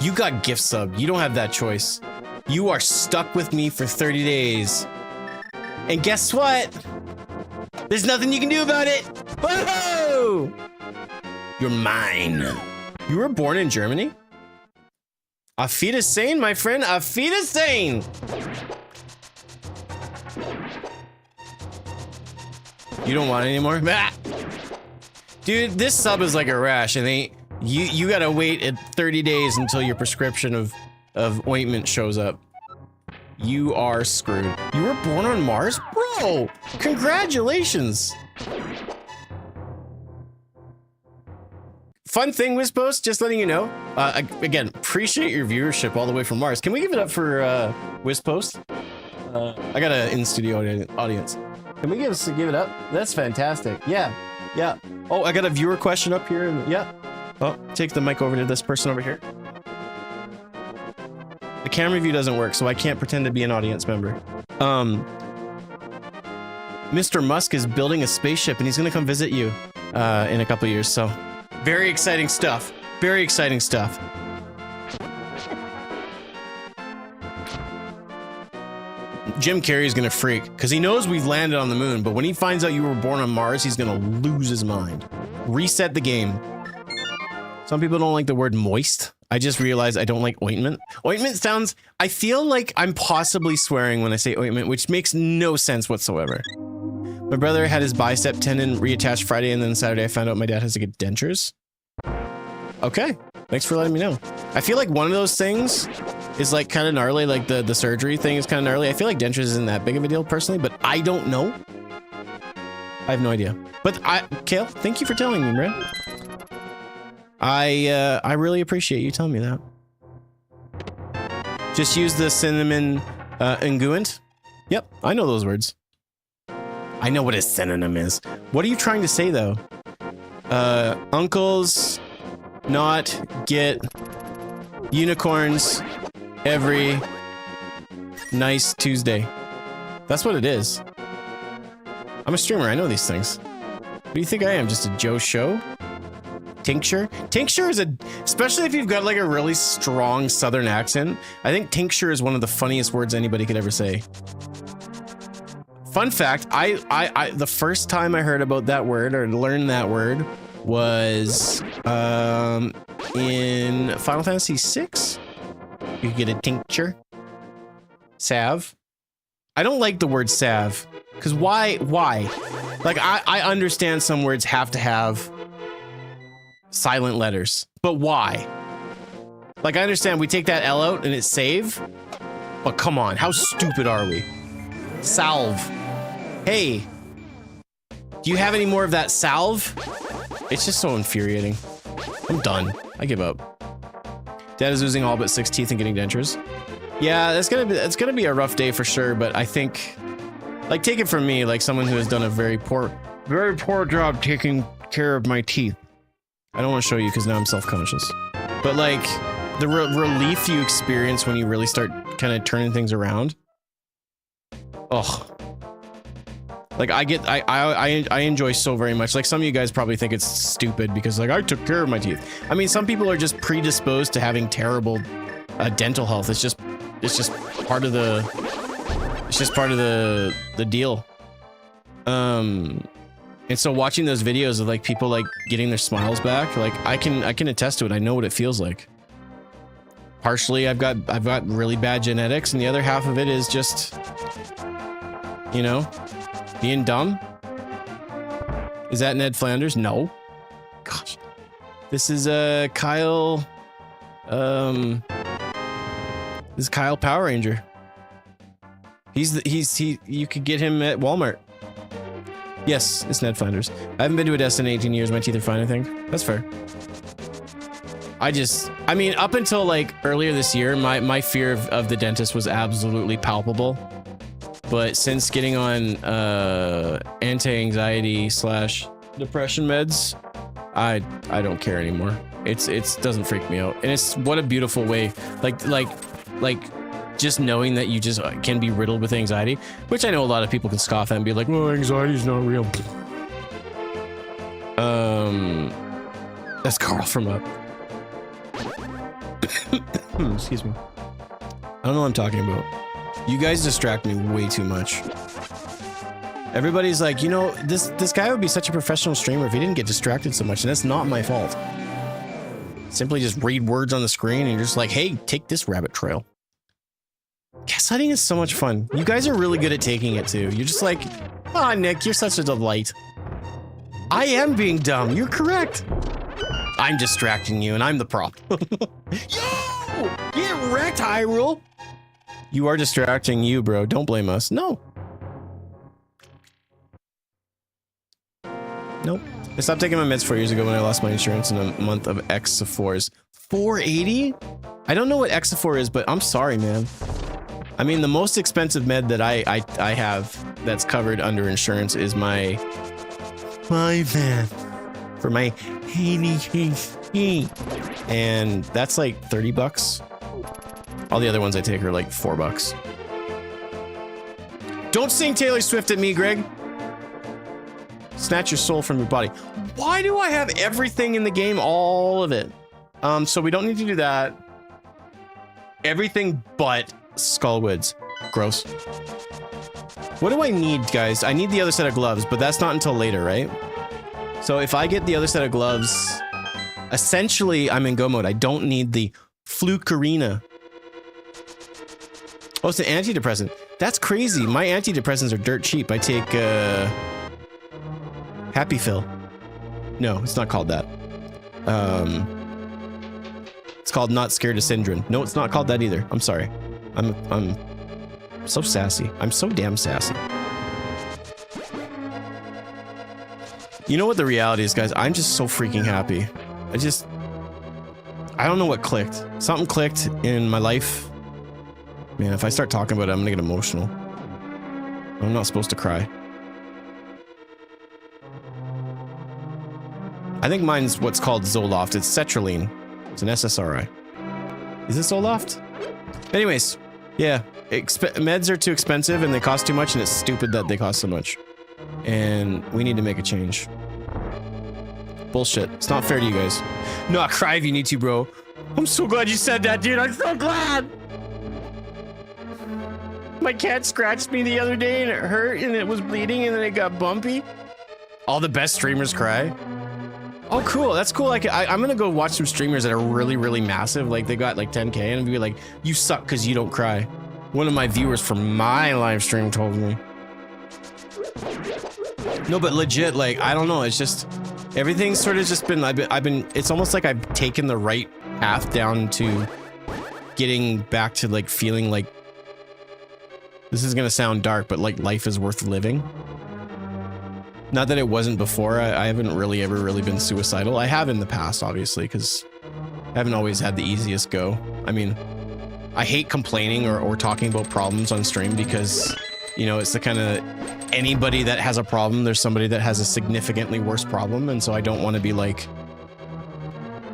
You got gift sub. You don't have that choice. You are stuck with me for 30 days. And guess what? There's nothing you can do about it. Whoa! You're mine. You were born in Germany? Auf Wiedersehen, my friend. Auf Wiedersehen. You don't want it anymore? Ah! Dude, this sub is like a rash, and you gotta wait at 30 days until your prescription of ointment shows up. You are screwed. You were born on Mars? Bro! Congratulations! Fun thing, Wizpost, just letting you know. Again, appreciate your viewership all the way from Mars. Can we give it up for Wizpost? I got an in-studio audience. Can we give it up? That's fantastic. Yeah, yeah. Oh, I got a viewer question up here. Yeah. Oh, take the mic over to this person over here. The camera view doesn't work, so I can't pretend to be an audience member. Mr. Musk is building a spaceship, and he's gonna come visit you in a couple of years, so very exciting stuff. Very exciting stuff. Jim Carrey's gonna freak, because he knows we've landed on the moon, but when he finds out you were born on Mars, he's gonna lose his mind. Reset the game. Some people don't like the word moist. I just realized I don't like ointment. Ointment sounds... I feel like I'm possibly swearing when I say ointment, which makes no sense whatsoever. My brother had his bicep tendon reattached Friday, and then Saturday I found out my dad has to get dentures. Okay, thanks for letting me know. I feel like one of those things is like kind of gnarly, like the surgery thing is kind of gnarly. I feel like dentures isn't that big of a deal personally, but I don't know. I have no idea. But Kale, thank you for telling me, man. I really appreciate you telling me that. Just use the cinnamon unguent. Yep, I know those words. I know what a synonym is. What are you trying to say though? Uncles not get unicorns every nice Tuesday. That's what it is. I'm a streamer, I know these things. What do you think I am, just a Joe Show? Tincture? Tincture is especially if you've got like a really strong southern accent, I think tincture is one of the funniest words anybody could ever say. Fun fact, the first time I heard about that word or learned that word was in Final Fantasy VI. You could get a tincture. Salve. I don't like the word salve, because why? Like, I understand some words have to have silent letters, but why? Like, I understand we take that L out and it's save, but come on, how stupid are we? Salve. Hey, do you have any more of that salve? It's just so infuriating. I'm done. I give up. Dad is losing all but 6 teeth and getting dentures. Yeah, it's gonna be a rough day for sure, but I think, like, take it from me, like someone who has done a very poor job taking care of my teeth. I don't want to show you because now I'm self-conscious. But like, the relief you experience when you really start kind of turning things around. Oh. Like, I enjoy so very much. Like, some of you guys probably think it's stupid because, like, I took care of my teeth. I mean, some people are just predisposed to having terrible dental health. It's just part of the It's just part of the deal. And so watching those videos of like people like getting their smiles back, like I can attest to it. I know what it feels like. Partially, I've got really bad genetics, and the other half of it is just, you know, being dumb. Is that Ned Flanders? No. Gosh. This is Kyle. This is Kyle Power Ranger. He. You could get him at Walmart. Yes, it's Ned Flanders. I haven't been to a dentist in 18 years. My teeth are fine, I think. That's fair. I mean, up until like earlier this year, my fear of the dentist was absolutely palpable. But since getting on anti-anxiety / depression meds, I don't care anymore. It doesn't freak me out. And it's what a beautiful way. Like just knowing that you just can be riddled with anxiety, which I know a lot of people can scoff at and be like, "Oh, anxiety's not real." That's Carl from Up. Excuse me. I don't know what I'm talking about. You guys distract me way too much. Everybody's like, you know, this guy would be such a professional streamer if he didn't get distracted so much, and that's not my fault. Simply just read words on the screen and you're just like, hey, take this rabbit trail. Guess hunting is so much fun. You guys are really good at taking it too. You're just like, ah, Nick, you're such a delight. I am being dumb. You're correct. I'm distracting you and I'm the problem. Yo! Get wrecked, Hyrule! You are distracting you, bro. Don't blame us. No. Nope. I stopped taking my meds 4 years ago when I lost my insurance in a month of X4s. 480? I don't know what X4 is, but I'm sorry, man. I mean, the most expensive med that I have that's covered under insurance is my van for my and that's like 30 bucks. All the other ones I take are like $4. Don't sing Taylor Swift at me, Greg. Snatch your soul from your body. Why do I have everything in the game? All of it. So we don't need to do that. Everything but Skullwoods. Gross. What do I need, guys? I need the other set of gloves, but that's not until later, right? So if I get the other set of gloves, essentially I'm in go mode. I don't need the Flucarina. Oh, it's an antidepressant. That's crazy. My antidepressants are dirt cheap. I take Happy Fill. No, it's not called that. It's called Not Scared of Syndrome. No, it's not called that either. I'm sorry. I'm so sassy. I'm so damn sassy. You know what the reality is, guys? I'm just so freaking happy. I don't know what clicked. Something clicked in my life. Man, if I start talking about it, I'm gonna get emotional. I'm not supposed to cry. I think mine's what's called Zoloft. It's Cetraline. It's an SSRI. Is it Zoloft? Anyways, yeah. Meds are too expensive and they cost too much, and it's stupid that they cost so much. And we need to make a change. Bullshit. It's not fair to you guys. Not cry if you need to, bro. I'm so glad you said that, dude. I'm so glad. My cat scratched me the other day and it hurt and it was bleeding and then it got bumpy. All the best streamers cry. Oh, cool. That's cool. Like, I'm gonna go watch some streamers that are really, really massive. Like, they got like 10K and be like, you suck because you don't cry. One of my viewers from my live stream told me. No, but legit, like, I don't know. It's just, everything's sort of just been, I've been, it's almost like I've taken the right path down to getting back to like feeling like, this is gonna sound dark, but like life is worth living. Not that it wasn't before. I haven't really ever really been suicidal. I have in the past, obviously, because I haven't always had the easiest go. I mean, I hate complaining or talking about problems on stream because, you know, it's the kind of, anybody that has a problem, there's somebody that has a significantly worse problem. And so I don't want to be like,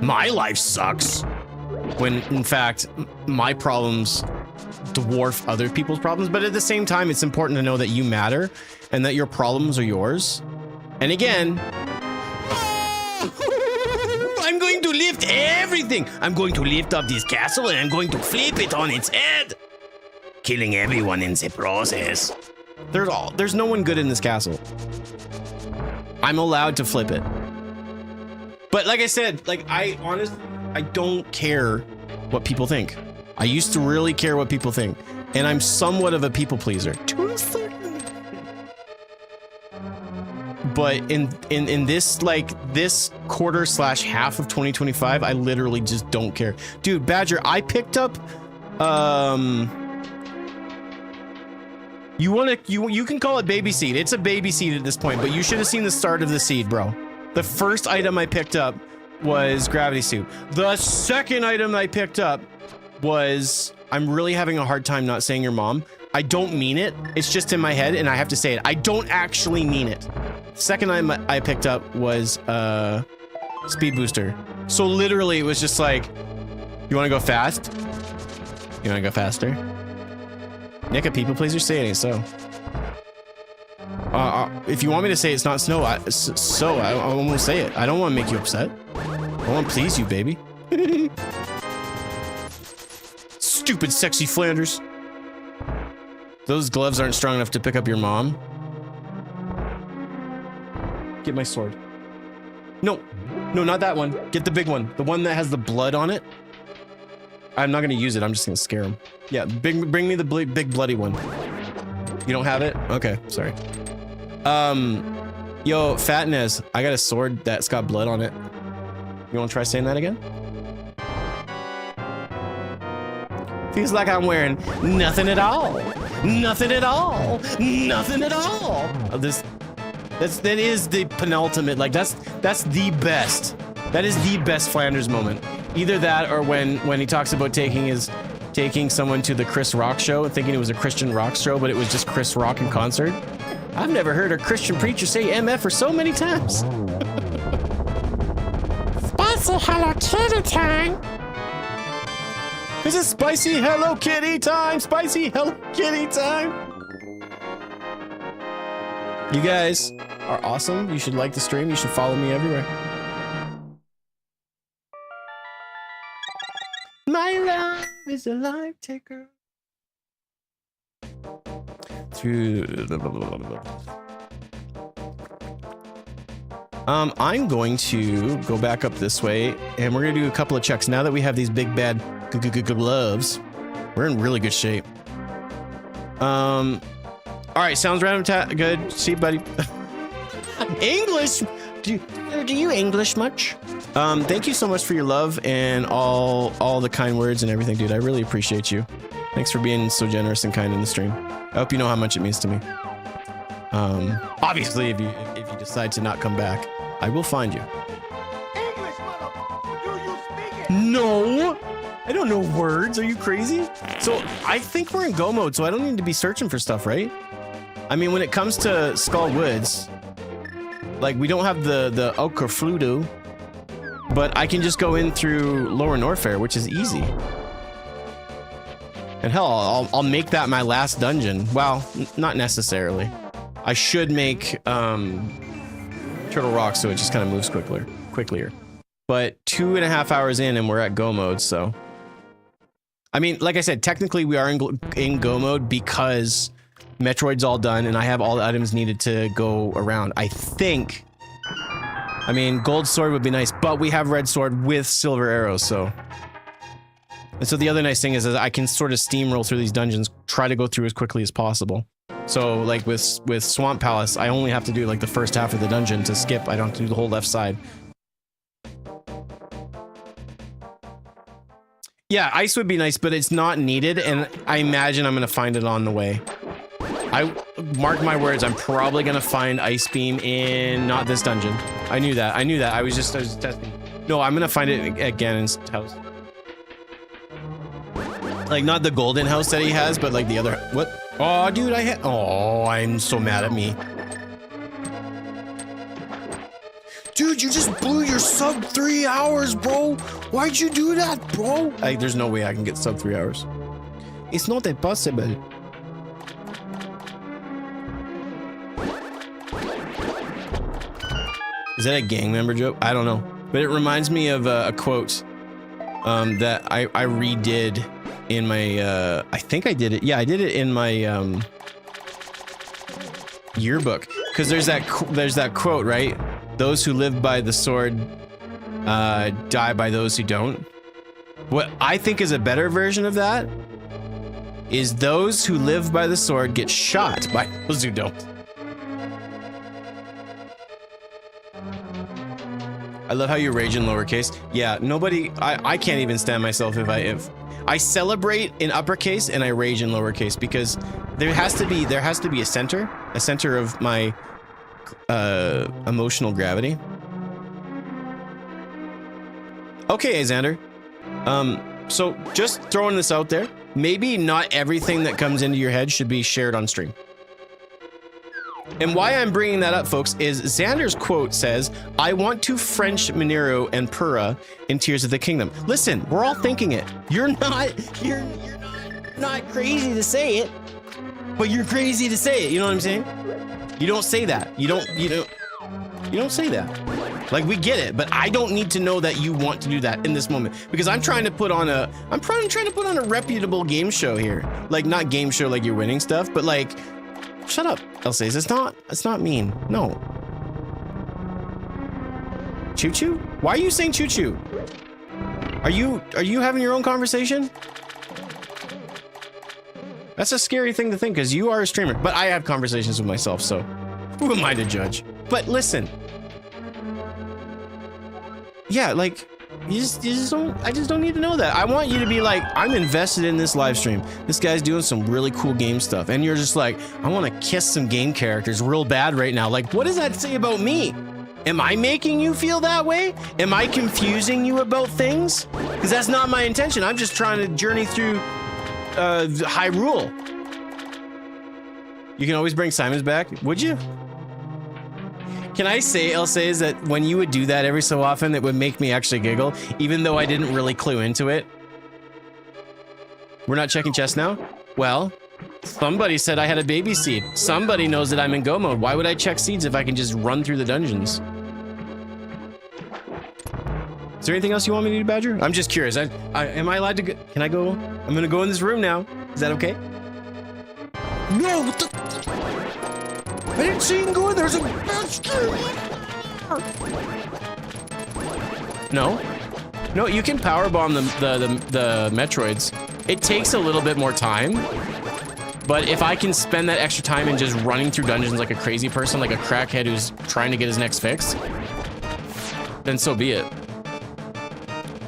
my life sucks. When in fact, my problems dwarf other people's problems. But at the same time, it's important to know that you matter and that your problems are yours. And again, I'm going to lift everything. I'm going to lift up this castle and I'm going to flip it on its head. killing everyone in the process. There's no one good in this castle. I'm allowed to flip it. But like I said, like I honestly, I don't care what people think. I used to really care what people think. And I'm somewhat of a people pleaser. But in this, like, this quarter / half of 2025, I literally just don't care. Dude, Badger, I picked up, you can call it baby seed. It's a baby seed at this point, but you should have seen the start of the seed, bro. The first item I picked up was gravity suit. The second item I picked up was, I'm really having a hard time not saying your mom. I don't mean it. It's just in my head and I have to say it. I don't actually mean it. Second item I picked up was speed booster. So literally it was just like, you want to go fast? You want to go faster? Nick, a people pleaser, say it ain't so. If you want me to say it's not snow, I won't say it. I don't want to make you upset. I want to please you, baby. Stupid sexy Flanders. Those gloves aren't strong enough to pick up your mom. Get my sword. No, not that one. Get the big one. The one that has the blood on it. I'm not gonna use it. I'm just gonna scare him. Yeah, bring me the big bloody one. You don't have it? Okay, sorry. Yo, Fatness, I got a sword that's got blood on it. You wanna try saying that again? Feels like I'm wearing nothing at all. Nothing at all. Nothing at all. That is the penultimate. Like that's the best. That is the best Flanders moment. Either that or when he talks about taking someone to the Chris Rock show and thinking it was a Christian rock show, but it was just Chris Rock in concert. I've never heard a Christian preacher say MF for so many times. Spicy Hello Kitty time. This is spicy Hello Kitty time. Spicy Hello Kitty time. You guys are awesome. You should like the stream. You should follow me everywhere. My love is a life taker. I'm going to go back up this way, and we're gonna do a couple of checks. Now that we have these big bad gloves, we're in really good shape. All right, sounds random. Good. See you, buddy. English. Do you English much? Thank you so much for your love and all the kind words and everything, dude. I really appreciate you. Thanks for being so generous and kind in the stream. I hope you know how much it means to me. Obviously, if you decide to not come back, I will find you. English, motherfucker! Do you speak it? No, I don't know words. Are you crazy? So I think we're in go mode, so I don't need to be searching for stuff, right? I mean, when it comes to Skull Woods, like we don't have the Ochre Fludo, but I can just go in through Lower Norfair, which is easy. And hell, I'll make that my last dungeon. Well, not necessarily. I should make Turtle Rock so it just kind of moves quicker. But 2.5 hours in and we're at go mode, so. I mean, like I said, technically we are in go mode because Metroid's all done and I have all the items needed to go around. I think. I mean, gold sword would be nice, but we have red sword with silver arrows, so. And so the other nice thing is that I can sort of steamroll through these dungeons, try to go through as quickly as possible. So like with Swamp Palace, I only have to do like the first half of the dungeon to skip. I don't have to do the whole left side. Yeah, ice would be nice, but it's not needed, and I imagine I'm gonna find it on the way. I mark my words, I'm probably gonna find Ice Beam in not this dungeon. I knew that. I was just testing. No, I'm gonna find it at Ganon's house. Like not the golden house that he has, but like the other. What? Oh, dude, oh, I'm so mad at me. Dude, you just blew your sub 3 hours, bro. Why'd you do that, bro? Like, there's no way I can get sub 3 hours. It's not impossible. Is that a gang member joke? I don't know. But it reminds me of a quote that I redid in my, I think I did it. Yeah, I did it in my yearbook. Because there's that quote, right? Those who live by the sword die by those who don't. What I think is a better version of that is those who live by the sword get shot by those who don't. I love how you rage in lowercase. Yeah, nobody, I can't even stand myself if I celebrate in uppercase and I rage in lowercase, because there has to be a center of my emotional gravity. Okay, Xander. So just throwing this out there, maybe not everything that comes into your head should be shared on stream. And why I'm bringing that up, folks, is Xander's quote says, I want to French Minero and Pura in Tears of the Kingdom. Listen, we're all thinking it. You're not crazy to say it, but you're crazy to say it. You know what I'm saying? You don't say that. You don't say that. Like, we get it, but I don't need to know that you want to do that in this moment, because I'm trying to put on a reputable game show here. Like, not game show like you're winning stuff, but like, shut up, Elsace. It's not mean. No. Choo choo? Why are you saying choo choo? Are you having your own conversation? That's a scary thing to think, because you are a streamer, but I have conversations with myself, so who am I to judge? But listen. Yeah, like, you just don't, I just don't need to know that. I want you to be like, I'm invested in this live stream. This guy's doing some really cool game stuff. And you're just like, I want to kiss some game characters real bad right now. Like, what does that say about me? Am I making you feel that way? Am I confusing you about things? Because that's not my intention. I'm just trying to journey through Hyrule. You can always bring Simons back. Would you? Can I say, Elsace, that when you would do that every so often, it would make me actually giggle, even though I didn't really clue into it? We're not checking chest now? Well, somebody said I had a baby seed. Somebody knows that I'm in go mode. Why would I check seeds if I can just run through the dungeons? Is there anything else you want me to do, Badger? I'm just curious. Am I allowed to go? Can I go? I'm gonna go in this room now. Is that okay? No, what the? I didn't see him go in. There's a monster. No, you can powerbomb the Metroids. It takes a little bit more time, but if I can spend that extra time in just running through dungeons like a crazy person, like a crackhead who's trying to get his next fix, then so be it.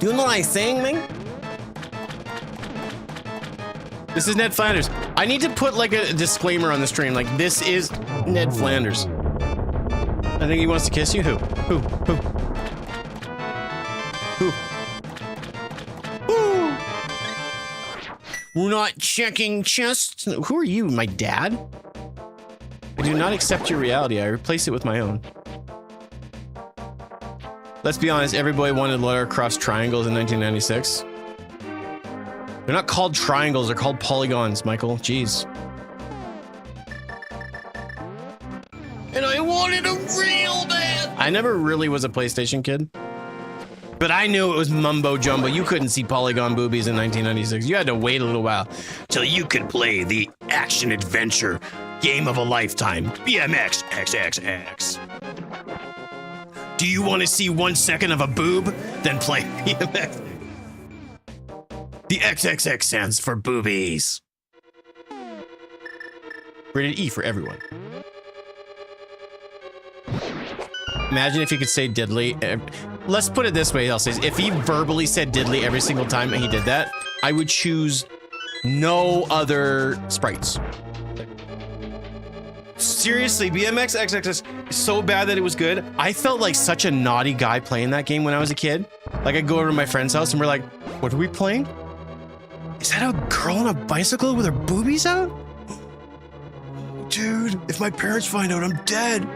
Do you know what I'm saying, man? This is Ned Flanders. I need to put like a disclaimer on the stream, like, this is Ned Flanders. I think he wants to kiss you. Who? We're not checking chests. Who are you, my dad? I do not accept your reality. I replace it with my own. Let's be honest, everybody wanted Lara Croft triangles in 1996. They're not called triangles, they're called polygons, Michael. Jeez. And I wanted them real bad. I never really was a PlayStation kid, but I knew it was mumbo jumbo. You couldn't see polygon boobies in 1996. You had to wait a little while till you could play the action adventure game of a lifetime, BMX XXX. Do you want to see 1 second of a boob? Then play BMX. The XXX stands for boobies. Rated E for everyone. Imagine if he could say diddly. Let's put it this way, Elsace. If he verbally said diddly every single time he did that, I would choose no other sprites. Seriously, BMX XXX is so bad that it was good. I felt like such a naughty guy playing that game when I was a kid. Like, I'd go over to my friend's house and we're like, what are we playing? Is that a girl on a bicycle with her boobies out? Dude, if my parents find out, I'm dead.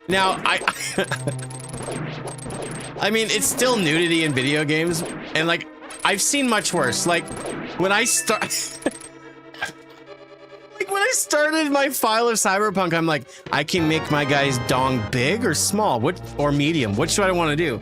Now, I mean, it's still nudity in video games, and like, I've seen much worse. Like, when I started my file of Cyberpunk, I'm like, I can make my guy's dong big or small, or medium. What should I want to do?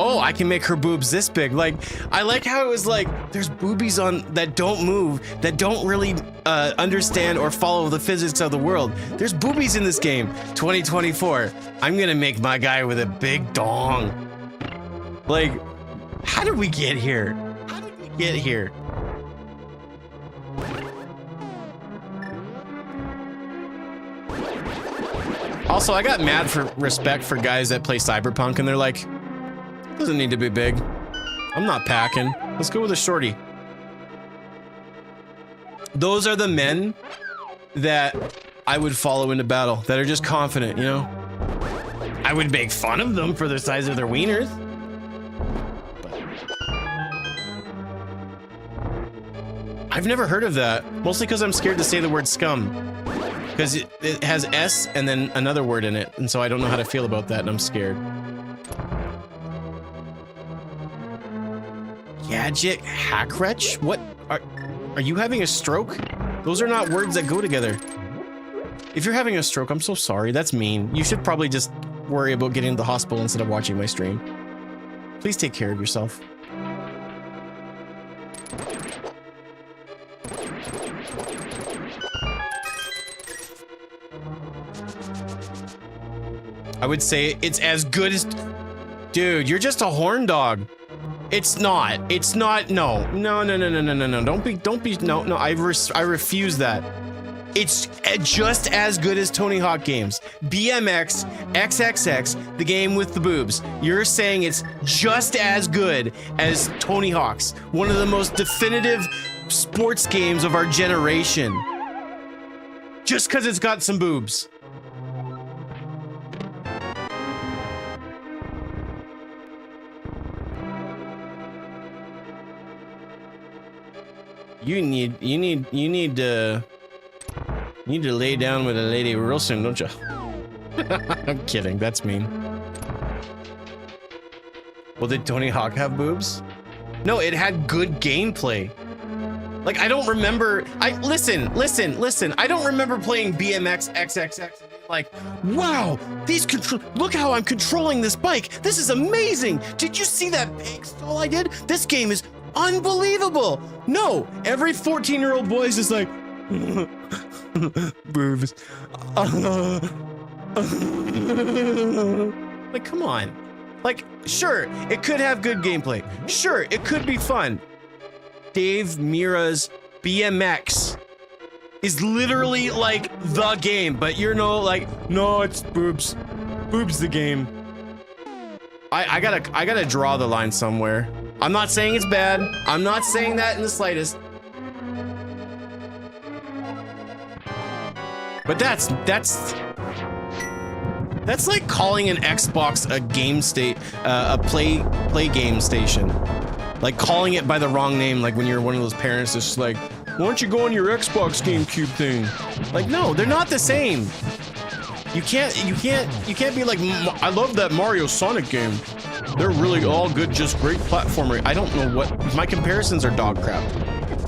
oh, I can make her boobs this big. Like, I like how it was like, there's boobies on that don't move, that don't really understand or follow the physics of the world. There's boobies in this game. 2024. I'm gonna make my guy with a big dong. Like, how did we get here? How did we get here? Also, I got mad for respect for guys that play Cyberpunk and they're like, doesn't need to be big. I'm not packing. Let's go with a shorty. Those are the men that I would follow into battle, that are just confident, you know? I would make fun of them for the size of their wieners. I've never heard of that, mostly because I'm scared to say the word scum. Because it has S and then another word in it, and so I don't know how to feel about that, and I'm scared. Gadget Hackwretch? What? Are you having a stroke? Those are not words that go together. If you're having a stroke, I'm so sorry. That's mean. You should probably just worry about getting to the hospital instead of watching my stream. Please take care of yourself. I would say it's as good as... Dude, you're just a horn dog. It's not. It's not. No. No. Don't be. No. I refuse that. It's just as good as Tony Hawk games. BMX, XXX, the game with the boobs. You're saying it's just as good as Tony Hawk's, one of the most definitive sports games of our generation. Just because it's got some boobs. You need to lay down with a lady real soon, don't you? I'm kidding. That's mean. Well, did Tony Hawk have boobs? No, it had good gameplay. Like, I don't remember. Listen. I don't remember playing BMX XXX and being like, wow, look how I'm controlling this bike. This is amazing. Did you see that big stall I did? This game is unbelievable. No, every 14-year-old boy is just like, boobs. Like, come on. Like, sure, it could have good gameplay. Sure, it could be fun. Dave Mira's BMX is literally like the game, but you're no, it's boobs. Boobs the game. I gotta draw the line somewhere. I'm not saying it's bad. I'm not saying that in the slightest. But that's like calling an Xbox a game state, a play game station. Like calling it by the wrong name, like when you're one of those parents that's just like, why don't you go on your Xbox GameCube thing? Like, no, they're not the same. You can't be like, I love that Mario Sonic game. They're really all good, just great platformer. I don't know what, my comparisons are dog crap.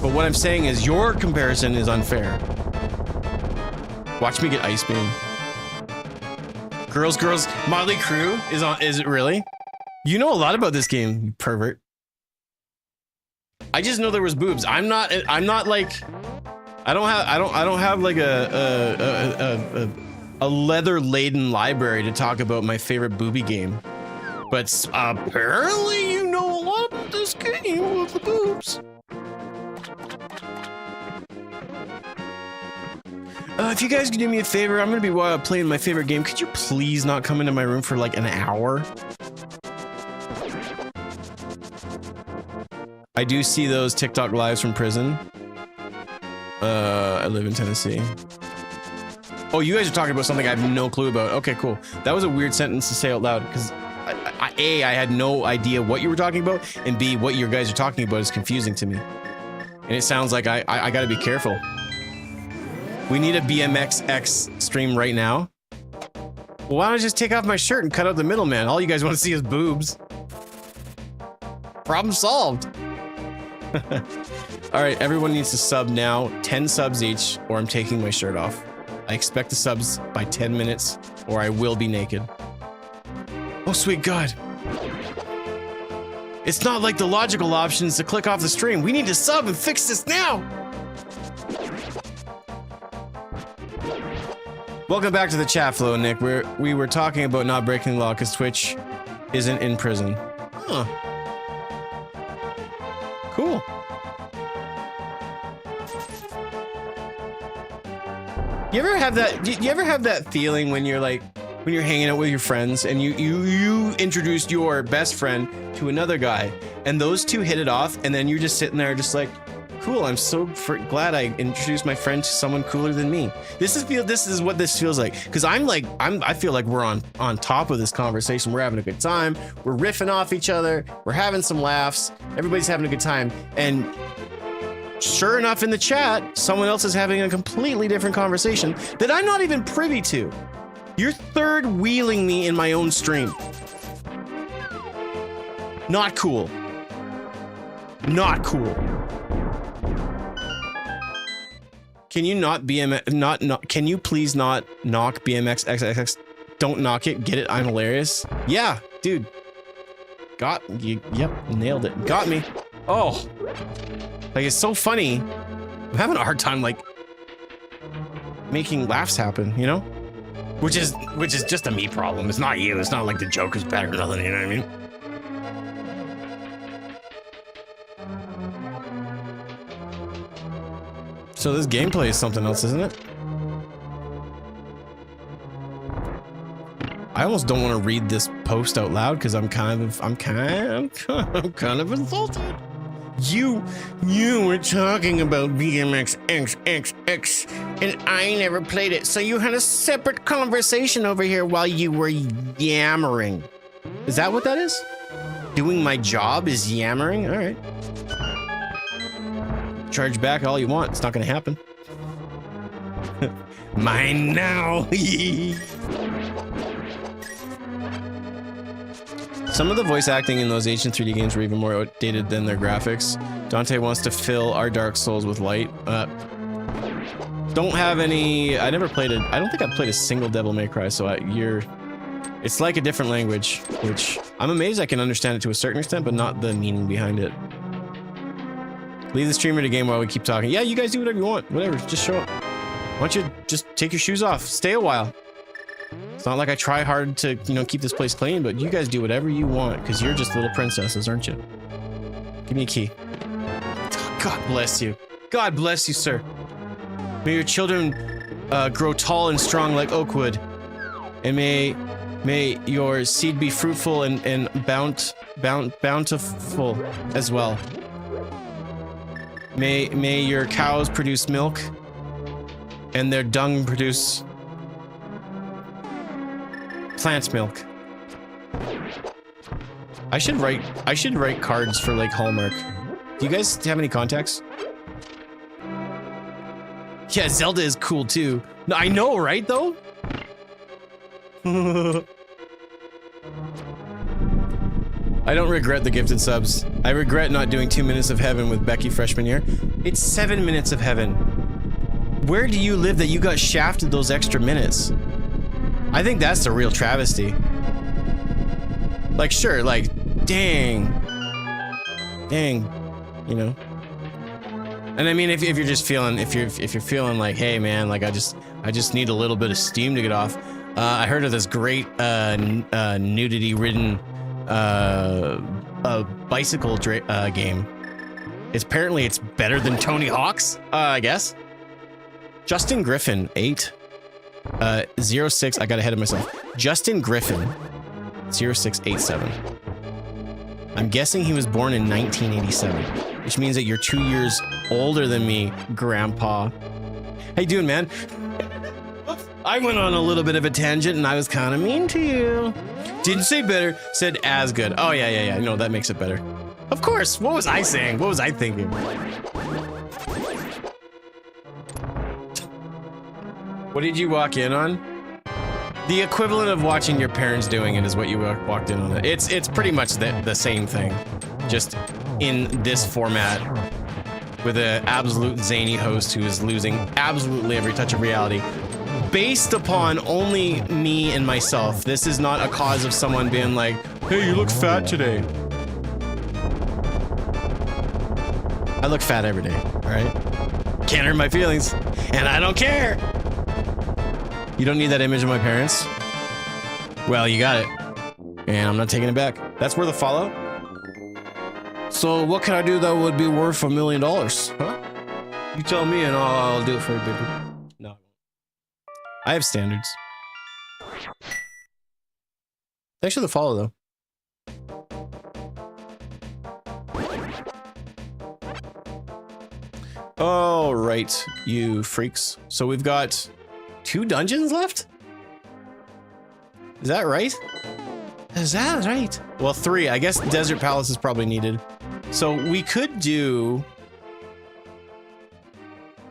But what I'm saying is your comparison is unfair. Watch me get Ice Beam. Girls, Motley Crue is it really? You know a lot about this game, you pervert. I just know there was boobs. I'm not like, I don't have like a leather laden library to talk about my favorite booby game. But apparently you know a lot about this game with the boobs. If you guys could do me a favor, I'm gonna be playing my favorite game. Could you please not come into my room for like an hour? I do see those TikTok lives from prison. I live in Tennessee. Oh, you guys are talking about something I have no clue about. Okay, cool. That was a weird sentence to say out loud because A, I had no idea what you were talking about, and B, what you guys are talking about is confusing to me. And it sounds like I gotta be careful. We need a BMX stream right now. Well, why don't I just take off my shirt and cut out the middle, man? All you guys want to see is boobs. Problem solved. All right, everyone needs to sub now. 10 subs each, or I'm taking my shirt off. I expect the subs by 10 minutes, or I will be naked. Oh, sweet God. It's not like the logical option is to click off the stream. We need to sub and fix this now. Welcome back to the chat flow, Nick. We were talking about not breaking the law because Twitch isn't in prison. Huh. Cool. You ever have that feeling when you're like, when you're hanging out with your friends and you introduced your best friend to another guy and those two hit it off and then you're just sitting there just like, cool, I'm so glad I introduced my friend to someone cooler than me. This is what this feels like. Cause I feel like we're on top of this conversation. We're having a good time. We're riffing off each other. We're having some laughs. Everybody's having a good time. And sure enough, in the chat, someone else is having a completely different conversation that I'm not even privy to. You're third wheeling me in my own stream. Not cool. Not cool. Can you not can you please not knock BMX XXX? Don't knock it. Get it? I'm hilarious. Yeah, dude. Got you. Yep, nailed it. Got me. Oh, like it's so funny. I'm having a hard time like making laughs happen, you know? Which is just a me problem. It's not you. It's not like the joke is better or nothing. You know what I mean? So this gameplay is something else, isn't it? I almost don't want to read this post out loud because I'm kind of insulted. You were talking about BMX XXX and I never played it. So you had a separate conversation over here while you were yammering. Is that what that is? Doing my job is yammering? All right. Charge back all you want. It's not going to happen. Mine now. Some of the voice acting in those ancient 3D games were even more outdated than their graphics. Dante wants to fill our Dark Souls with light. Don't have any. I never played it. I don't think I've played a single Devil May Cry. So it's like a different language, which I'm amazed I can understand it to a certain extent, but not the meaning behind it. Leave the streamer to game while we keep talking. Yeah, you guys do whatever you want. Whatever, just show up. Why don't you just take your shoes off? Stay a while. It's not like I try hard to, keep this place clean, but you guys do whatever you want, because you're just little princesses, aren't you? Give me a key. God bless you. God bless you, sir. May your children grow tall and strong like oak wood. And may your seed be fruitful and bountiful as well. May your cows produce milk and their dung produce plant milk. I should write cards for like Hallmark. Do you guys have any contacts? Yeah, Zelda is cool too. No, I know, right though? I don't regret the gifted subs. I regret not doing 2 minutes of heaven with Becky freshman year. It's 7 minutes of heaven. Where do you live that you got shafted those extra minutes? I think that's the real travesty. Like, sure, like, dang, you know. And I mean, if you're just feeling, if you're feeling like, hey man, like I just need a little bit of steam to get off. I heard of this great nudity-ridden bicycle game. Apparently it's better than Tony Hawk's, I guess. Justin Griffin 8 06. I got ahead of myself. Justin Griffin 0687. I'm guessing he was born in 1987, which means that you're 2 years older than me, Grandpa. How you doing, man? I went on a little bit of a tangent and I was kind of mean to you. Didn't say better, said as good. Oh, yeah. No, that makes it better. Of course. What was I saying? What was I thinking? What did you walk in on? The equivalent of watching your parents doing it is what you walked in on it. It's pretty much the same thing, just in this format with an absolute zany host who is losing absolutely every touch of reality based upon only me and myself. This is not a cause of someone being like, hey, you look fat today. I look fat every day, all right? Can't hurt my feelings, and I don't care. You don't need that image of my parents? Well, you got it. And I'm not taking it back. That's worth a follow. So what can I do that would be worth $1 million? Huh? You tell me and I'll do it for you, baby. No. I have standards. Thanks for the follow, though. All right, you freaks. So we've got 2 dungeons left? Is that right? Is that right? Well, 3. I guess Desert Palace is probably needed. So we could do...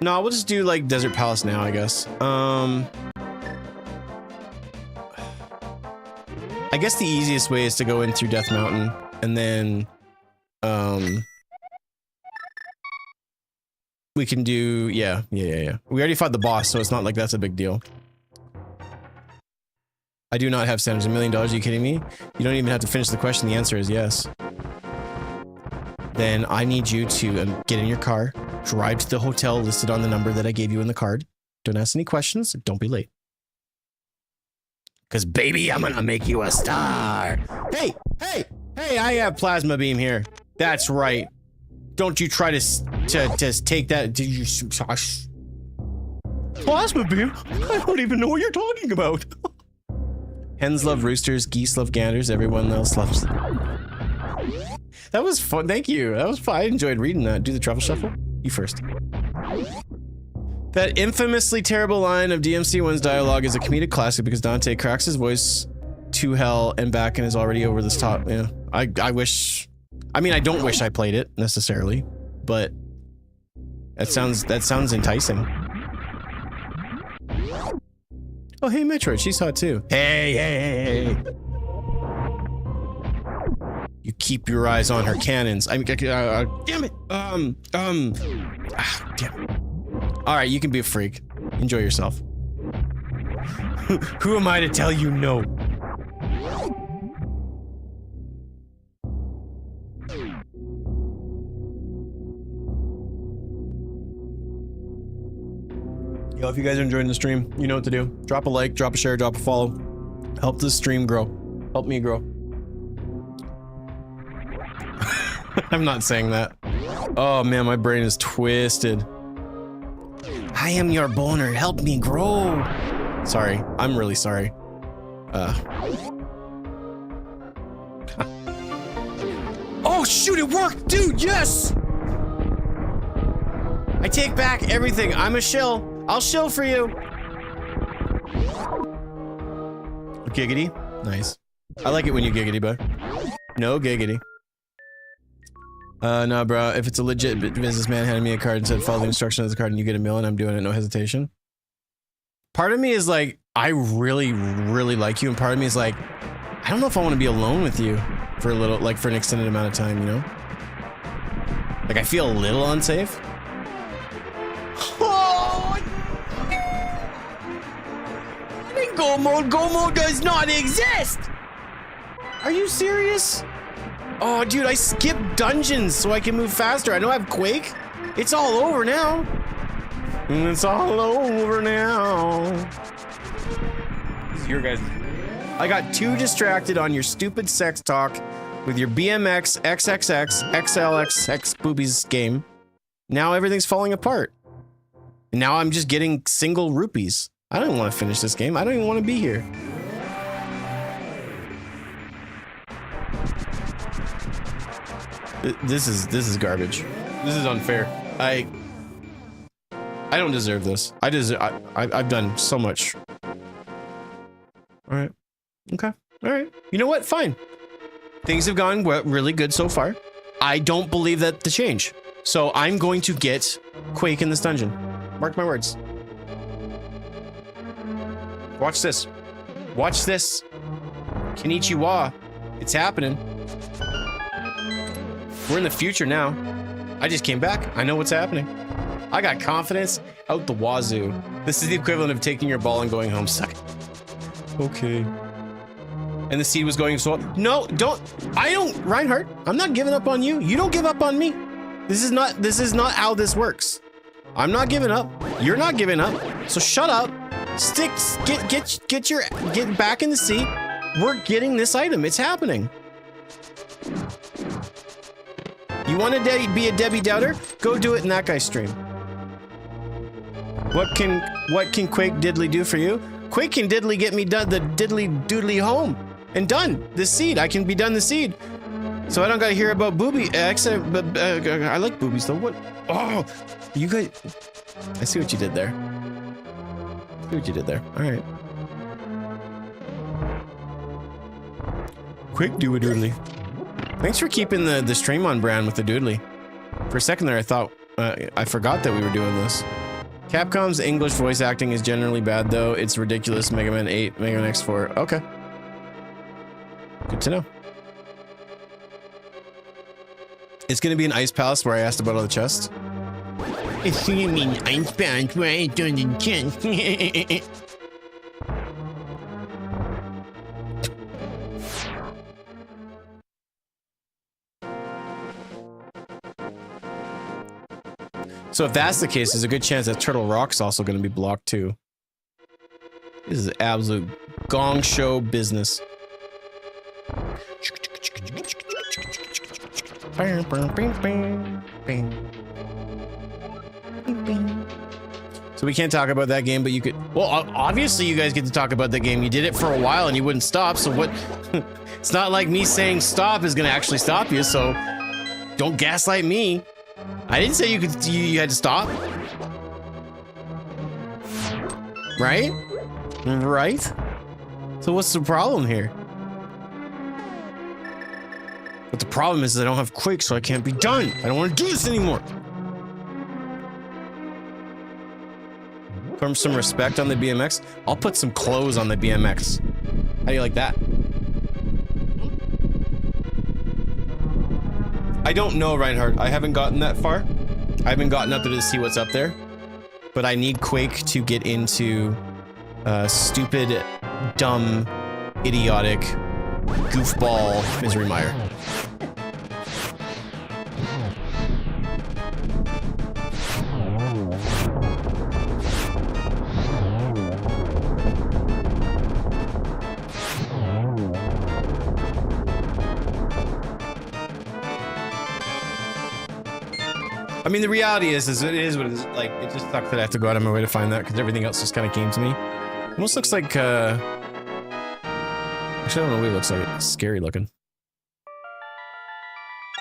No, we'll just do like Desert Palace now, I guess. I guess the easiest way is to go in through Death Mountain and then we can do yeah. We already fought the boss, so it's not like that's a big deal. I do not have standards. $1 million, are you kidding me? You don't even have to finish the question. The answer is yes. Then I need you to get in your car, drive to the hotel listed on the number that I gave you in the card. Don't ask any questions. Don't be late. Because, baby, I'm gonna make you a star. Hey, I have plasma beam here. That's right. Don't you try to take that. Plasma beam? I don't even know what you're talking about. Hens love roosters, geese love ganders, everyone else loves... That was fun, thank you. That was fun. I enjoyed reading that. Do the truffle shuffle? You first. That infamously terrible line of DMC1's dialogue is a comedic classic because Dante cracks his voice to hell and back and is already over this top. Yeah, I wish... I mean, I don't wish I played it, necessarily, but... That sounds enticing. Oh, hey, Metroid, she's hot too. Hey. You keep your eyes on her cannons. I mean, damn it. Damn it. All right, you can be a freak. Enjoy yourself. Who am I to tell you no? Yo, if you guys are enjoying the stream, you know what to do. Drop a like, drop a share, drop a follow. Help this stream grow. Help me grow. I'm not saying that. Oh man, my brain is twisted. I am your boner. Help me grow. Sorry. I'm really sorry. Oh shoot, it worked! Dude, yes! I take back everything. I'm a shill. I'll shill for you. Giggity. Nice. I like it when you giggity, bud. No giggity. No, bro. If it's a legit businessman handing me a card and said follow the instructions of the card and you get $1 million, I'm doing it, no hesitation. Part of me is like, I really, really like you, and part of me is like, I don't know if I want to be alone with you for a little, like for an extended amount of time, you know? Like I feel a little unsafe. Oh! I think Go mode does not exist! Are you serious? Oh, dude, I skipped dungeons so I can move faster. I know I have Quake. It's all over now. It's all over now. This is your guys. I got too distracted on your stupid sex talk with your BMX XXX XLXX boobies game. Now everything's falling apart. And now I'm just getting single rupees. I don't want to finish this game. I don't even want to be here. This is garbage. This is unfair. I don't deserve this. I've done so much. All right. Okay. All right. You know what? Fine. Things have gone really good so far. I don't believe that to change. So I'm going to get Quake in this dungeon. Mark my words. Watch this. Watch this. Konnichiwa. It's happening. We're in the future now. I just came back. I know what's happening. I got confidence out the wazoo. This is the equivalent of taking your ball and going home. Suck it. Okay. And the seed was going so... No, don't... I don't... Reinhardt, I'm not giving up on you. You don't give up on me. This is not how this works. I'm not giving up. You're not giving up. So shut up. Get back in the seat. We're getting this item. It's happening. You want to be a Debbie Doubter? Go do it in that guy's stream. What can Quake Diddly do for you? Quake can Diddly get me done the Diddly Doodly home and done the seed. I can be done the seed, so I don't gotta hear about booby. I like boobies though. What? Oh, you guys! I see what you did there. See what you did there. All right. Quick do a doodly. Thanks for keeping the stream on brand with the doodly. For a second there, I thought I forgot that we were doing this. Capcom's English voice acting is generally bad, though. It's ridiculous. Mega Man 8, Mega Man X4. Okay. Good to know. It's gonna be an ice palace where I asked about all the chests. It's gonna be an ice palace where I asked about the chest. So if that's the case, there's a good chance that Turtle Rock's also going to be blocked too. This is absolute gong show business. So we can't talk about that game, but you could... Well, obviously you guys get to talk about the game. You did it for a while and you wouldn't stop, so what... It's not like me saying stop is going to actually stop you, so don't gaslight me. I didn't say you had to stop. Right? Right? So what's the problem here? But the problem is I don't have Quake, so I can't be done. I don't want to do this anymore. Put some respect on the BMX. I'll put some clothes on the BMX. How do you like that? I don't know, Reinhardt. I haven't gotten that far. I haven't gotten up there to see what's up there. But I need Quake to get into stupid, dumb, idiotic, goofball Misery Mire. I mean, the reality is it is what it is. Like, it just sucks that I have to go out of my way to find that because everything else just kind of came to me. Almost looks like, actually, I don't know what it looks like. It's scary looking.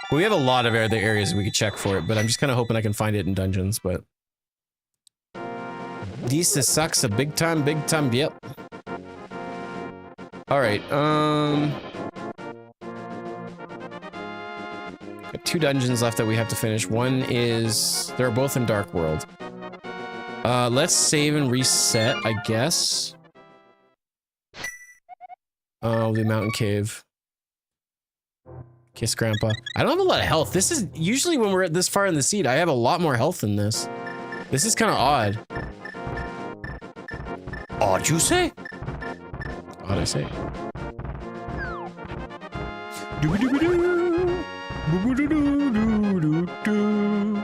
But we have a lot of other areas we could check for it, but I'm just kind of hoping I can find it in dungeons, but... This sucks a big time, yep. Alright, got 2 dungeons left that we have to finish. One is... They're both in Dark World. Let's save and reset, I guess. Oh, the mountain cave. Kiss Grandpa. I don't have a lot of health. This is... Usually when we're at this far in the seed, I have a lot more health than this. This is kind of odd. Odd, you say? Odd, I say. Doo-doo-doo-doo. Boo-boo-doo-doo-doo-doo-doo.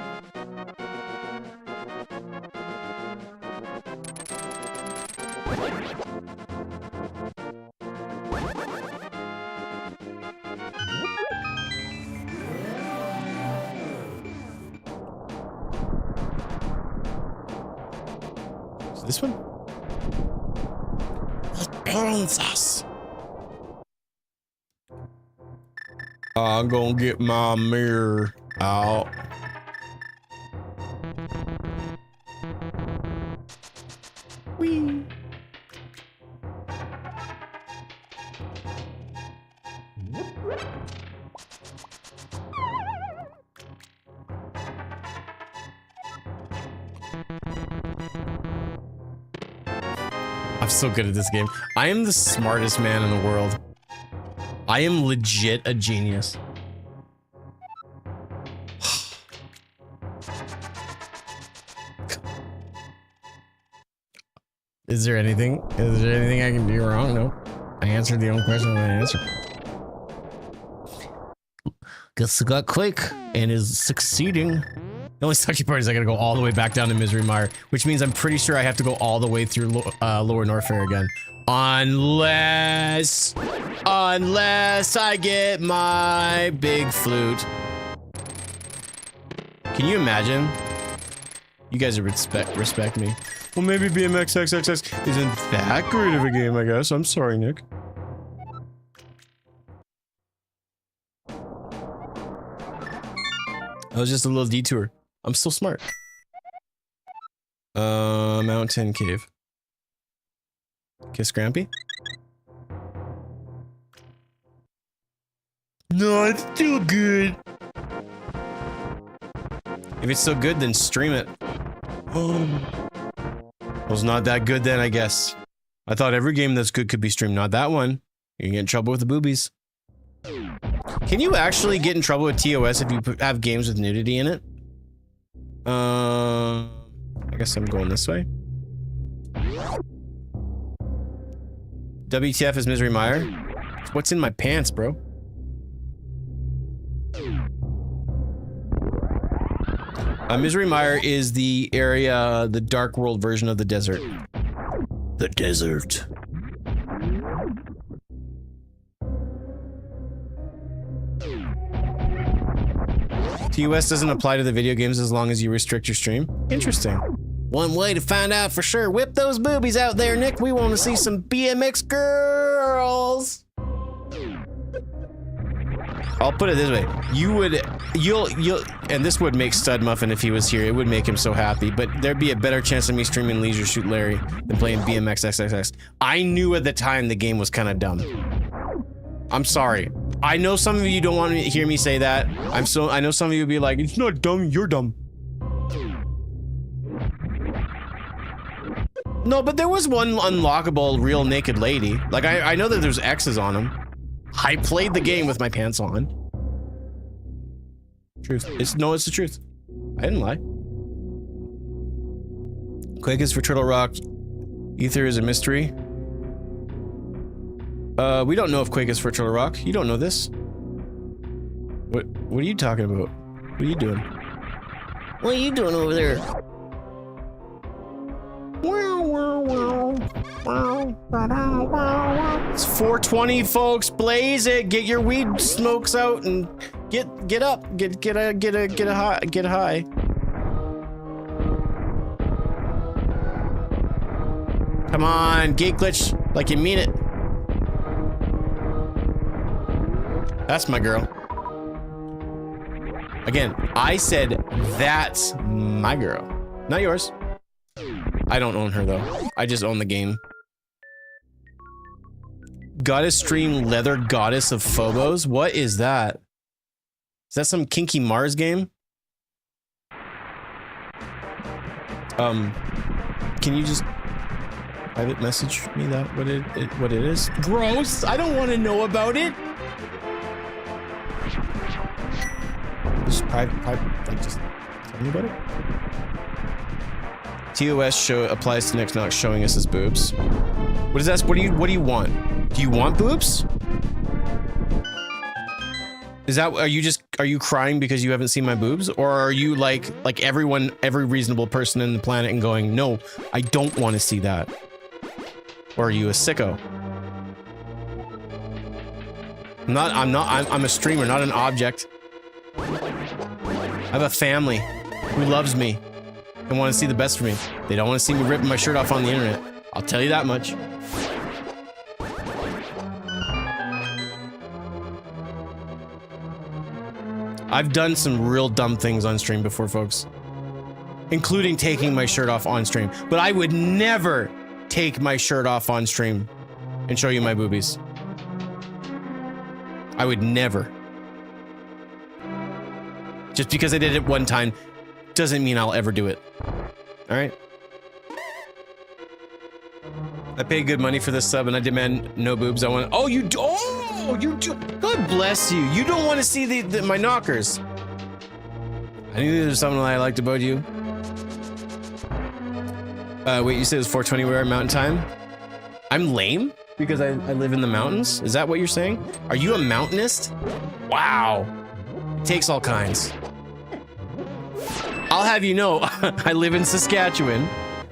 Is this one? What burns us? I'm gonna get my mirror out. Whee! I'm so good at this game. I am the smartest man in the world. I am legit a genius. Is there anything I can do wrong? No. I answered the only question I answered. Guess I got Quake. and is succeeding. The only sucky part is I gotta go all the way back down to Misery Mire, which means I'm pretty sure I have to go all the way through Lower Norfair again. Unless I get my big flute. Can you imagine? You guys respect me. Well, maybe BMX XXX isn't that great of a game, I guess. I'm sorry, Nick. That was just a little detour. I'm still smart. Mountain Cave. Kiss Grampy? No, it's still good. If it's so good, then stream it. Oh. Well, it's not that good then, I guess. I thought every game that's good could be streamed. Not that one. You're gonna get in trouble with the boobies. Can you actually get in trouble with TOS if you have games with nudity in it? I guess I'm going this way. WTF is Misery Mire? What's in my pants, bro? Misery Mire is the area, the Dark World version of the desert. The desert. TOS doesn't apply to the video games as long as you restrict your stream. Interesting. One way to find out for sure. Whip those boobies out there, Nick. We want to see some BMX girls. I'll put it this way. You'll, and this would make Stud Muffin if he was here. It would make him so happy, but there'd be a better chance of me streaming Leisure Shoot Larry than playing BMX XXX. I knew at the time the game was kind of dumb. I'm sorry. I know some of you don't want to hear me say that. I know some of you would be like, it's not dumb, you're dumb. No, but there was one unlockable real naked lady. Like, I know that there's X's on them. I played the game with my pants on. Truth. It's the truth. I didn't lie. Quake is for Turtle Rock. Ether is a mystery. We don't know if Quake is for Turtle Rock. You don't know this. What are you talking about? What are you doing? What are you doing over there? It's 4:20, folks. Blaze it. Get your weed smokes out and get up. Get high. Come on, gate glitch like you mean it. That's my girl. Again, I said that's my girl, not yours. I don't own her though. I just own the game. Goddess stream Leather Goddess of Phobos? What is that? Is that some kinky Mars game? Can you just private message me that what it is? Gross! I don't want to know about it. Just private, like just tell me about it. TOS applies to Nick Knox showing us his boobs. What is that? What do you want? Do you want boobs? Is that, are you crying because you haven't seen my boobs? Or are you like every reasonable person in the planet and going, no, I don't want to see that? Or are you a sicko? I'm a streamer, not an object. I have a family who loves me and want to see the best for me. They don't want to see me ripping my shirt off on the internet. I'll tell you that much. I've done some real dumb things on stream before, folks. Including taking my shirt off on stream. But I would never take my shirt off on stream and show you my boobies. I would never. Just because I did it one time doesn't mean I'll ever do it. All right? I paid good money for this sub and I demand no boobs. I want. Oh, you do. Oh, you do. God bless you. You don't want to see my knockers. I knew there's something I liked about you. Wait, you said it was 4:20 where Mountain Time? I'm lame because I live in the mountains? Is that what you're saying? Are you a mountainist? Wow. takes all kinds. I'll have you know, I live in Saskatchewan,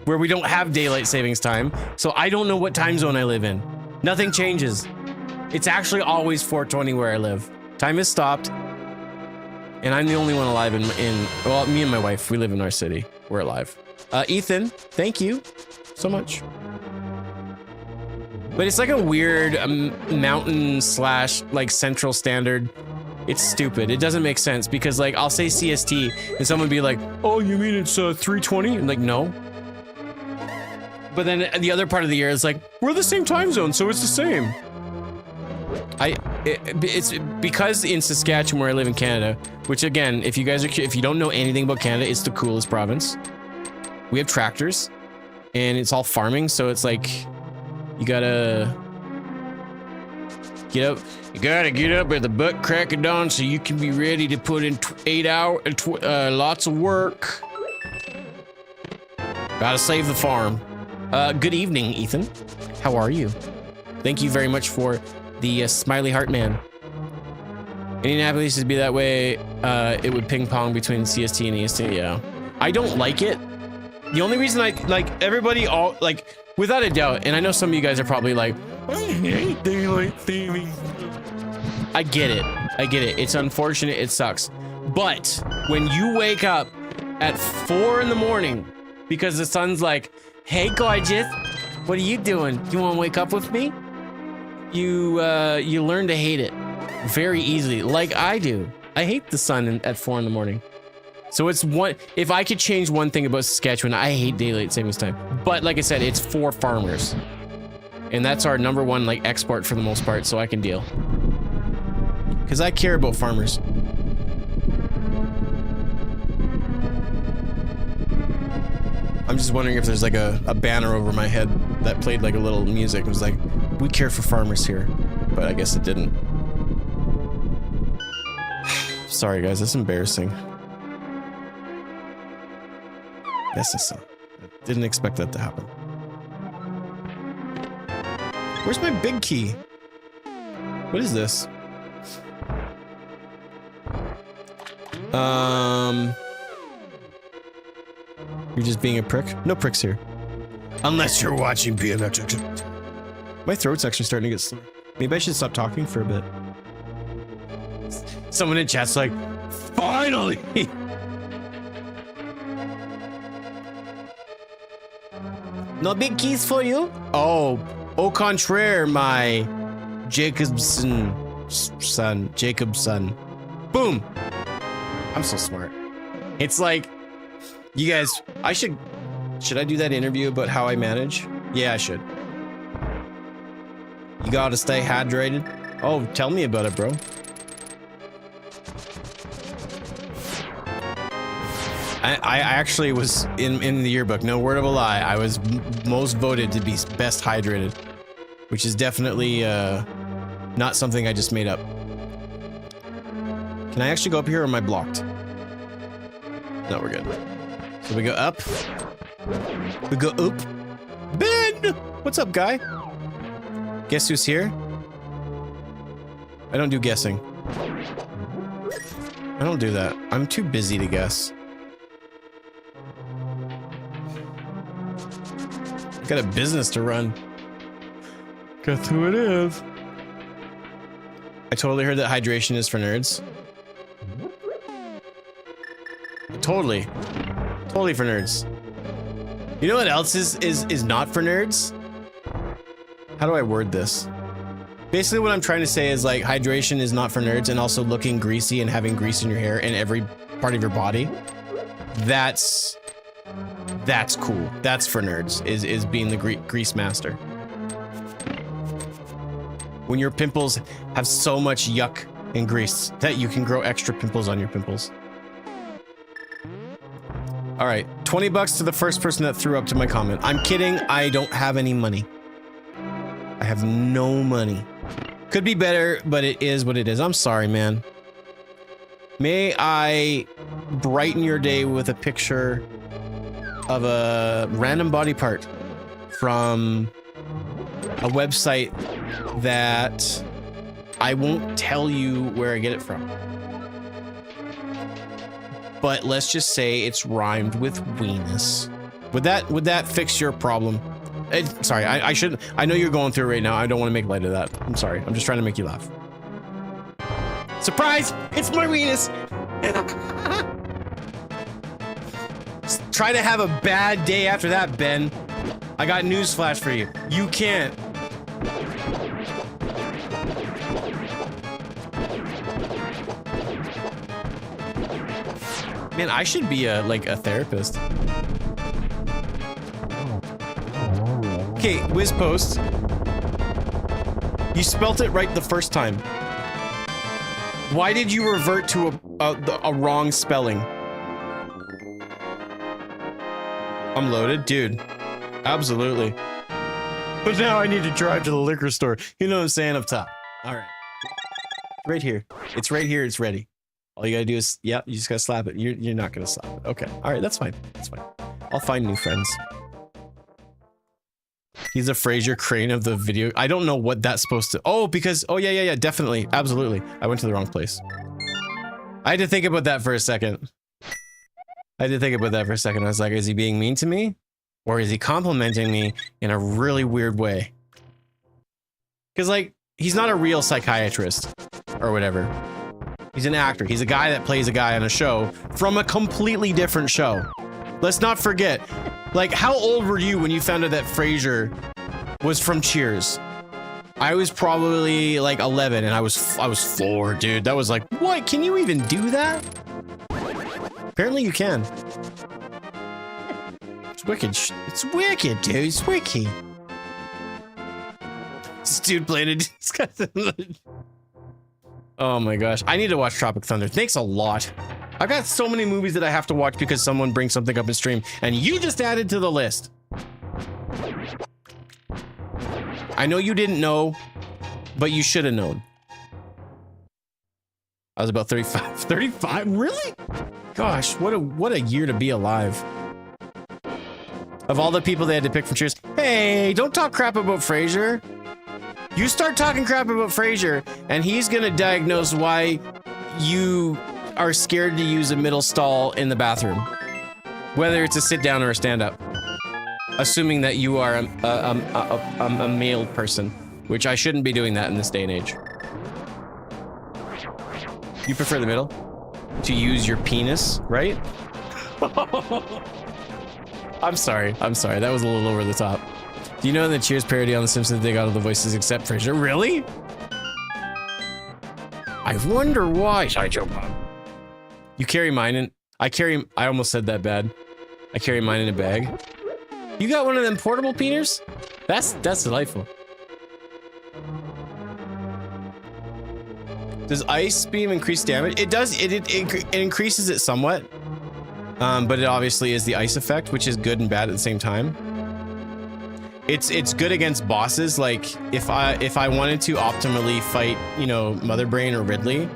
where we don't have daylight savings time, so I don't know what time zone I live in. Nothing changes. It's actually always 4:20 where I live. Time has stopped, and I'm the only one alive well, me and my wife, we live in our city. We're alive. Ethan, thank you so much. But it's like a weird mountain slash like central standard. It's stupid. It doesn't make sense because like I'll say CST and someone be like, oh, you mean it's 3:20? And like, no. But then the other part of the year is like, we're the same time zone, so it's the same. It's because in Saskatchewan where I live in Canada, which again, if you don't know anything about Canada, it's the coolest province. We have tractors and it's all farming. So it's like, you gotta get up. You gotta get up at the butt crack of dawn so you can be ready to put in 8 hours, lots of work. Gotta save the farm. Good evening, Ethan. How are you? Thank you very much for the smiley heart man. Indianapolis would be that way. It would ping pong between CST and EST. Yeah, I don't like it. The only reason I like everybody all like without a doubt, and I know some of you guys are probably like, I hate daylight savings. I get it. I get it. It's unfortunate. It sucks. But when you wake up at 4 in the morning because the sun's like, hey, gorgeous, what are you doing? You want to wake up with me? You learn to hate it very easily, like I do. I hate the sun at 4 in the morning. So it's one, if I could change one thing about Saskatchewan, I hate daylight savings time. But like I said, it's for farmers. And that's our #1 like export for the most part, so I can deal. Because I care about farmers. I'm just wondering if there's like a banner over my head that played like a little music. It was like, we care for farmers here. But I guess it didn't. Sorry guys, that's embarrassing. Yes, I didn't expect that to happen. Where's my big key? What is this? You're just being a prick? No pricks here. Unless you're watching BMX. My throat's actually starting to get sore. Maybe I should stop talking for a bit. Someone in chat's like, finally! No big keys for you? Oh, au contraire, my Jacobson. Boom. I'm so smart. It's like, you guys, should I do that interview about how I manage? Yeah, I should. You gotta stay hydrated. Oh, tell me about it, bro. I actually was in the yearbook, no word of a lie. I was most voted to be best hydrated, which is definitely not something I just made up. Can I actually go up here or am I blocked? No, we're good. So we go up. We go up. Ben! What's up, guy? Guess who's here? I don't do guessing. I don't do that. I'm too busy to guess. I got a business to run. Guess who it is? I totally heard that hydration is for nerds. Totally for nerds. You know what else is not for nerds? How do I word this? Basically what I'm trying to say is like hydration is not for nerds, and also looking greasy and having grease in your hair and every part of your body. That's cool. That's for nerds, is being the grease master. When your pimples have so much yuck and grease that you can grow extra pimples on your pimples. All right, 20 bucks to the first person that threw up to my comment. I'm kidding, I don't have any money. I have no money. Could be better, but it is what it is. I'm sorry, man. May I brighten your day with a picture of a random body part from a website that I won't tell you where I get it from. but let's just say it's rhymed with weenus. Would that fix your problem? Sorry, I shouldn't. I know you're going through it right now. I don't want to make light of that. I'm sorry. I'm just trying to make you laugh. Surprise! It's my weenus. Try to have a bad day after that, Ben. I got news flash for you. You can't. Man, I should be like a therapist. Okay, whiz post. You spelt it right the first time. Why did you revert to a wrong spelling? I'm loaded, dude. Absolutely. But now I need to drive to the liquor store. You know what I'm saying up top. All right. Right here. It's right here. It's ready. All you gotta do is, yeah, you just gotta slap it. You're not gonna slap it. Okay. All right, that's fine. That's fine. I'll find new friends. He's a Fraser Crane of the video. I don't know what that's supposed to. Oh, because, oh yeah, definitely, absolutely. I went to the wrong place. I had to think about that for a second. I was like, is he being mean to me? Or is he complimenting me in a really weird way? Because, like, he's not a real psychiatrist or whatever. He's an actor. He's a guy that plays a guy on a show from a completely different show. Let's not forget. Like, how old were you when you found out that Frasier was from Cheers? I was probably like 11 and I was 4, dude. That was like, what? Can you even do that? Apparently you can. It's wicked. It's wicked, dude. It's wicked. This dude planted. Oh my gosh. I need to watch Tropic Thunder. Thanks a lot. I got so many movies that I have to watch because someone brings something up in stream, and you just added to the list. I know you didn't know, but you should have known. I was about 35. 35? Really? Gosh, what a year to be alive. Of all the people they had to pick from Cheers, hey, don't talk crap about Frasier. You start talking crap about Frasier, and he's gonna diagnose why you are scared to use a middle stall in the bathroom, whether it's a sit down or a stand up. Assuming that you are a male person, which I shouldn't be doing that in this day and age. You prefer the middle? To use your penis, right? I'm sorry. That was a little over the top. Do you know in the Cheers parody on The Simpsons they got all the voices except Frasier? Really? I wonder why. Sideshow Bob. You carry mine in... I almost said that bad. I carry mine in a bag. You got one of them portable peeners? That's delightful. Does Ice Beam increase damage? It does. It increases it somewhat. But it obviously is the ice effect, which is good and bad at the same time. It's good against bosses. Like if I wanted to optimally fight, you know, Mother Brain or Ridley,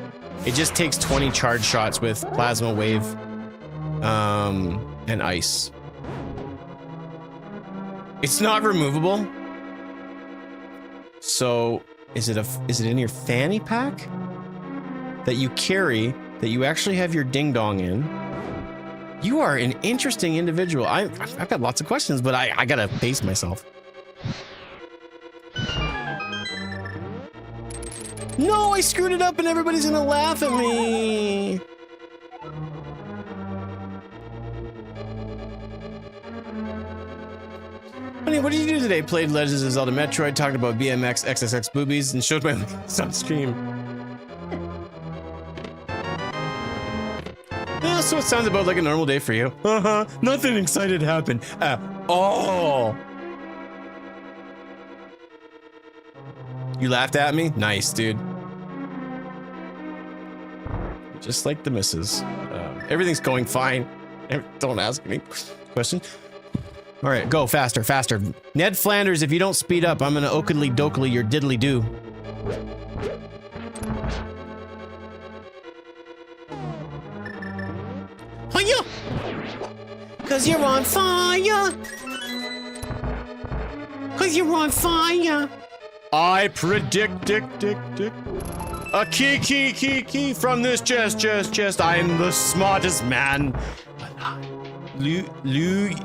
it just takes 20 charge shots with Plasma Wave, and Ice. It's not removable. So is it in your fanny pack that you carry that you actually have your ding dong in? You are an interesting individual. I've got lots of questions, but I gotta pace myself. No, I screwed it up and everybody's gonna laugh at me. Honey, what did you do today? Played Legends of Zelda Metroid, talked about BMX, XSX boobies, and showed my links on stream. Oh, so it sounds about like a normal day for you. Nothing exciting happened at all. You laughed at me? Nice, dude. Just like the missus. Everything's going fine. Don't ask me questions. All right, go faster, faster. Ned Flanders, if you don't speed up, I'm gonna okily dokily your diddly do. Hiya! 'Cause you're on fire! 'Cause you're on fire! I predict, dick. A key from this chest. I am the smartest man. Lugiu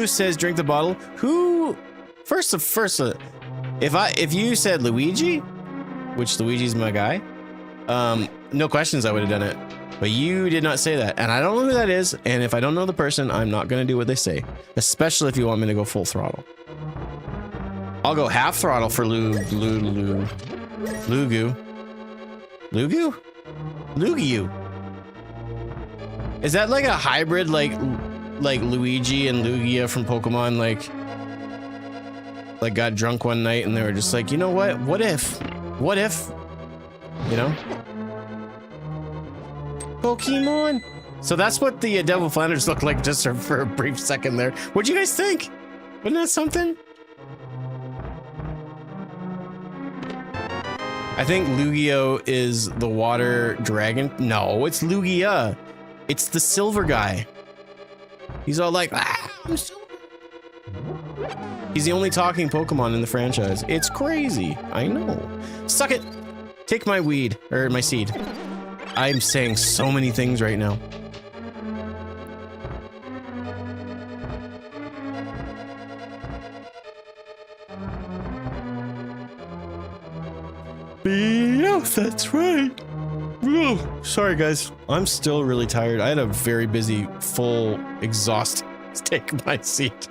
says drink the bottle. Who? First, if you said Luigi, which Luigi's my guy, no questions, I would have done it. But you did not say that, and I don't know who that is. And if I don't know the person, I'm not gonna do what they say, especially if you want me to go full throttle. I'll go half throttle for Lugiu. Is that like a hybrid, like Luigi and Lugia from Pokemon, like got drunk one night and they were just like, you know what if, you know? Pokemon. So that's what the Devil Flanders looked like just for a brief second there. What'd you guys think? Wasn't that something? I think Lugia is the water dragon. No, it's Lugia. It's the silver guy. He's all like, I'm silver. He's the only talking Pokemon in the franchise. It's crazy. I know. Suck it. Take my weed, or my seed. I'm saying so many things right now. Yeah, that's right. Whoa. Sorry, guys. I'm still really tired. I had a very busy, full exhaust. Take my seat.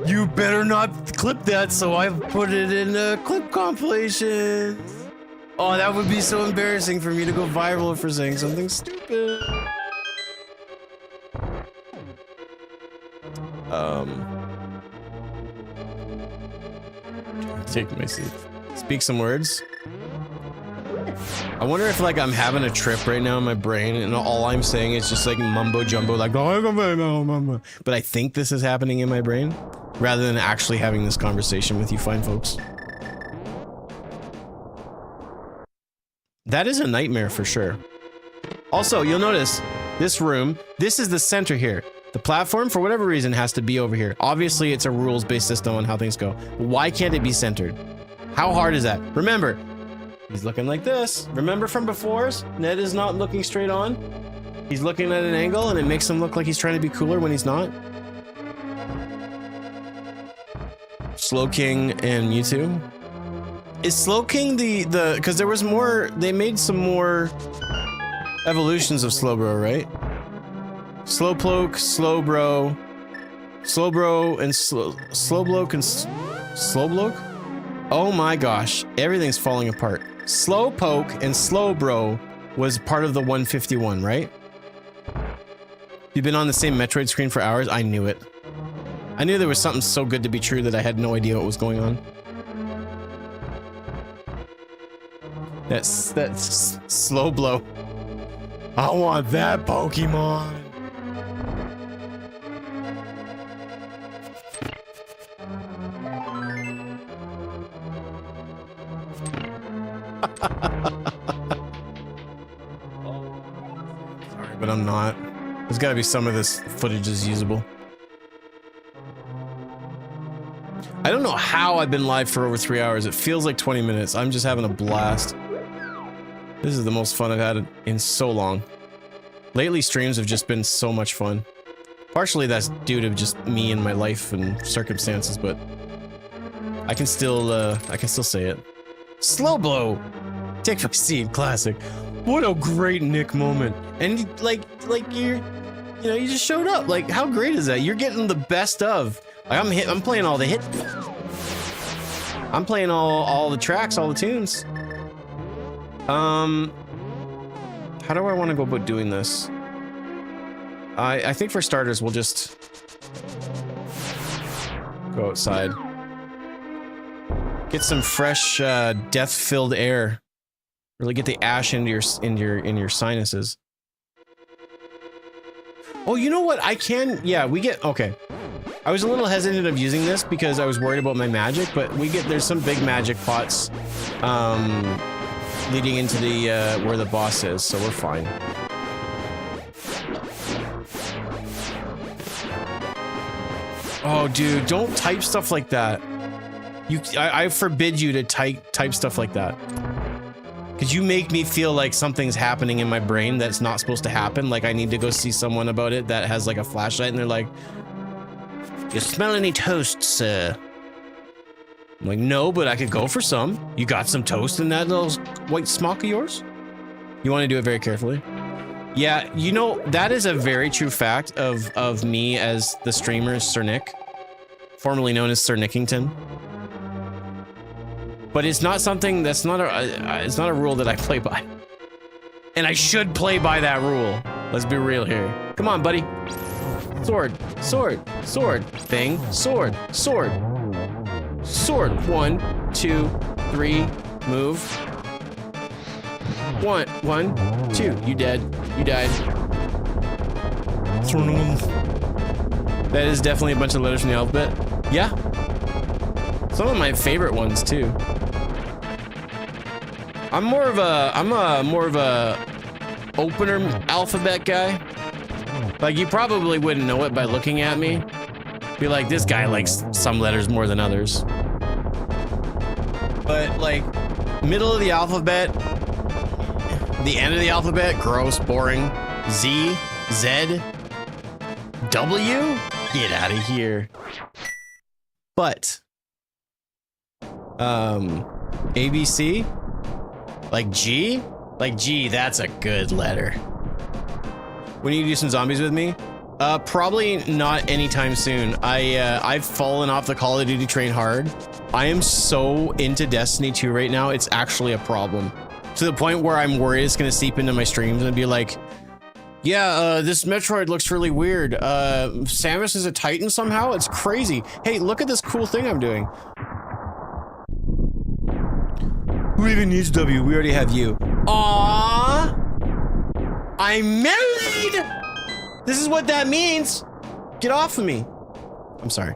You better not clip that, so I've put it in a clip compilation. Oh, that would be so embarrassing for me to go viral for saying something stupid. Take my seat. Speak some words. I wonder if like I'm having a trip right now in my brain and all I'm saying is just like mumbo jumbo, like but I think this is happening in my brain rather than actually having this conversation with you fine folks. That is a nightmare for sure. Also, you'll notice this room, this is the center here. The platform, for whatever reason, has to be over here. Obviously, it's a rules-based system on how things go. Why can't it be centered? How hard is that? Remember, he's looking like this. Remember from before? Ned is not looking straight on. He's looking at an angle, and it makes him look like he's trying to be cooler when he's not. Slow King and Mewtwo. Is Slow King the because there was more, they made some more evolutions of Slowbro, right? Slowpoke, Slowbro, and Slowbloke and Slowbloke? Oh my gosh, everything's falling apart. Slowpoke and Slowbro was part of the 151, right? You've been on the same Metroid screen for hours? I knew it. I knew there was something so good to be true that I had no idea what was going on. That's Slowblo. I want that Pokemon. Sorry, but I'm not. There's got to be some of this footage is usable. I don't know how I've been live for over 3 hours. It feels like 20 minutes. I'm just having a blast. This is the most fun I've had in so long. Lately, streams have just been so much fun. Partially that's due to just me and my life and circumstances, but I can still say it. Slowblo! Take my seat, classic. What a great Nick moment. And like you just showed up. Like, how great is that? You're getting the best of. Like, I'm playing all the hit. I'm playing all the tracks, all the tunes. How do I want to go about doing this? I think for starters, we'll just go outside. Get some fresh, death-filled air. Really get the ash into your sinuses. Oh, you know what? I can. Yeah, okay. I was a little hesitant of using this because I was worried about my magic, but there's some big magic pots, leading into the where the boss is, so we're fine. Oh, dude, don't type stuff like that. I forbid you to type stuff like that. Because you make me feel like something's happening in my brain that's not supposed to happen. Like I need to go see someone about it that has like a flashlight and they're like, "You smell any toast, sir?" I'm like, "No, but I could go for some. You got some toast in that little white smock of yours?" You want to do it very carefully. Yeah, you know, that is a very true fact of me as the streamer Sir Nick, formerly known as Sir Nickington. But it's not something that's not it's not a rule that I play by. And I should play by that rule. Let's be real here. Come on, buddy. Sword, sword, sword, thing, sword, sword, sword. 1, 2, 3, move. 1, 1, 2. You dead. You died. That is definitely a bunch of letters from the alphabet. Yeah. Some of my favorite ones too. I'm more of a opener alphabet guy. Like you probably wouldn't know it by looking at me. Be like, this guy likes some letters more than others. But like middle of the alphabet, the end of the alphabet, gross, boring. Z, Z, W, get out of here. But ABC, like G, that's a good letter. When you do some zombies with me, probably not anytime soon. I've fallen off the Call of Duty train hard. I am so into Destiny 2 right now, it's actually a problem. To the point where I'm worried it's gonna seep into my streams and be like, yeah, this Metroid looks really weird. Samus is a Titan somehow? It's crazy. Hey, look at this cool thing I'm doing. Who even needs W? We already have you. Aww! I'm married! This is what that means! Get off of me. I'm sorry.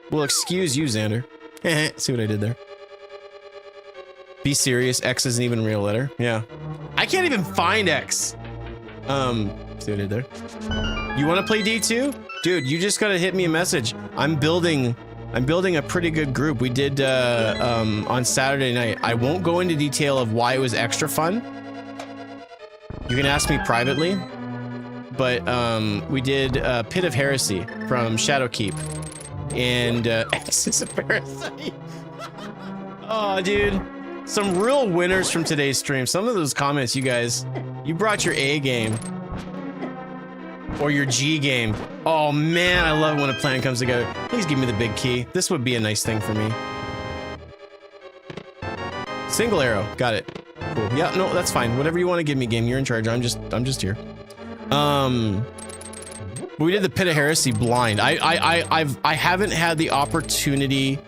Well, excuse you, Xander. See what I did there? Be serious, X isn't even a real letter. Yeah. I can't even find X. See what I did there? You want to play D2? Dude, you just gotta hit me a message. I'm building a pretty good group. We did on Saturday night. I won't go into detail of why it was extra fun. You can ask me privately. But we did Pit of Heresy from Shadowkeep. And X is a parasite. Oh, dude. Some real winners from today's stream. Some of those comments, you guys, you brought your A game. Or your G game. Oh man, I love it when a plan comes together. Please give me the big key. This would be a nice thing for me. Single arrow, got it. Cool. Yeah, no, that's fine. Whatever you want to give me, game. You're in charge. I'm just here. We did the Pit of Heresy blind. I haven't had the opportunity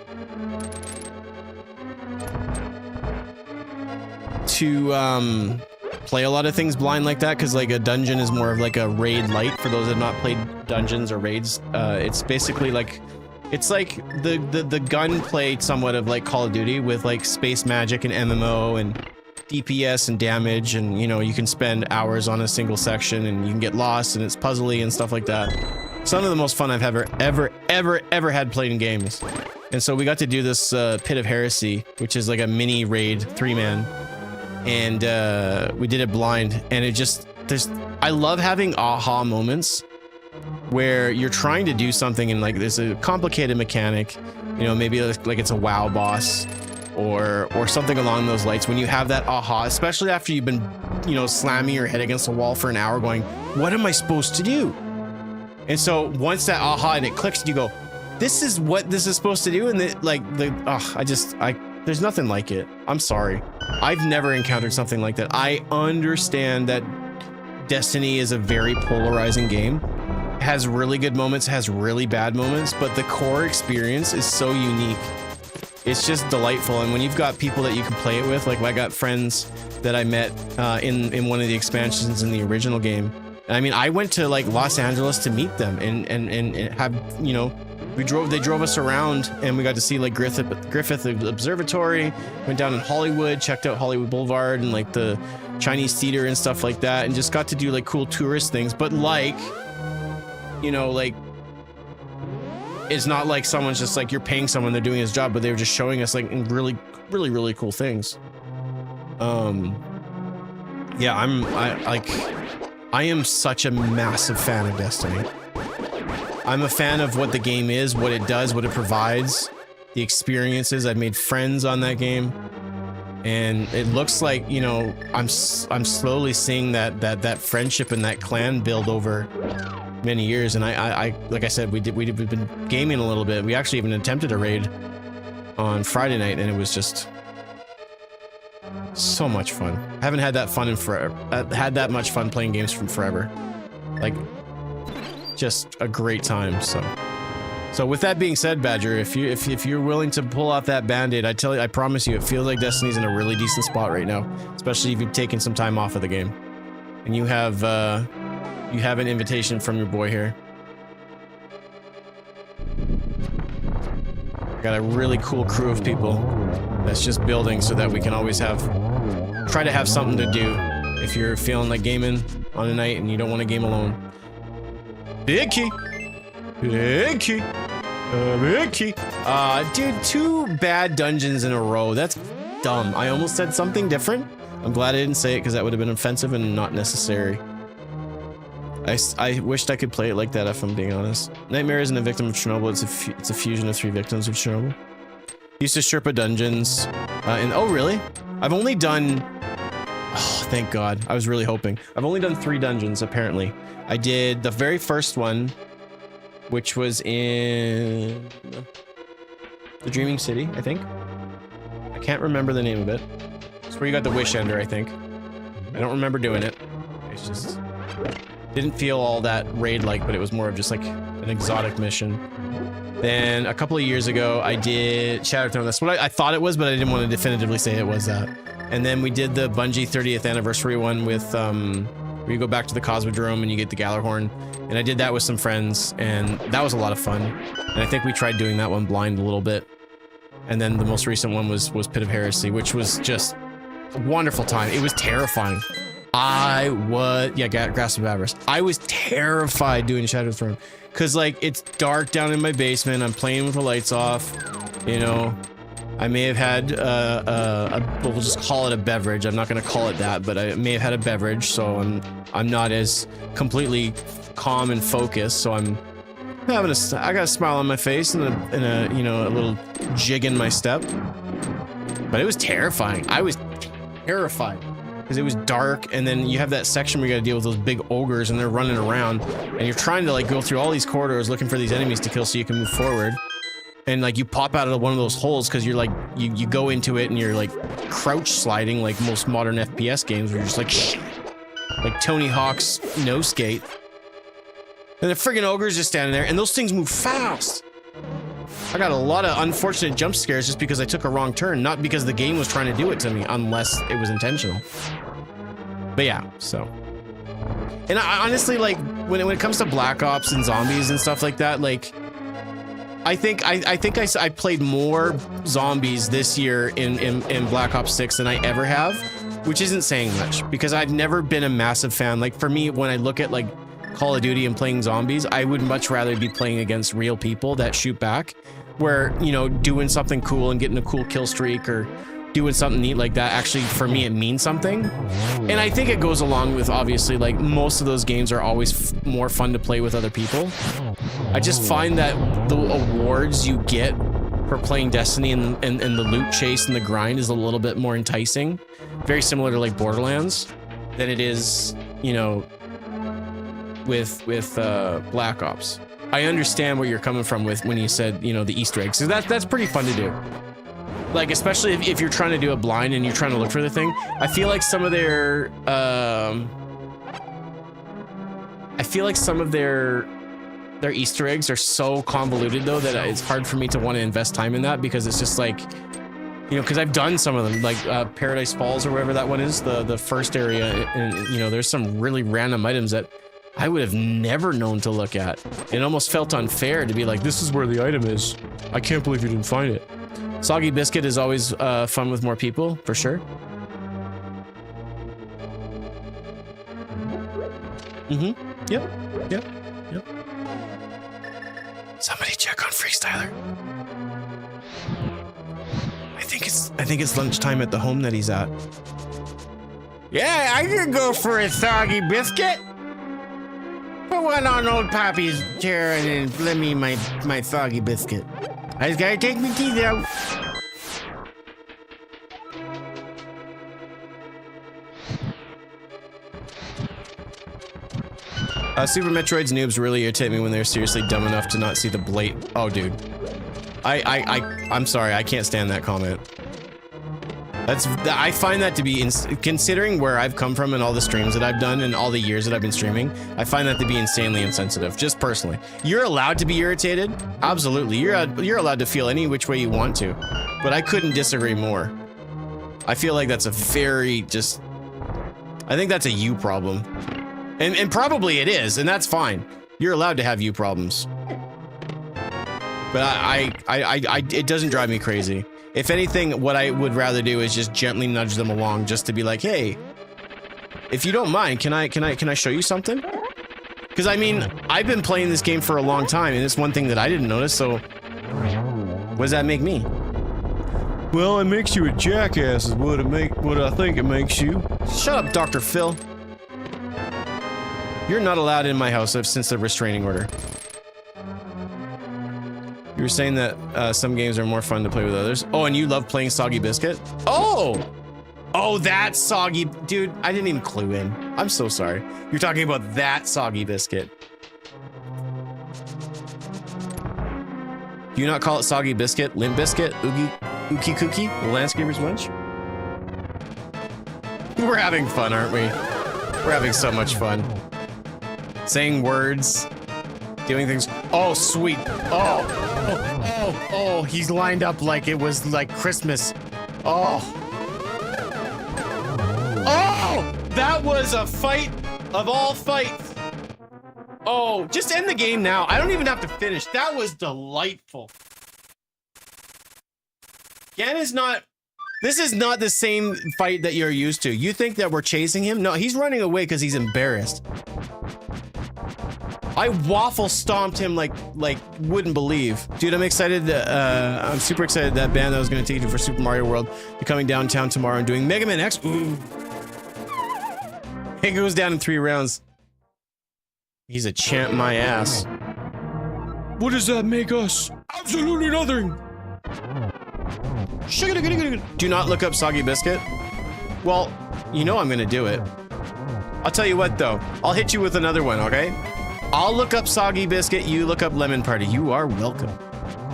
to play a lot of things blind like that, because like a dungeon is more of like a raid light for those that have not played dungeons or raids. It's basically like, it's like the gunplay somewhat of like Call of Duty with like space magic and MMO and DPS and damage, and you know, you can spend hours on a single section and you can get lost and it's puzzly and stuff like that. Some of the most fun I've ever had played in games. And so we got to do this Pit of Heresy, which is like a mini raid 3-man. And we did it blind, and it just, I love having aha moments where you're trying to do something and like there's a complicated mechanic, you know, maybe like it's a WoW boss or something along those lines. When you have that aha, especially after you've been, you know, slamming your head against a wall for an hour going, what am I supposed to do? And so once that aha and it clicks, you go, this is what this is supposed to do. And there's nothing like it. I'm sorry. I've never encountered something like that. I understand that Destiny is a very polarizing game. It has really good moments, has really bad moments, but the core experience is so unique. It's just delightful. And when you've got people that you can play it with, like I got friends that I met in one of the expansions in the original game. I mean, I went to like Los Angeles to meet them and have, you know, they drove us around and we got to see like Griffith Observatory, went down in Hollywood, checked out Hollywood Boulevard and like the Chinese theater and stuff like that, and just got to do like cool tourist things. But like, you know, like it's not like someone's just like, you're paying someone, they're doing his job, but they were just showing us like really cool things. Yeah, I am such a massive fan of Destiny. I'm a fan of what the game is, what it does, what it provides, the experiences. I've made friends on that game, and it looks like, you know, I'm slowly seeing that friendship and that clan build over many years. And I like I said, we've been gaming a little bit. We actually even attempted a raid on Friday night, and it was just so much fun. I haven't had that fun in forever. Had that much fun playing games from forever. Like, just a great time. So with that being said, Badger, if you're willing to pull off that band-aid, I promise you, it feels like Destiny's in a really decent spot right now, especially if you've taken some time off of the game, and you have an invitation from your boy here. Got a really cool crew of people that's just building so that we can always try to have something to do if you're feeling like gaming on a night and you don't want to game alone. Big key. Big key. Big key. Dude, 2 bad dungeons in a row. That's dumb. I almost said something different. I'm glad I didn't say it because that would have been offensive and not necessary. I wished I could play it like that, if I'm being honest. Nightmare isn't a victim of Chernobyl. It's a fusion of 3 victims of Chernobyl. Used to Sherpa dungeons. And oh, really? I've only done... Oh, thank God. I was really hoping. I've only done 3 dungeons, apparently. I did the very first one, which was in the Dreaming City, I think. I can't remember the name of it. It's where you got the Wish Ender, I think. I don't remember doing it. It's just... didn't feel all that raid-like, but it was more of just like an exotic mission. Then a couple of years ago, I did Shatterthrone. That's what I thought it was, but I didn't want to definitively say it was that. And then we did the Bungie 30th anniversary one with, where you go back to the Cosmodrome and you get the Gallarhorn. And I did that with some friends, and that was a lot of fun. And I think we tried doing that one blind a little bit. And then the most recent one was Pit of Heresy, which was just a wonderful time. It was terrifying. Grasp of Avarice. I was terrified doing Shatterthrone because, like, it's dark down in my basement. I'm playing with the lights off. You know, I may have had we'll just call it a beverage. I'm not gonna call it that, but I may have had a beverage, so I'm not as completely calm and focused. So I got a smile on my face and a you know, a little jig in my step. But it was terrifying. I was terrified. Because it was dark, and then you have that section where you gotta deal with those big ogres, and they're running around, and you're trying to like go through all these corridors looking for these enemies to kill so you can move forward. And like you pop out of one of those holes because you're like, you go into it and you're like crouch sliding like most modern FPS games where you're just like Tony Hawk's no skate. And the friggin' ogre's just standing there, and those things move fast. I got a lot of unfortunate jump scares just because I took a wrong turn, not because the game was trying to do it to me, unless it was intentional. But yeah, so. And I honestly, like, when it comes to Black Ops and zombies and stuff like that, like, I think I played more zombies this year in Black Ops 6 than I ever have, which isn't saying much, because I've never been a massive fan. Like, for me, when I look at, like, Call of Duty and playing zombies, I would much rather be playing against real people that shoot back, where, you know, doing something cool and getting a cool kill streak or doing something neat like that, actually, for me, it means something. And I think it goes along with, obviously, like, most of those games are always more fun to play with other people. I just find that the awards you get for playing Destiny and the loot chase and the grind is a little bit more enticing, very similar to, like, Borderlands, than it is, you know, with Black Ops. I understand where you're coming from with when you said, you know, the Easter eggs. So that's pretty fun to do. Like, especially if you're trying to do it blind and you're trying to look for the thing. I feel like some of their Easter eggs are so convoluted though that it's hard for me to want to invest time in that, because it's just like, you know, because I've done some of them, like Paradise Falls or wherever that one is, the first area, and you know, there's some really random items that I would have never known to look at. It almost felt unfair to be like, this is where the item is. I can't believe you didn't find it. Soggy Biscuit is always fun with more people, for sure. Yep. Some Somebody check on Freestyler. I think it's lunchtime at the home that he's at. Yeah, I could go for a soggy biscuit. Put one on old Poppy's chair and then let me my soggy biscuit. I just gotta take my teeth out. Super Metroid's noobs really irritate me when they're seriously dumb enough to not see the blade. Oh, dude. I'm sorry, I can't stand that comment. I find that to be, considering where I've come from and all the streams that I've done and all the years that I've been streaming, I find that to be insanely insensitive, just personally. You're allowed to be irritated. Absolutely. You're allowed to feel any which way you want to, but I couldn't disagree more. I feel like that's a very I think that's a you problem. And probably it is, and that's fine. You're allowed to have you problems. But it doesn't drive me crazy. If anything, what I would rather do is just gently nudge them along, just to be like, hey, if you don't mind, can I show you something? Because I mean, I've been playing this game for a long time, and it's one thing that I didn't notice. So, what does that make me? Well, it makes you a jackass, is what I think it makes you. Shut up, Dr. Phil. You're not allowed in my house since the restraining order. You were saying that some games are more fun to play with others. Oh, and you love playing Soggy Biscuit? Oh! Oh, that Soggy... Dude, I didn't even clue in. I'm so sorry. You're talking about that Soggy Biscuit. Do you not call it Soggy Biscuit? Limp Biscuit? Ookie Cookie? The Landscaper's Wench? We're having fun, aren't we? We're having so much fun. Saying words. Doing things. Oh, sweet. Oh, he's lined up like it was like Christmas. Oh, that was a fight of all fights. Oh, just end the game now. I don't even have to finish. That was delightful. This is not the same fight that you're used to. You think that we're chasing him? No, he's running away because he's embarrassed. I waffle stomped him like wouldn't believe. Dude, I'm excited. I'm super excited that band that was going to take you for Super Mario World is coming downtown tomorrow and doing Mega Man X. Ooh. It goes down in 3 rounds. He's a champ, my ass. What does that make us? Absolutely nothing. Do not look up Soggy Biscuit. Well, you know I'm going to do it. I'll tell you what, though. I'll hit you with another one, okay? I'll look up Soggy Biscuit, you look up Lemon Party. You are welcome.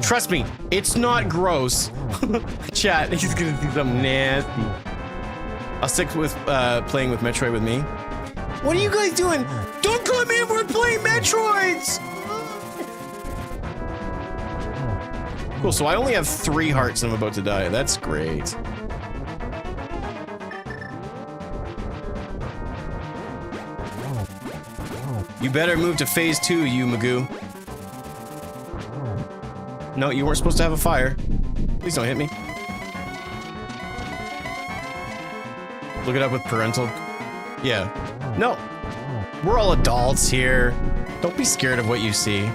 Trust me, it's not gross. Chat, he's gonna do something nasty. I'll stick with playing with Metroid with me. What are you guys doing? Don't come in, we're playing Metroids! Cool, so I only have 3 hearts and I'm about to die. That's great. You better move to phase 2, you Magoo. No, you weren't supposed to have a fire. Please don't hit me. Look it up with parental. Yeah. No. We're all adults here. Don't be scared of what you see.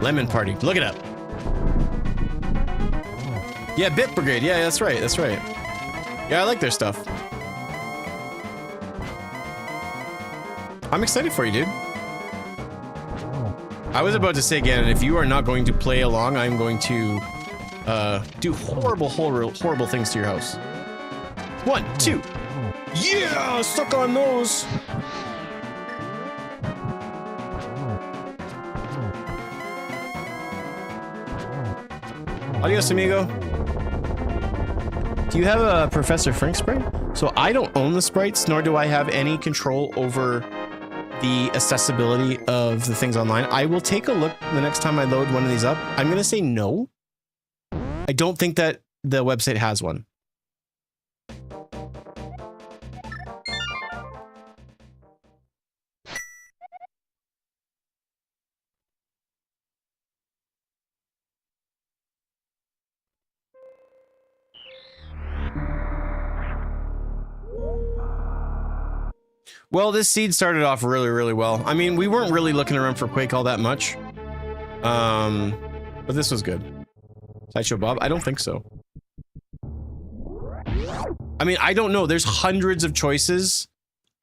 Lemon Party. Look it up. Yeah, Bit Brigade. Yeah, that's right. That's right. Yeah, I like their stuff. I'm excited for you, dude. I was about to say again, if you are not going to play along, I'm going to do horrible things to your house. 1, 2. Yeah, suck on those. Adios, amigo. Do you have a Professor Frank sprite? So I don't own the sprites, nor do I have any control over the accessibility of the things online. I will take a look the next time I load one of these up. I'm gonna say no. I don't think that the website has one. Well, this seed started off really, really well. I mean, we weren't really looking around for Quake all that much. But this was good. Sideshow Bob? I don't think so. I mean, I don't know. There's hundreds of choices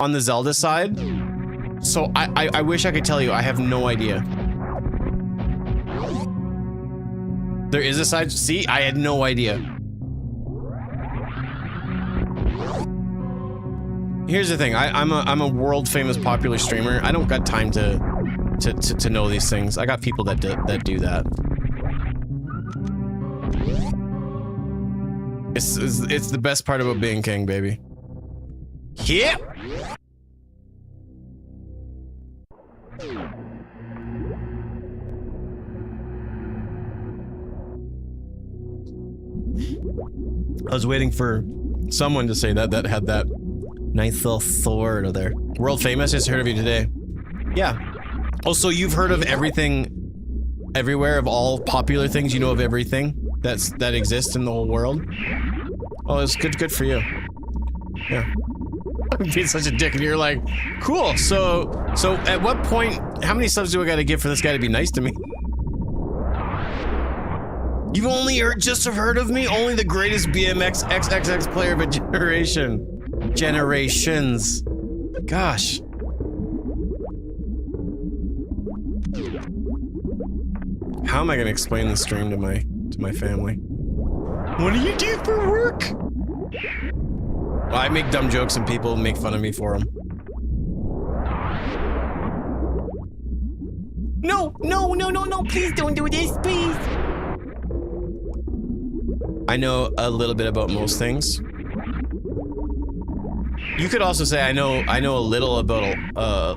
on the Zelda side. So I wish I could tell you. I have no idea. There is a side. See, I had no idea. Here's the thing. I'm a world famous popular streamer. I don't got time to know these things. I got people that do that. It's the best part about being king, baby. Yeah. I was waiting for someone to say that had that nice little sword over there. World famous, just heard of you today. Yeah. Also, you've heard of everything, everywhere, of all popular things. You know of everything that exists in the whole world. Oh, it's good for you. Yeah. I'm being such a dick, and you're like, cool. So at what point? How many subs do I got to give for this guy to be nice to me? You've only just heard of me? Only the greatest BMX XXX player of a generation. Generations. Gosh. How am I gonna explain the stream to my family? What do you do for work? Well, I make dumb jokes and people make fun of me for them. No, please don't do this, please. I know a little bit about most things. You could also say I know a little about I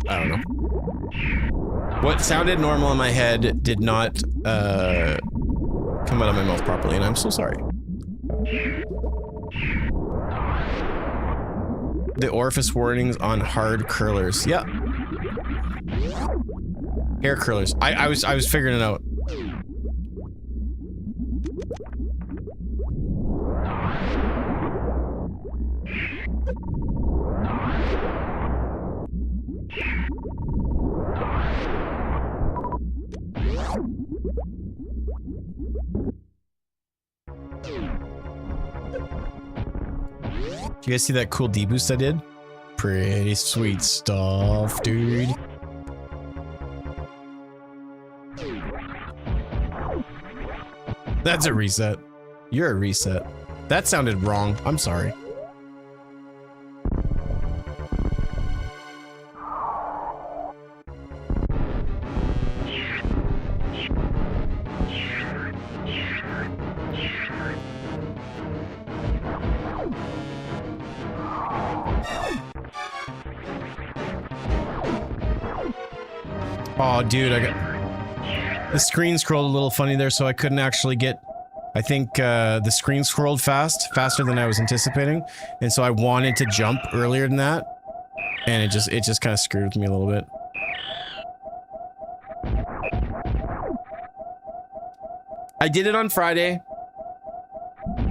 don't know. What sounded normal in my head did not come out of my mouth properly, and I'm so sorry. The orifice warnings on hard curlers. Yeah. Hair curlers. I was figuring it out. Do you guys see that cool D-boost I did? Pretty sweet stuff, dude. That's a reset. You're a reset. That sounded wrong. I'm sorry. Oh, dude, the screen scrolled a little funny there, so I couldn't actually get. I think the screen scrolled faster than I was anticipating, and so I wanted to jump earlier than that, and it just kind of screwed with me a little bit. I did it on Friday,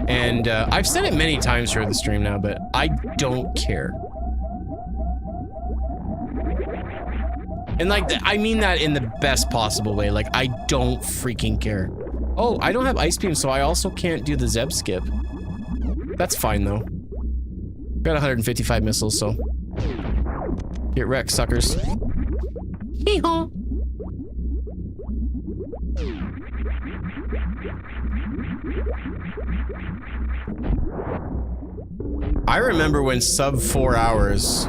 and I've said it many times throughout the stream now, but I don't care. And like, I mean that in the best possible way. Like, I don't freaking care. Oh, I don't have Ice Beam, so I also can't do the Zeb skip. That's fine, though. Got 155 missiles, so... Get wrecked, suckers. Hee-haw! I remember when sub 4 hours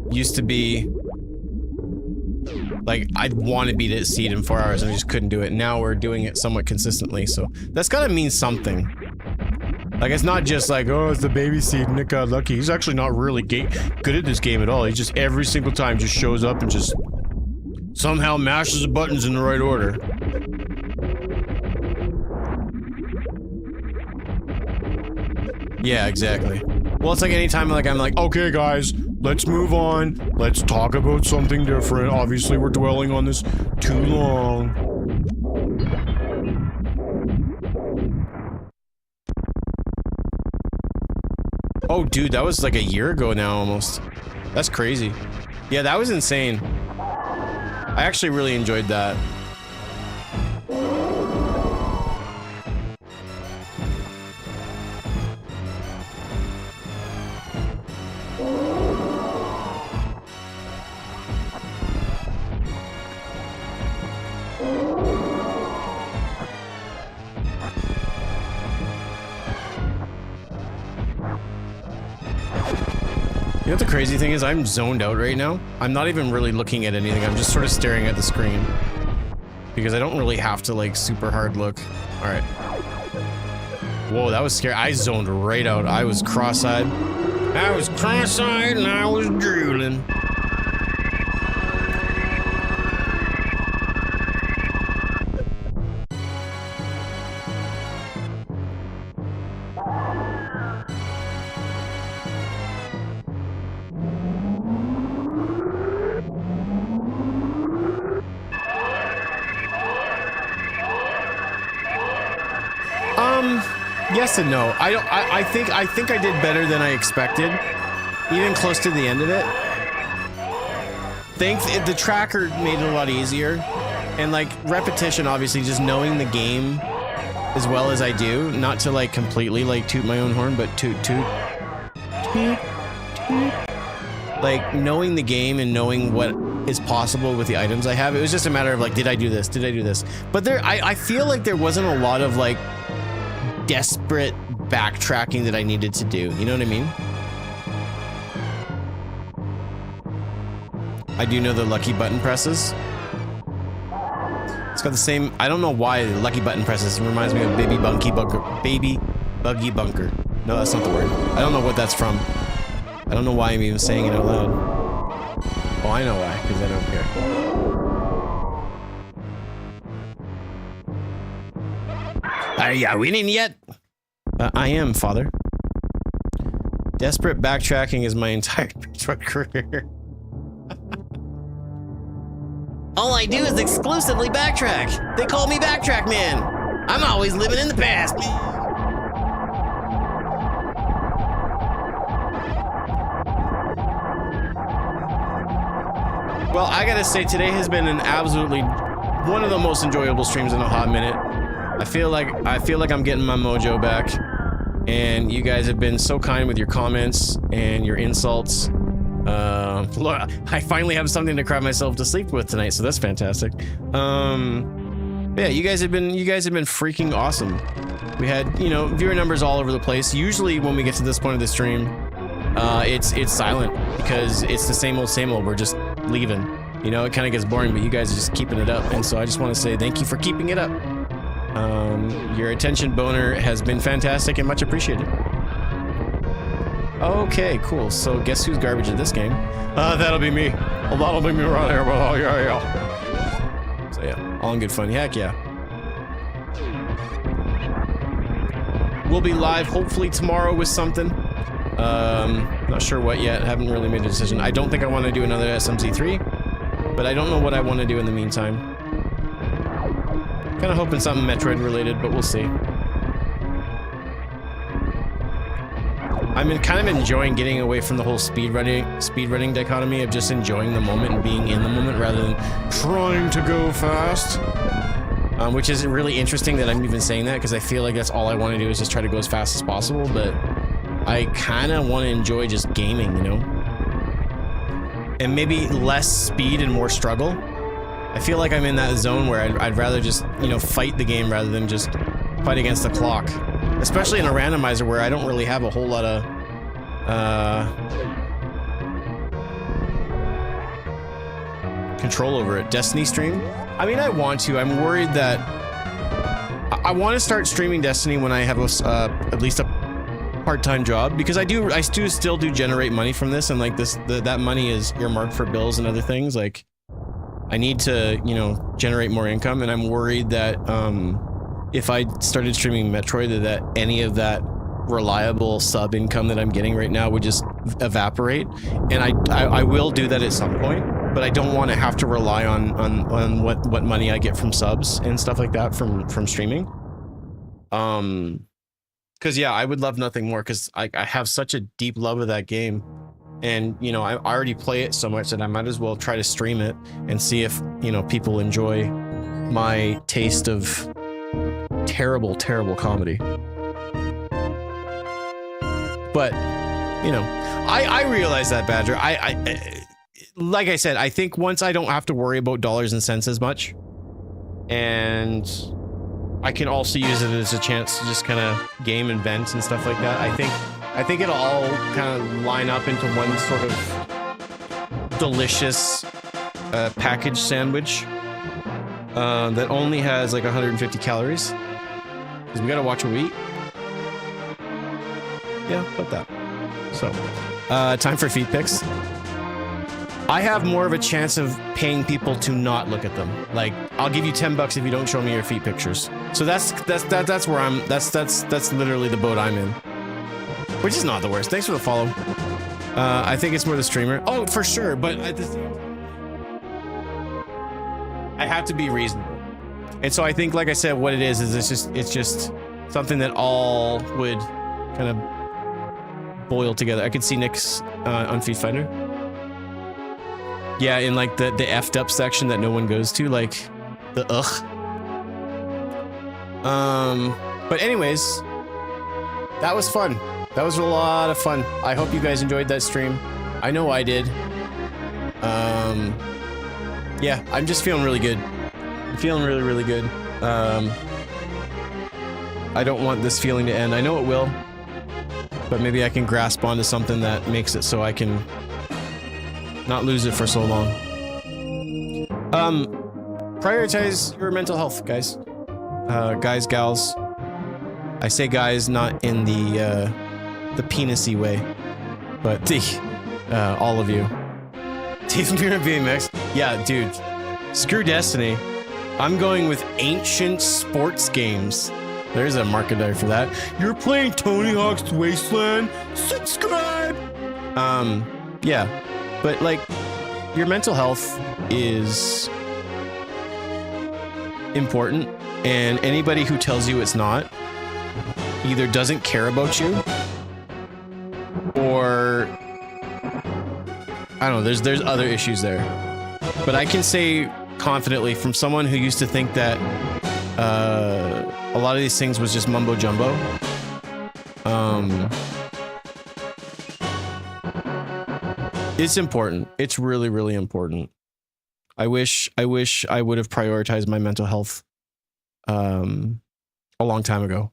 used to be... Like, I'd want to beat it seed in 4 hours and I just couldn't do it. Now we're doing it somewhat consistently, so that's gotta mean something. Like, it's not just like, oh, it's the baby seed and Nick got lucky. He's actually not really good at this game at all. He just every single time just shows up and just somehow mashes the buttons in the right order. Yeah, exactly. Well, it's like anytime like I'm like, okay guys, let's move on. Let's talk about something different. Obviously, we're dwelling on this too long. Oh, dude, that was like a year ago now, almost. That's crazy. Yeah, that was insane. I actually really enjoyed that. know what the crazy thing is? I'm zoned out right now. I'm not even really looking at anything. I'm just sort of staring at the screen. Because I don't really have to like super hard look. All right. Whoa, that was scary. I zoned right out. I was cross-eyed. I was cross-eyed and I was drooling. Yes and no. I think I did better than I expected, even close to the end of it. The tracker made it a lot easier, and like repetition, obviously, just knowing the game as well as I do, not to like completely like toot my own horn, but toot. Like knowing the game and knowing what is possible with the items I have. It was just a matter of like, did I do this? Did I do this? But I feel like there wasn't a lot of like desperate backtracking that I needed to do. You know what I mean? I do know the lucky button presses. It's got the same, I don't know why the lucky button presses. It reminds me of Baby Buggy Bunker. No, that's not the word. I don't know what that's from. I don't know why I'm even saying it out loud. Oh, I know why, because I don't care. Are ya winning yet? I am, father. Desperate backtracking is my entire truck career. All I do is exclusively backtrack. They call me Backtrack Man. I'm always living in the past. Well, I gotta say, today has been an absolutely one of the most enjoyable streams in a hot minute. I feel like I'm getting my mojo back, and you guys have been so kind with your comments and your insults. Look, I finally have something to cry myself to sleep with tonight, so that's fantastic. Yeah, you guys have been freaking awesome. We had, you know, viewer numbers all over the place. Usually when we get to this point of the stream, it's silent because it's the same old. We're just leaving. You know, it kind of gets boring, but you guys are just keeping it up, and so I just want to say thank you for keeping it up. Your attention boner has been fantastic and much appreciated. Okay, cool. So guess who's garbage in this game? That'll be me. Well, that'll be me right here. Oh, yeah. So yeah, all in good fun. Heck yeah. We'll be live hopefully tomorrow with something. Not sure what yet. Haven't really made a decision. I don't think I want to do another smz3, but I don't know what I want to do in the meantime. Kind of hoping something Metroid related, but we'll see. I'm kind of enjoying getting away from the whole speedrunning dichotomy of just enjoying the moment and being in the moment rather than trying to go fast. Which is really interesting that I'm even saying that, because I feel like that's all I want to do is just try to go as fast as possible, but I kind of want to enjoy just gaming, you know? And maybe less speed and more struggle. I feel like I'm in that zone where I'd rather just, you know, fight the game rather than just fight against the clock. Especially in a randomizer where I don't really have a whole lot of, control over it. Destiny stream? I mean, I want to. I'm worried that I want to start streaming Destiny when I have at least a part-time job, because I still do generate money from this, and like that money is earmarked for bills and other things. Like, I need to, you know, generate more income, and I'm worried that if I started streaming Metroid, that any of that reliable sub income that I'm getting right now would just evaporate. And I will do that at some point, but I don't want to have to rely on what money I get from subs and stuff like that from streaming. Because yeah, I would love nothing more, because I have such a deep love of that game. And, you know, I already play it so much that I might as well try to stream it and see if, you know, people enjoy my taste of terrible, terrible comedy. But, you know, I realize that, Badger. Like I said, I think once I don't have to worry about dollars and cents as much, and I can also use it as a chance to just kind of game and vent and stuff like that, I think I think it'll all kind of line up into one sort of delicious package sandwich that only has like 150 calories. Because we gotta watch what we eat. Yeah, about that. So, time for feed pics. I have more of a chance of paying people to not look at them. Like, I'll give you $10 if you don't show me your feet pictures. So that's where I'm. That's literally the boat I'm in. Which is not the worst. Thanks for the follow. I think it's more the streamer. Oh, for sure. But at the same time, I have to be reasonable. And so I think, like I said, what it is it's just something that all would kind of boil together. I could see Nick's on Feed Finder. Yeah, in like the effed up section that no one goes to, like the ugh. But anyways, that was fun. That was a lot of fun. I hope you guys enjoyed that stream. I know I did. Yeah, I'm just feeling really good. I'm feeling really, really good. I don't want this feeling to end. I know it will, but maybe I can grasp onto something that makes it so I can not lose it for so long. Prioritize your mental health, guys. Guys, gals. I say guys not in the penis-y way, but all of you. Team BMX. Yeah, dude. Screw Destiny. I'm going with ancient sports games. There's a marketer for that. You're playing Tony Hawk's Wasteland? Subscribe! Yeah. But, like, your mental health is important, and anybody who tells you it's not either doesn't care about you, or I don't know, there's other issues there. But I can say confidently, from someone who used to think that a lot of these things was just mumbo jumbo, it's important. It's really, really important. I wish I would have prioritized my mental health a long time ago.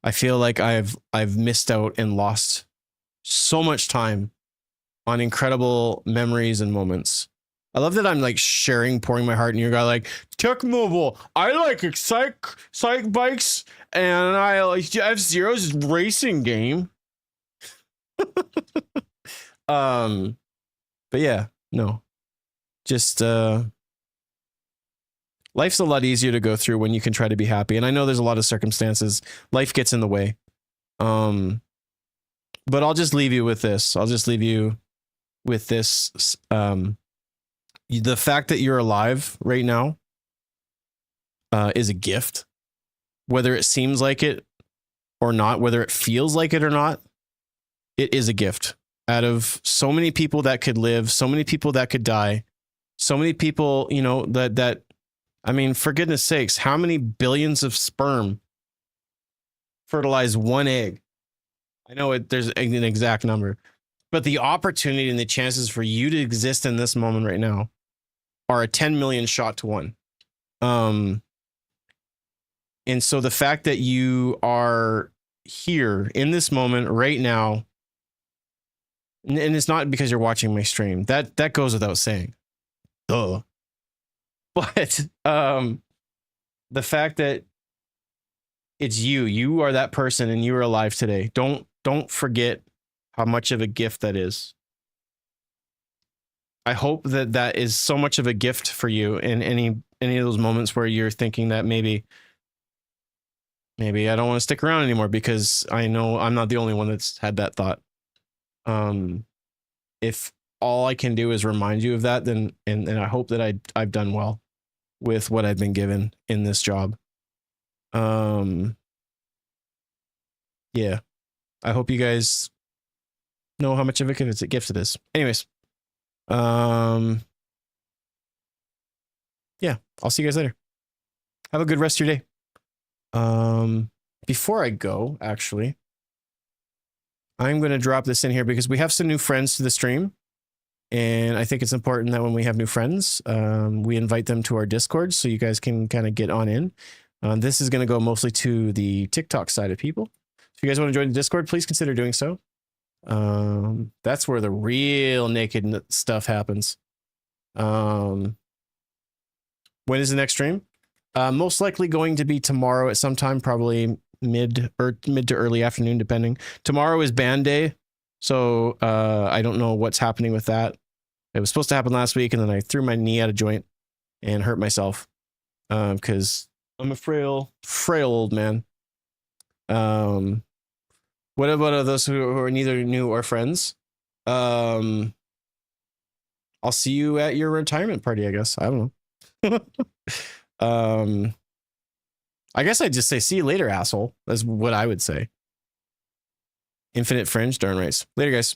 I feel like I've missed out and lost so much time on incredible memories and moments. I love that I'm like pouring my heart in your guy, like, Tech Mobile, I like psych bikes, and I like F-Zero's racing game. But yeah, no. Just life's a lot easier to go through when you can try to be happy. And I know there's a lot of circumstances. Life gets in the way. But I'll just leave you with this. The fact that you're alive right now is a gift. Whether it seems like it or not, whether it feels like it or not, it is a gift. Out of so many people that could live, so many people that could die, so many people, you know, that I mean, for goodness sakes, how many billions of sperm fertilize one egg? I know there's an exact number, but the opportunity and the chances for you to exist in this moment right now are a 10 million shot to 1. And so the fact that you are here in this moment right now, and it's not because you're watching my stream, that goes without saying. Duh. But the fact that it's you are that person and you are alive today. Don't forget how much of a gift that is. I hope that is so much of a gift for you in any of those moments where you're thinking that maybe I don't want to stick around anymore, because I know I'm not the only one that's had that thought. If all I can do is remind you of that, then and I hope that I've done well with what I've been given in this job. Yeah, I hope you guys know how much of a gift it is. Anyways, yeah, I'll see you guys later. Have a good rest of your day. Before I go, actually, I'm going to drop this in here because we have some new friends to the stream. And I think it's important that when we have new friends, we invite them to our Discord so you guys can kind of get on in. This is going to go mostly to the TikTok side of people. If you guys want to join the Discord, please consider doing so. That's where the real naked stuff happens. When is the next stream? Most likely going to be tomorrow at some time, probably mid to early afternoon, depending. Tomorrow is band day, so I don't know what's happening with that. It was supposed to happen last week, and then I threw my knee out of joint and hurt myself because I'm a frail old man. What about those who are neither new or friends? I'll see you at your retirement party, I guess. I don't know. I guess I'd just say see you later, asshole. That's what I would say. Infinite Fringe, darn race. Later, guys.